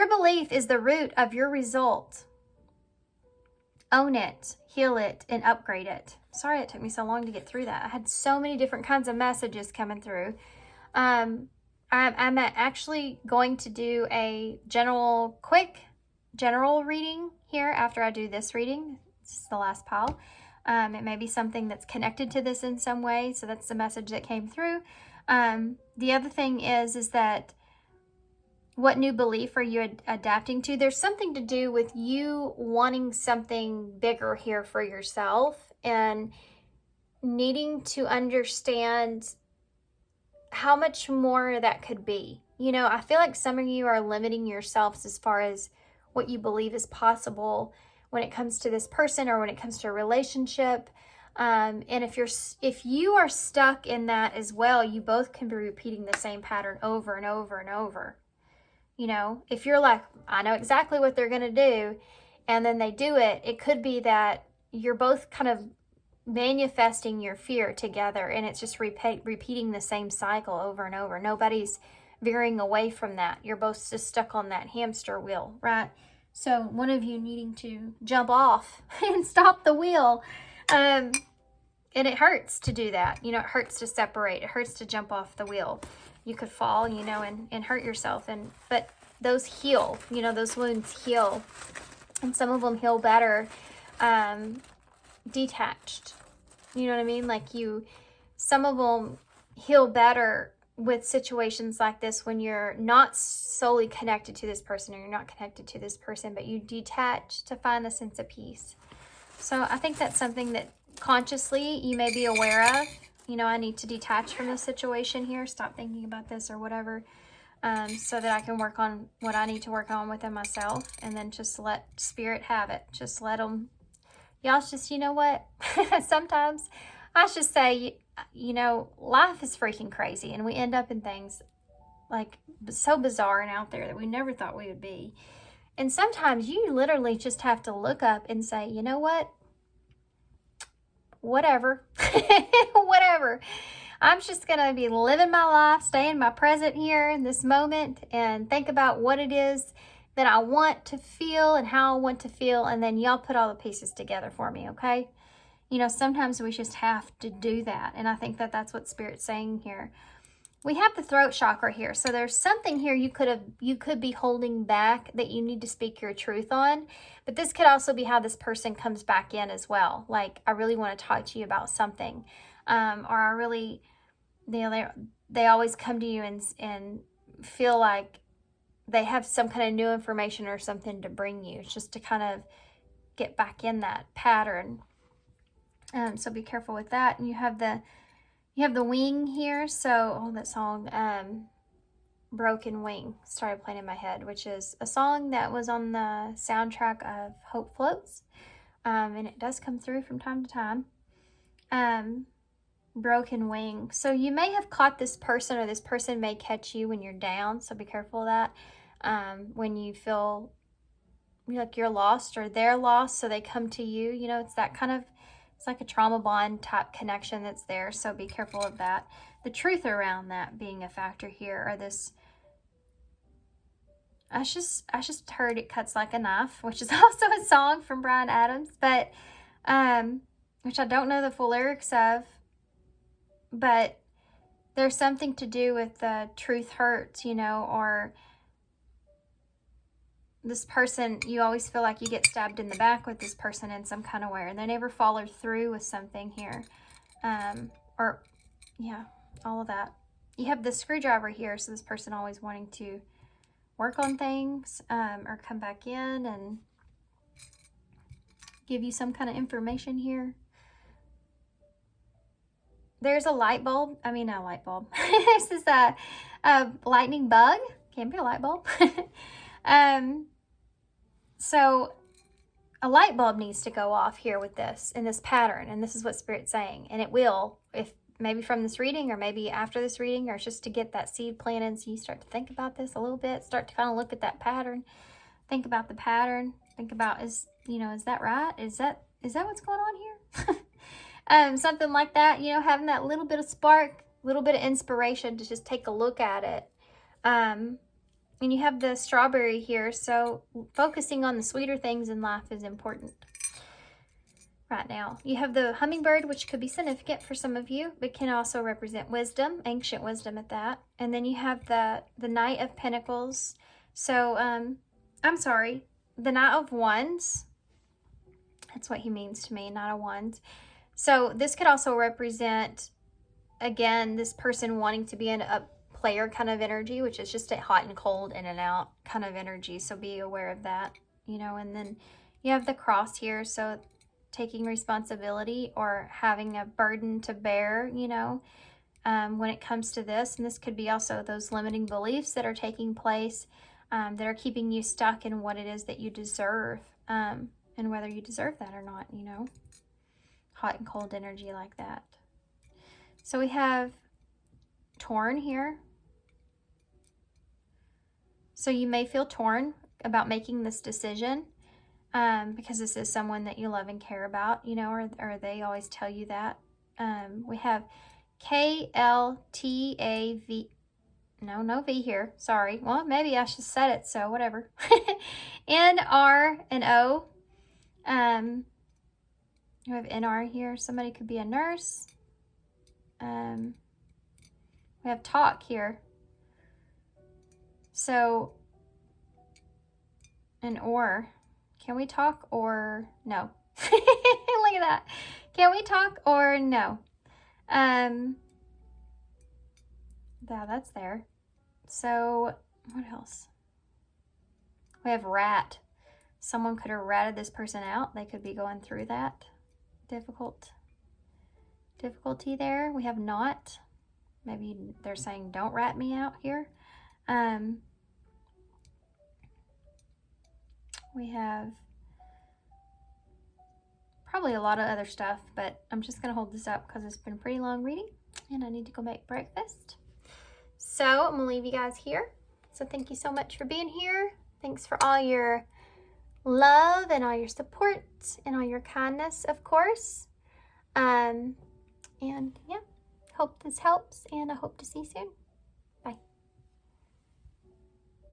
belief is the root of your result. Own it, heal it, and upgrade it. Sorry it took me so long to get through that. I had so many different kinds of messages coming through. I'm actually going to do a quick general reading here after I do this reading. This is the last pile. It may be something that's connected to this in some way, so that's the message that came through. The other thing is that what new belief are you adapting to? There's something to do with you wanting something bigger here for yourself. And needing to understand how much more that could be. You know, I feel like some of you are limiting yourselves as far as what you believe is possible when it comes to this person or when it comes to a relationship. And if you are stuck in that as well, you both can be repeating the same pattern over and over and over. You know, if you're like, I know exactly what they're going to do, and then they do it, it could be that you're both kind of manifesting your fear together, and it's just repeating the same cycle over and over. Nobody's veering away from that. You're both just stuck on that hamster wheel, right? So one of you needing to jump off and stop the wheel. And it hurts to do that. You know, it hurts to separate. It hurts to jump off the wheel. You could fall, you know, and hurt yourself. But those heal, you know, those wounds heal. And some of them heal better detached. You know what I mean? Like some of them heal better with situations like this when you're not solely connected to this person, or you're not connected to this person, but you detach to find a sense of peace. So I think that's something that consciously you may be aware of. You know, I need to detach from the situation here, stop thinking about this or whatever, so that I can work on what I need to work on within myself, and then just let spirit have it. Just let them. Y'all just, you know what? Sometimes I should say, you know, life is freaking crazy, and we end up in things like so bizarre and out there that we never thought we would be. And sometimes you literally just have to look up and say, you know what? Whatever. Whatever. I'm just going to be living my life, stay in my present here in this moment, and think about what it is that I want to feel and how I want to feel. And then y'all put all the pieces together for me, okay? You know, sometimes we just have to do that. And I think that that's what Spirit's saying here. We have the throat chakra here. So there's something here you could be holding back that you need to speak your truth on. But this could also be how this person comes back in as well. Like, I really want to talk to you about something. Or I really, you know, they always come to you and feel like they have some kind of new information or something to bring you. It's just to kind of get back in that pattern. So be careful with that. And you have the wing here. So, that song, Broken Wing, started playing in my head, which is a song that was on the soundtrack of Hope Floats. And it does come through from time to time. Broken Wing. So you may have caught this person, or this person may catch you when you're down. So be careful of that. When you feel like you're lost or they're lost, so they come to you. You know, it's that kind of, it's like a trauma bond type connection that's there. So be careful of that. The truth around that being a factor here, or this, I just heard It Cuts Like a Knife, which is also a song from Bryan Adams, but which I don't know the full lyrics of, but there's something to do with the truth hurts, you know, or this person, you always feel like you get stabbed in the back with this person in some kind of way, and they never follow through with something here. Or, yeah, all of that. You have the screwdriver here, so this person always wanting to work on things, or come back in and give you some kind of information here. There's a light bulb. I mean, not a light bulb. This is a lightning bug. Can't be a light bulb. So a light bulb needs to go off here with this, in this pattern. And this is what Spirit's saying. And it will, if maybe from this reading, or maybe after this reading, or just to get that seed planted, so you start to think about this a little bit, start to kind of look at that pattern, think about the pattern, think about, is that right? Is that what's going on here? Something like that, you know, having that little bit of spark, little bit of inspiration to just take a look at it. And you have the strawberry here, so focusing on the sweeter things in life is important right now. You have the hummingbird, which could be significant for some of you, but can also represent wisdom, ancient wisdom at that. And then you have the Knight of Pentacles. So, I'm sorry, the Knight of Wands. That's what he means to me, Knight of Wands. So this could also represent, again, this person wanting to be in a player kind of energy, which is just a hot and cold, in and out kind of energy. So be aware of that, you know. And then you have the cross here. So taking responsibility or having a burden to bear, you know, when it comes to this. And this could be also those limiting beliefs that are taking place that are keeping you stuck in what it is that you deserve, and whether you deserve that or not, you know. Hot and cold energy like that. So we have torn here. So you may feel torn about making this decision because this is someone that you love and care about, you know, or they always tell you that. We have KLTAV. No V here. Sorry. Well, maybe I should set it, so whatever. NR and O. We have NR here. Somebody could be a nurse. We have talk here. So, an or. Can we talk or no? Look at that. Can we talk or no? Yeah, that's there. So, what else? We have rat. Someone could have ratted this person out. They could be going through that difficulty there. We have not. Maybe they're saying don't rat me out here. We have probably a lot of other stuff, but I'm just going to hold this up because it's been a pretty long reading and I need to go make breakfast. So I'm going to leave you guys here. So thank you so much for being here. Thanks for all your love and all your support and all your kindness, of course. And yeah, hope this helps, and I hope to see you soon.